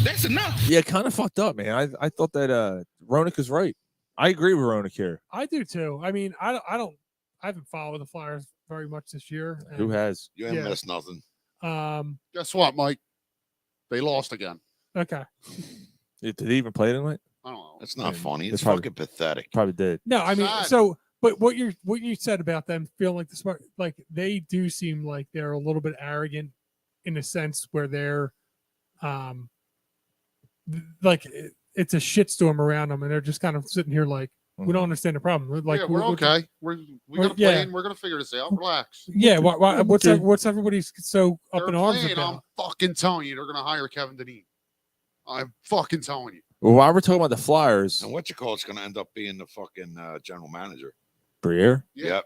That's enough. yeah, kind of fucked up, man. I thought that Roenick is right. I agree with Roenick here. I do too. I mean, I haven't followed the Flyers very much this year. Who and, has? You ain't Yeah. missed nothing. Guess what, Mike? They lost again. Okay. Did they even play tonight? I don't know. That's not Yeah, funny. it's It's probably- fucking pathetic. Probably did. No, I mean, Sad. so but what you said about them feeling like the smart, like they do seem like they're a little bit arrogant in a sense where they're, like it's a shitstorm around them, and they're just kind of sitting here like, We don't understand the problem. Like yeah, we're okay. We got to play and we're gonna figure this out. Relax. Yeah. What's everybody's so up They're in arms playing, about? I'm fucking telling you, they're gonna hire Kevin Deneen. I'm fucking telling you. Well, while we're talking about the Flyers, And what you call it's going to end up being the fucking general manager. Briere. Yep.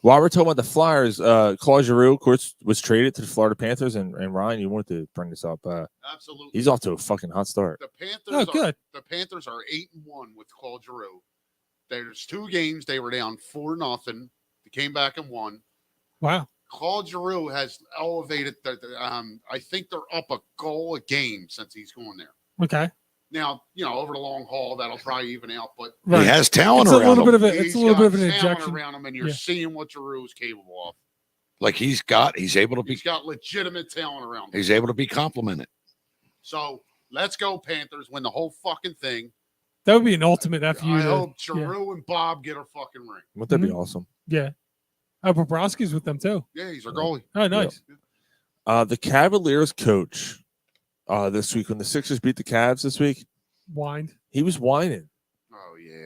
While we're talking about the Flyers, Claude Giroux, of course, was traded to the Florida Panthers, and Ryan, you wanted to bring this up. Absolutely. He's off to a fucking hot start. The Panthers the Panthers are 8-1 with Claude Giroux. There's 2 games they were down 4-0. They came back and won. Wow. Claude Giroux has elevated I think they're up a goal a game since he's going there. Okay. Now, over the long haul, that'll probably even out, but he has talent It's around a little him. bit of a, it's a little bit of an talent injection around him, and you're seeing what Giroux is capable of. Like he's able to be. He's got legitimate talent around him. He's able to be complimented. So let's go Panthers! Win the whole fucking thing. That would be an ultimate FU. I hope Giroux and Bob get a fucking ring. Wouldn't that be awesome? Yeah. Bobrovsky's with them too. Yeah, he's our goalie. Oh, nice. The Cavaliers coach this week when the Sixers beat the Cavs this week. Whined. He was whining. Oh yeah.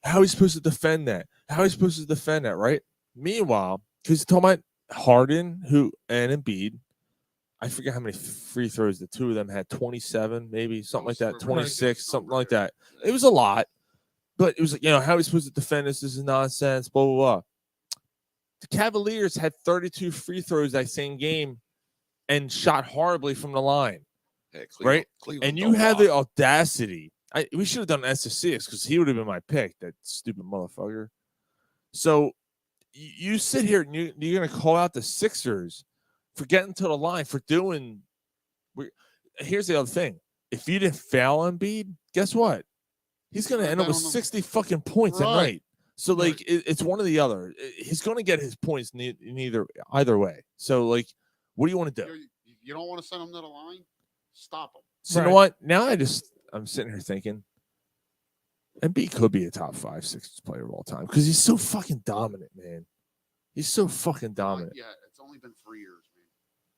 How he's supposed to defend that? How he's supposed to defend that, right? Meanwhile, because he's talking about Harden, and Embiid. I forget how many free throws the two of them had. 27, maybe something like that. 26, something like that. It was a lot, but it was how he's supposed to defend this. This is nonsense. Blah blah blah. The Cavaliers had 32 free throws that same game, and shot horribly from the line. Yeah, right? Cleveland And you have the audacity. We should have done SSCS because he would have been my pick, that stupid motherfucker. So you sit here and you're going to call out the Sixers for getting to the line, for doing. Here's the other thing. If you didn't foul Embiid, guess what? He's going to end up with 60 fucking points a night. So, it's one or the other. He's going to get his points either way. So, what do you want to do? You don't want to send him to the line? Stop him. So, you know what? Now I'm sitting here thinking Embiid could be a top 5 Sixers player of all time because he's so fucking dominant, man. He's so fucking dominant. Yeah, it's only been 3 years,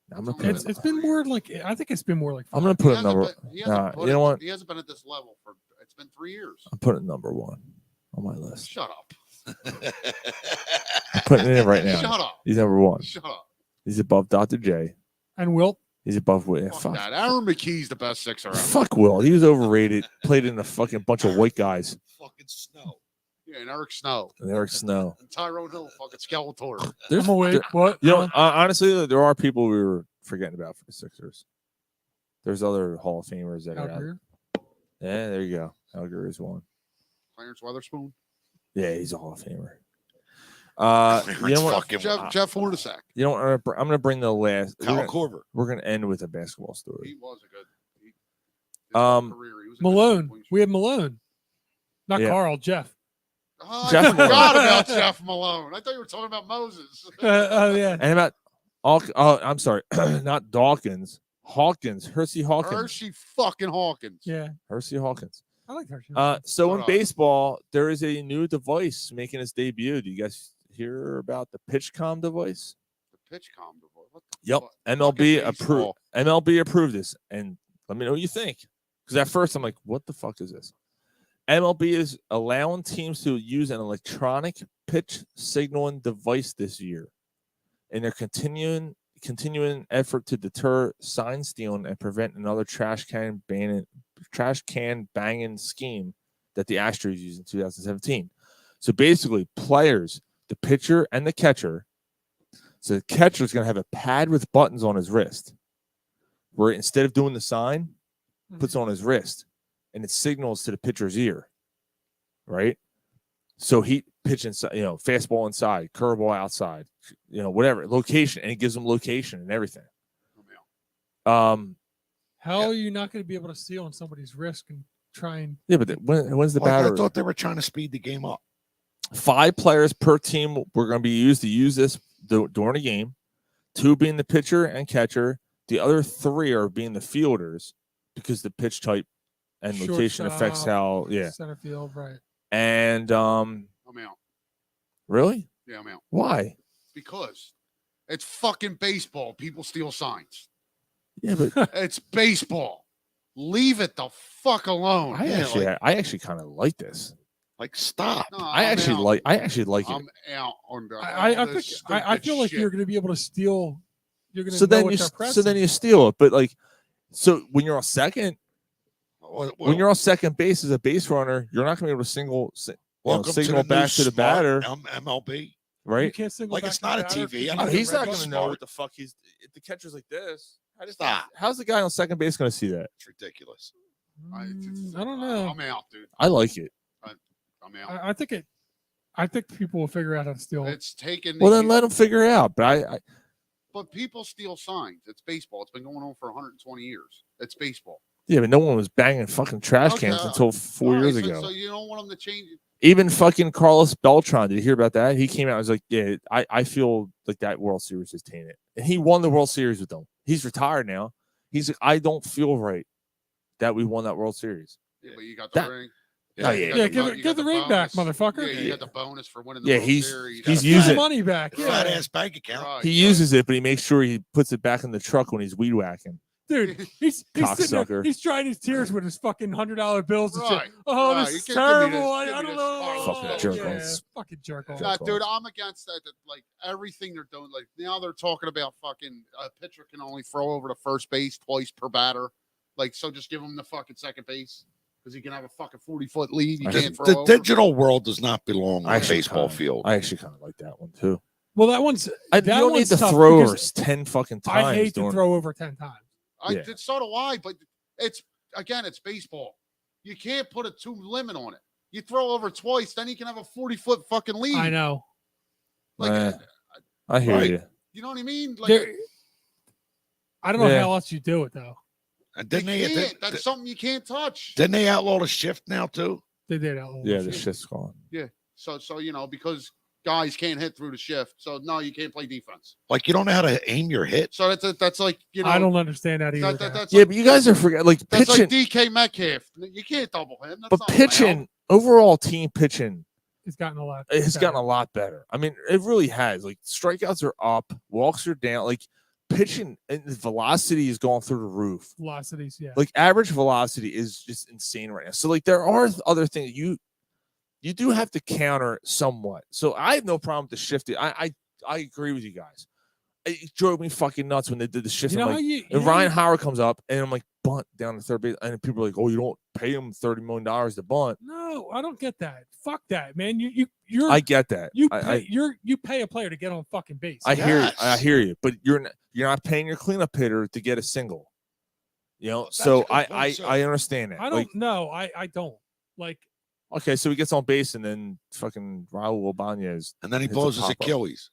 man. I'm gonna put it's been more like, I think it's been more like 5. I'm gonna put a number. He you know what? He hasn't been at this level it's been 3 years. I'm putting number 1 on my list. Shut up. I'm putting it in right now. Shut up. He's number 1. Shut up. He's above Dr. J. And Wilt. He's above Wilt. Fuck that. Aaron McKee's the best Sixer ever. Fuck Wilt. He was overrated. Played in a fucking bunch of white guys. Fucking Snow. Yeah, and Eric Snow. And Tyrone Hill, fucking Skeletor. I'm awake. What? Honestly, there are people we were forgetting about for the Sixers. There's other Hall of Famers that are out. Yeah, there you go. Alger is one. Clarence Weatherspoon. Yeah, he's a Hall of Famer. You know what? Jeff Hornacek. You know what? I'm going to bring the last. Kyle Korver. We're going to end with a basketball story. He was a good. Malone. We have Malone. Not Carl, Jeff. Oh, Jeff I forgot Malone. about Jeff Malone. I thought you were talking about Moses. Oh, yeah. And about, I'm sorry, not Dawkins. Hawkins. Hersey Hawkins. Hershey fucking Hawkins. Yeah. Hersey Hawkins. I like Hershey. So in baseball, there is a new device making its debut. Do you guys hear about the PitchCom device? The PitchCom device. What the Yep. fuck? MLB Fucking approved. baseball. MLB approved this, and let me know what you think. Because at first I'm like, what the fuck is this? MLB is allowing teams to use an electronic pitch signaling device this year, in their continuing effort to deter sign stealing and prevent another trash can banging scheme that the Astros used in 2017. So basically, players, the pitcher and the catcher. So the catcher is going to have a pad with buttons on his wrist, where instead of doing the sign, puts on his wrist, and it signals to the pitcher's ear, right? So he pitch inside, fastball inside, curveball outside, whatever location, and it gives him location and everything. How are you not going to be able to see on somebody's wrist and try and? Yeah, but when's the batter? I thought they were trying to speed the game up. 5 players per team were going to be used to use this during a game. 2 being the pitcher and catcher. The other 3 are being the fielders because the pitch type and location affects how. Yeah, center field, right? And I'm out. Really? Yeah, I'm out. Why? Because it's fucking baseball. People steal signs. Yeah, but it's baseball. Leave it the fuck alone. I actually kind of like this. Like, stop. No, I actually like it. I'm out on the. I feel like you're going to be able to steal. You're going to So know then what you they're so pressing. then you steal it, but like, so when you're on second, Well, when you're on second base as a base runner, you're not going to be able to signal welcome back to the batter, MLB. right? You can't single Like, back it's to the not a batter TV. because I you know He's get not red going to ball. know what the fuck he's. If the catcher's like this, Stop. how's the guy on second base going to see that? It's ridiculous. I don't know. I'm out, dude. I like it. I'm out. I think people will figure out how to steal. It's taken. Well, then let him figure it out. But But people steal signs. It's baseball. It's been going on for 120 years. It's baseball. yeah, but no one was banging fucking trash Okay, cans until 4 years ago. So you don't want them to change it. Even fucking Carlos Beltran, did you hear about that? He came out and was like, yeah, I feel like that World Series is tainted. And he won the World Series with them. He's retired now. He's like, I don't feel right that we won that World Series. Yeah, but you got the That- ring. Oh, you yeah. got Yeah, the give the ring back, bonus. motherfucker. Yeah, you got the bonus for winning the Yeah, World Series. he's Give using the money back. Fat Yeah. ass bank account. Right, he uses it, but he makes sure he puts it back in the truck when he's weed whacking. Dude, he's sitting there, Cocksucker. he's drying his tears with his fucking $100 bills and Right, shit. Oh, right. this You is can't give me terrible. this- I give me don't this know. Fucking jerk Yeah, offs. fucking jerk off. Nah, dude, I'm against that. Like everything they're doing. Like now they're talking about fucking a pitcher can only throw over to first base twice per batter. Like so, just give him the fucking second base because he can have a fucking 40-foot lead. You can't throw The over. digital world does not belong on a Actually baseball kinda- field. I actually kind of like that one too. Well, that one's You that don't need one's to tough throw over because 10 fucking times. I hate to during- throw over 10 times. Yeah. So do I, but it's again, it's baseball. You can't put a 2 limit on it. You throw over twice, then you can have a 40-foot fucking lead. I know. Like, I hear right. you. You know what I mean? Like, There- I don't know Yeah. how else you do it though. And you didn't they, can't. That's something you can't touch. didn't they outlaw the shift now too? They did outlaw. Yeah, the shit's gone. Yeah. So you know because guys can't hit through the shift, so no, you can't play defense. Like you don't know how to aim your hit. So that's like you know. I don't understand that either. That's Yeah, like, but you guys are forgetting like that's pitching, like DK Metcalf. You can't double him. That's but not pitching allowed. overall team pitching It's gotten a lot. it has better. gotten a lot better. I mean, it really has. Like strikeouts are up, walks are down. Like pitching and the velocity is going through the roof. velocities. Yeah. Like average velocity is just insane right now. So like there are other things you do have to counter somewhat. So I have no problem with the shifting. I agree with you guys. It drove me fucking nuts when they did the shift. You I'm know like, how you- and you Ryan know- Howard comes up and I'm like bunt down to third base, and people are like, oh, you don't pay him $30 million to bunt. No, I don't get that. Fuck that, man. You're. I get that. You I- pay, you pay a player to get on fucking base. I hear you, but you're not paying your cleanup hitter to get a single. You know, so I understand that. I don't Like, know. I don't like. okay, so he gets on base and then fucking Raul Ibanez, And then he hits a blows his pop-up. Achilles.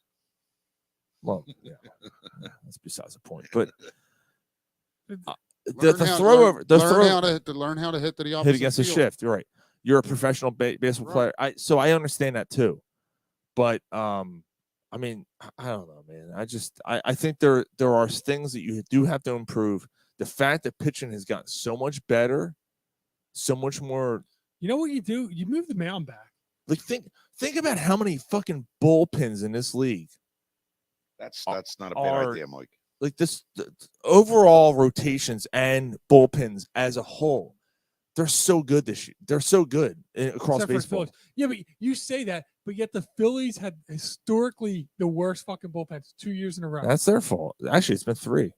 Well, yeah, that's besides the point. But the Learn how- throw learn- over, the learn throw how to learn how to hit to the opposite hit against the field. shift. You're right. You're a professional baseball player. So I understand that too. But I mean, I don't know, man. I think there are things that you do have to improve. The fact that pitching has gotten so much better, so much more. You know what you do? You move the mound back. Like think about how many fucking bullpens in this league. That's not a bad are- idea, Mike. Like the overall rotations and bullpens as a whole, they're so good this year. They're so good across Except for the baseball. Phillies. Yeah, but you say that, but yet the Phillies had historically the worst fucking bullpens 2 years in a row. That's their fault. Actually, it's been 3.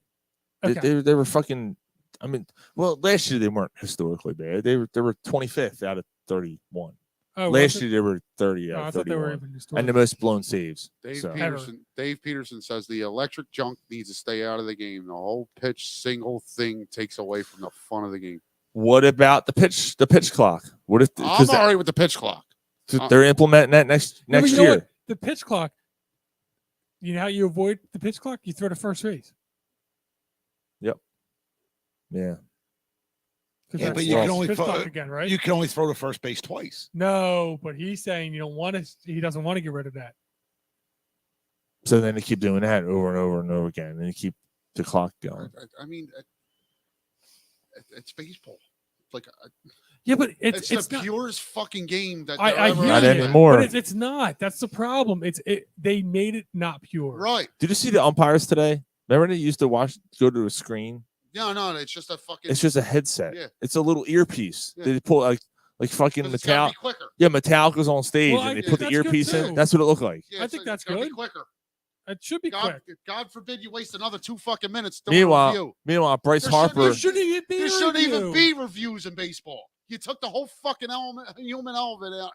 Okay. They were fucking. I mean, well, last year they weren't historically bad. They were 25th out of 31. Oh, last was it? year they were 30 Oh, out I of thought they were 31, even and the historically. most blown saves. Dave So. Peterson says the electric junk needs to stay out of the game. The whole pitch single thing takes away from the fun of the game. What about the pitch clock? What if I'm because all right with the pitch clock. they're implementing that next Yeah, but you know year? what? The pitch clock. You know how you avoid the pitch clock? You throw to first base. Yep. Yeah. Yeah, but that's you can pitch only clock again, right? You can only throw to first base twice. No, but he's saying you don't want to. He doesn't want to get rid of that. So then they keep doing that over and over and over again, and you keep the clock going. I mean, it's baseball. Like Yeah, but it's it's the not, purest fucking game that I ever hear Not you, anymore. But it's not. That's the problem. They made it not pure. Right. Did you see the umpires today? Remember they used to go to a screen No, it's just a fucking. It's just a headset. Yeah. It's a little earpiece. Yeah. They pull like fucking 'Cause it's gotta Metallica. be quicker. Yeah, Metallica's on stage Well, and they I- put the that's good earpiece in. too. That's what it looked like. Yeah, I it's think like- that's it's gotta be good. quicker. It should be quick. God forbid you waste another 2 fucking minutes doing a review. Meanwhile, Bryce There Harper. There shouldn't even be. There a shouldn't even review. be reviews in baseball. You took the whole fucking human element out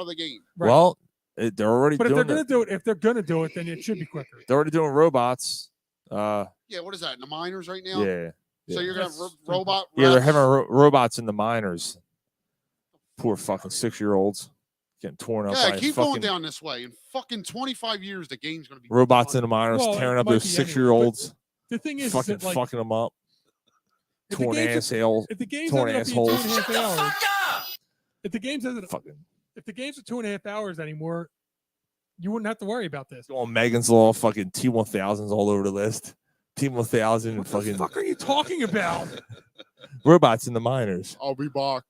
of the game. Right. Well, they're already But if they're doing gonna do it, if they're gonna do it, then it should be quicker. They're already doing robots. Yeah, what is that in the minors right now? Yeah. So yeah. you're gonna That's have stupid. robot? Yeah, they're reps? having robots in the minors. Poor fucking 6-year-olds getting torn up Yeah, by keep fucking going down this way. In fucking 25 years, the game's gonna be robots done. in the minors Well, tearing it up might those be anyway, 6-year-olds. The thing is Fucking that, like, fucking them up. if the Torn game's- assholes. If the game's Torn ended up being assholes. 2.5 hours, if the game's ended up, Fucking if the games are 2.5 hours anymore, you wouldn't have to worry about this. on Megan's Law, fucking T1000s all over the list. T1000 and What the fucking fuck are you talking about? robots in the minors. I'll be back.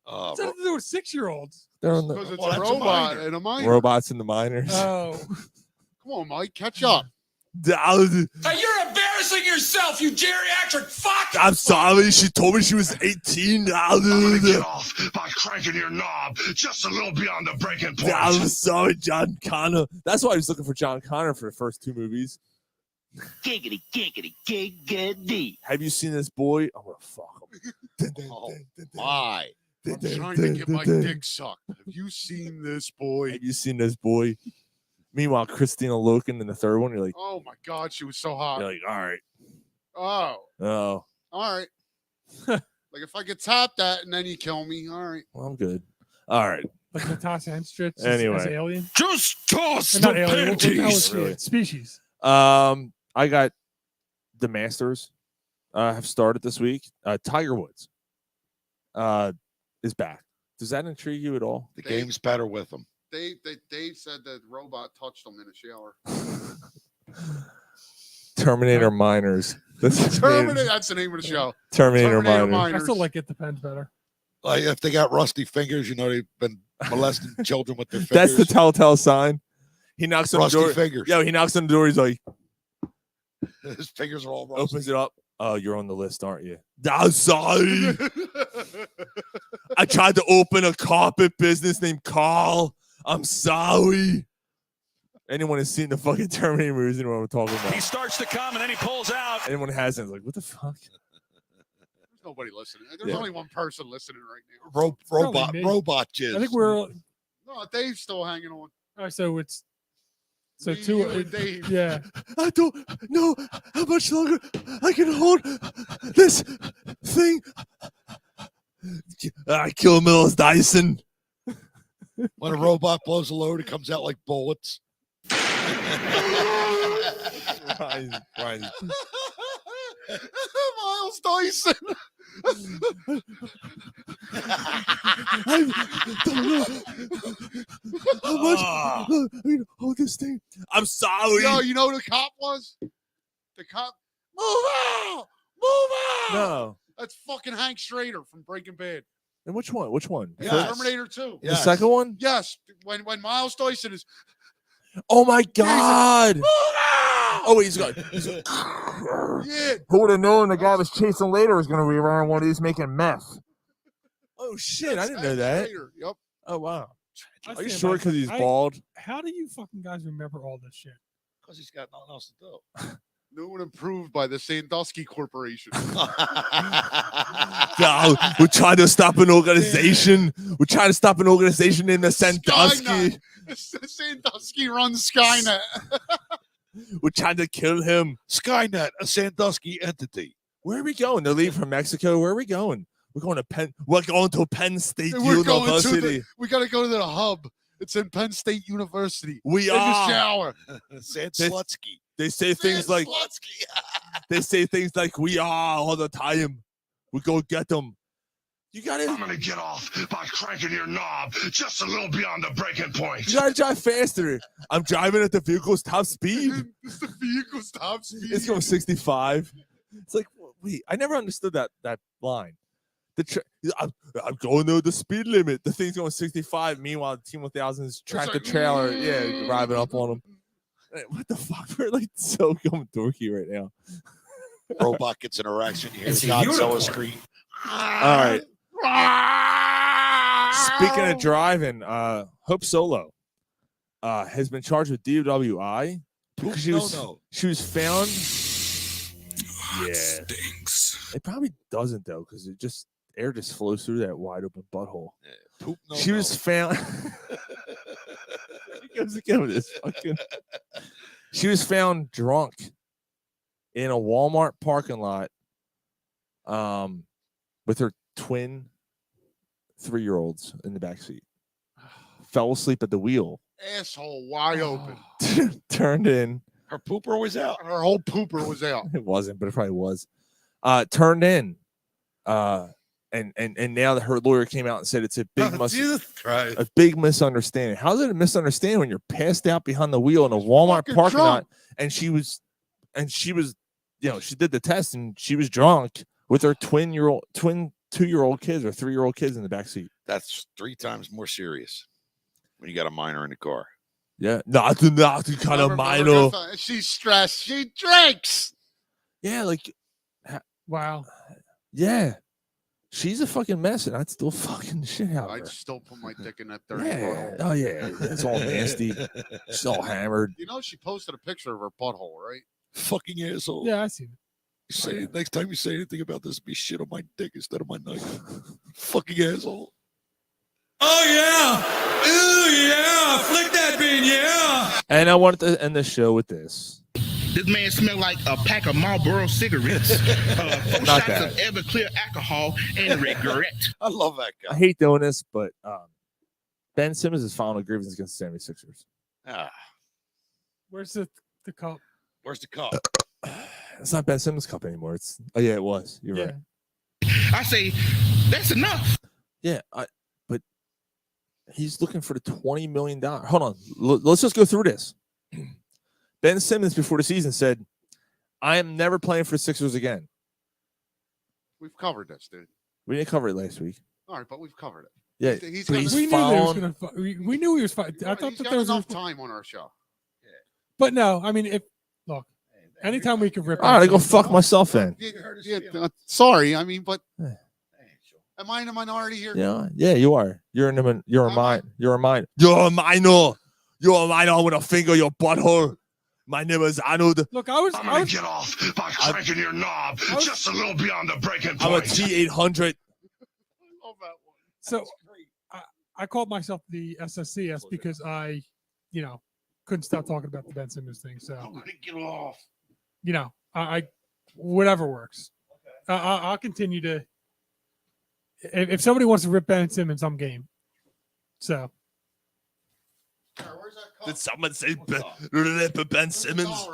What's that have to do with 6-year-olds? They're on Because the it's Well, a that's a robot minor. and a minor. robots in the minors. Oh, Come on, Mike, catch up. Hey, you're embarrassing yourself, you geriatric fuck! I'm sorry. She told me she was 18. I'm gonna get off by cranking your knob just a little beyond the breaking point. I'm sorry, John Connor. That's why I was looking for John Connor for the first 2 movies. Giggity, giggity, giggity. Have you seen this boy? I'm gonna fuck him. Oh, my. I'm trying to get my dick sucked. Have you seen this boy? Have you seen this boy? Meanwhile, Christina Loken in the third one, you're like, Oh my God, she was so hot. all right, Oh, oh, all right. Like if I could top that and then you kill me, all right. well, I'm good. All right, like Natasha Henstridge as Anyway. alien. Just toss Or the not alien. What the hell is panties. she? Really. Species. I got the Masters have started this week. Tiger Woods is back. Does that intrigue you at all? The game's better with them. Dave said that robot touched him in the shower. Terminator Miners. That's Terminator. That's the name of the show. Terminator Terminator Miners. I still like It Depends better. Like if they got rusty fingers, you know they've been molesting children with their fingers. That's the telltale sign. He knocks on rusty the door. fingers. Yo, he knocks on the door. He's like, His fingers are all rusty. opens it up. Oh, you're on the list, aren't you? I'm sorry. I tried to open a carpet business named Carl. I'm sorry. Anyone has seen the fucking Terminator movies, you know what I'm talking He about. starts to come and then he pulls out. Anyone hasn't, like, what the fuck? There's nobody listening. There's Yeah. only one person listening right now. Robot me. robot jizz. I think we're all No, Dave's still hanging on. right. So it's Me, two. you, and Dave. Yeah. I don't know how much longer I can hold this thing. I kill Mills Dyson. When a robot blows a load, it comes out like bullets. Ryan. Miles Dyson. I don't know how much I mean, hold this thing. I'm sorry. Yo, you know who the cop was? The cop. Move out! Move out! No. That's fucking Hank Schrader from Breaking Bad. And which one? Which one? Yes. Terminator 2. The second one? Yes. When Miles Dyson is. Oh my God. Move out! Oh, he's got. Yeah. Who would have known the guy was chasing later was going to be around one of these making meth? Oh shit! I didn't know that. Schrader. Yep. Oh wow! I Are you stand sure? by- Because he's I- bald. How do you fucking guys remember all this shit? Because he's got nothing else to do. No one improved by the Sandusky Corporation. No, we're trying to stop an organization. We're trying to stop an organization named the Sandusky. Skynet. Sandusky runs Skynet. We're trying to kill him. Skynet, a Sandusky entity. Where are we going? They're leaving from Mexico. Where are we going? We're going to Penn. We're going to Penn State We're going to University. we got to go to the hub. It's in Penn State University. We In the are. shower. Sandslutsky. They say things like Slutsky. they say things like we are all the time. We go get them. You gotta. I'm gonna get off by cranking your knob just a little beyond the breaking point. You gotta drive faster. I'm driving at the vehicle's top speed. It's the vehicle's top speed. It's going 65. It's like, wait, I never understood that line. I'm going to the speed limit. The thing's going 65. Meanwhile, the T1000 is tracked the trailer. Yeah, driving up on them. What the fuck? We're like so going dorky right now. Robot gets an erection. You hear It's the a Godzilla unicorn. scream. All right. Speaking of driving, Hope Solo has been charged with DWI because she was found. Yeah, Stinks. it probably doesn't though, because air just flows through that wide open butthole. Poop no. She was found. He goes again with this fucking. She was found drunk in a Walmart parking lot, with her twin 3-year-olds in the back seat. Fell asleep at the wheel. Asshole wide open. Turned in. Her pooper was out. Her whole pooper was out. It wasn't, but it probably was. Turned in. And now that her lawyer came out and said it's a big a big misunderstanding. How's it a misunderstanding when you're passed out behind the wheel in a Walmart parking lot and she was, she did the test and she was drunk with her twin 2-year-old kids or 3-year-old kids in the back seat. That's 3 times more serious when you got a minor in the car. Yeah, not kind of minor. She's stressed. She drinks. Yeah, like wow. Yeah. She's a fucking mess, and I'd still fucking the shit out of her. I'd still put my dick in that dirty Yeah. butthole. Oh, yeah. It's all nasty. She's all hammered. You know, she posted a picture of her butthole, right? Fucking asshole. Yeah, I see it. Say next time you say anything about this, be shit on my dick instead of my knife. Fucking asshole. Oh, yeah. Ooh, yeah. Flick that bean, yeah. And I wanted to end the show with this. This man smelled like a pack of Marlboro cigarettes, 4 Not shots that. of Everclear alcohol, and regret. I love that guy. I hate doing this, but Ben Simmons is filing a grievance against the 76ers. Where's the cup? Where's the cup? It's not Ben Simmons' cup anymore. Oh, yeah, it was. You're right. I say, that's enough. Yeah, but he's looking for the $20 million. Hold on. Let's just go through this. Ben Simmons, before the season, said, I am never playing for the Sixers again. We've covered this, dude. We didn't cover it last week. All right, but we've covered it. Yeah, he's but he's we following. we knew he was fine. I thought he's that got there was enough time on our show. But no, I mean, anytime we could rip. All right, I go fuck myself then. Sorry, I mean, but am I in a minority here? Yeah, you are. You're a minor. You're a minor. You're a minor with a finger, your butthole. My name is Arnold. Look, I'm gonna get off by cranking your knob just a little beyond the breaking I'm a point. T800. So I called myself the SSCS because I, couldn't stop talking about the Ben Simmons thing. So I'm gonna get off. I whatever works. I'll continue to. If somebody wants to rip Ben Simmons, I'm game. So. Did someone say rip Ben Simmons?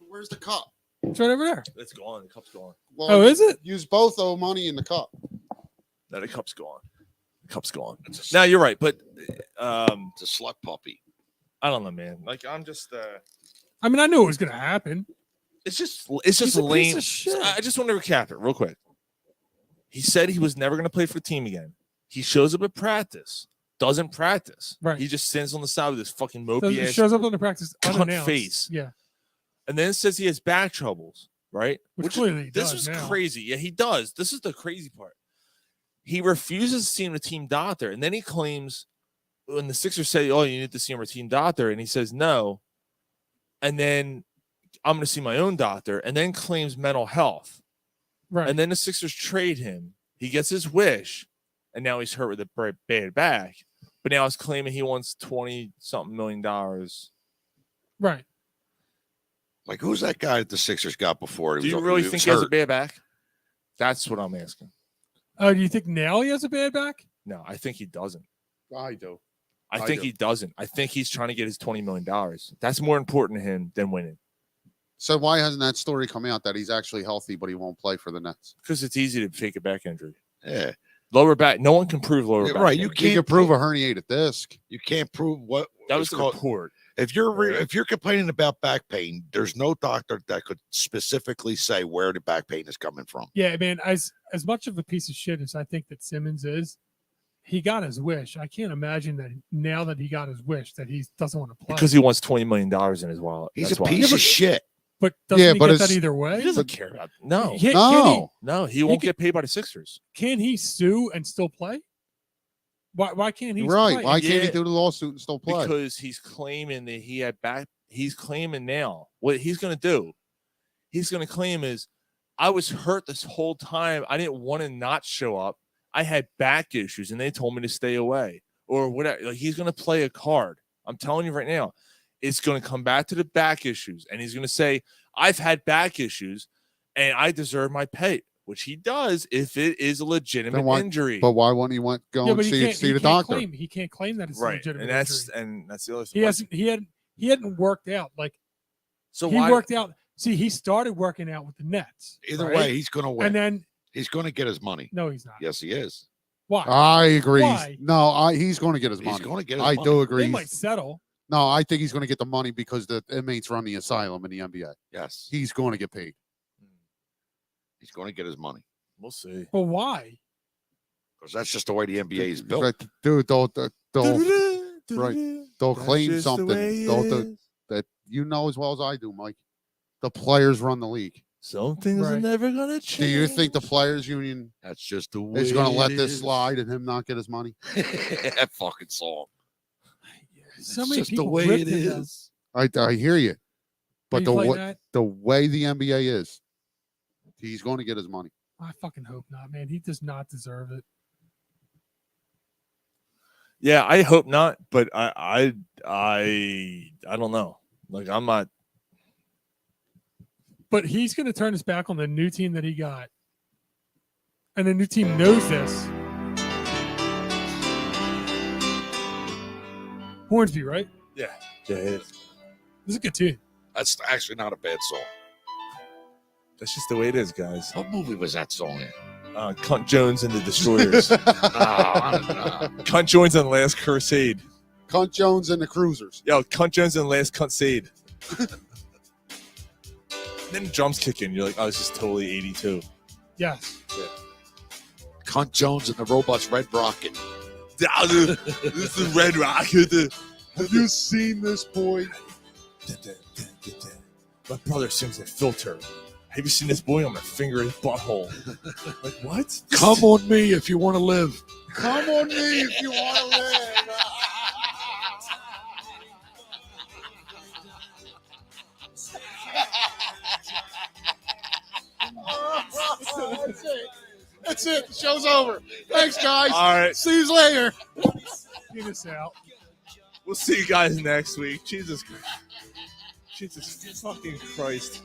Where's the cup? It's right over there. It's gone. The cup's gone. Well, is it? Use both money in the cup. No, the cup's gone. The cup's gone. Now you're right, but it's a slut puppy. I don't know, man. Like I'm just. I mean, I knew it was going to happen. It's just He's a lame. piece of shit. I just want to recap it real quick. He said he was never going to play for the team again. He shows up at practice, doesn't practice. Right. He just stands on the side with his fucking So mopey it ass shows up on the practice cunt unannounced. face. Yeah. And then says he has back troubles, right? Which clearly he this does is now. crazy. Yeah, he does. This is the crazy part. He refuses to see him a team doctor, and then he claims when the Sixers say, "Oh, you need to see him a team doctor," and he says no, and then I'm going to see my own doctor, and then claims mental health. Right. And then the Sixers trade him. He gets his wish, and now he's hurt with a bad back. But now he's claiming he wants $20-something million. Right. Like, who's that guy that the Sixers got before? Do you really think he has a bad back? That's what I'm asking. Do you think now he has a bad back? No, I think he doesn't. I do. I think he doesn't. I think he's trying to get his $20 million. That's more important to him than winning. So why hasn't that story come out that he's actually healthy, but he won't play for the Nets? Because it's easy to fake a back injury. Yeah. Lower back. No one can prove lower back. Right. You injury. can't prove a herniated disc. You can't prove what That was the report. If you're complaining about back pain, there's no doctor that could specifically say where the back pain is coming from. Yeah, man. As much of a piece of shit as I think that Simmons is, he got his wish. I can't imagine that now that he got his wish that he doesn't want to play Because he wants $20 million in his wallet. He's That's a why. piece of shit. But doesn't Yeah, he but get that it's- either way? He doesn't care about no. Can He won't get paid by the Sixers. Can he sue and still play? Why can't he? Right. Play? Why can't he do the lawsuit and still play? Because he's claiming that he had back. He's claiming now what he's going to do. He's going to claim is, I was hurt this whole time. I didn't want to not show up. I had back issues, and they told me to stay away or whatever. Like, he's going to play a card. I'm telling you right now, it's going to come back to the back issues, and he's going to say, "I've had back issues, and I deserve my pay," which he does if it is a legitimate injury. But why wouldn't he want go and see the doctor? He can't claim that it's a Right, legitimate and that's injury. and that's the other He thing. hasn't. He hadn't worked out. Like, So he why- worked out. See, he started working out with the Nets. Either right? way, he's going to win. And then he's going to get his money. no, he's not. Yes, he is. Why? I agree. Why? No, he's going to get his money. He's going to get his I money. do agree. They might settle. No, I think he's going to get the money because the inmates run the asylum in the NBA. Yes. He's going to get paid. He's going to get his money. We'll see. But why? Because that's just the way the NBA is built. Right, dude, they'll That's claim just the something. way it They'll- that you know as well as I do, Mike. The players run the league. Some things are never going to change. Do you think the players union That's just the way is going to let it this is. slide and him not get his money? That fucking song. So It's many just the people way ripped it him, though. is. I hear you, but you the play way that? the way the NBA is, he's going to get his money. I fucking hope not, man. He does not deserve it. Yeah, I hope not, but I don't know. Like, I'm not. But he's going to turn his back on the new team that he got, and the new team knows this. Hornsby, right? Yeah, it is. This is a good team. That's actually not a bad song. That's just the way it is, guys. What movie was that song in? Cunt Jones and the Destroyers. I don't know. Cunt Jones and Last Crusade. Cunt Jones and the Cruisers. Yo, Cunt Jones and Last Crusade. Then the drums kick in. You're like, oh, this is totally 82. Yes. Yeah. Cunt Jones and the Robots Red Rocket. This is Red Rocket. Have you seen this boy? My brother sings a filter. Have you seen this boy on my finger his butthole? Like, what? Come on me if you want to live. Come on me if you want to live. That's it. That's it. The show's over. Thanks, guys. All right. See you later. Get us out. We'll see you guys next week. Jesus fucking Christ.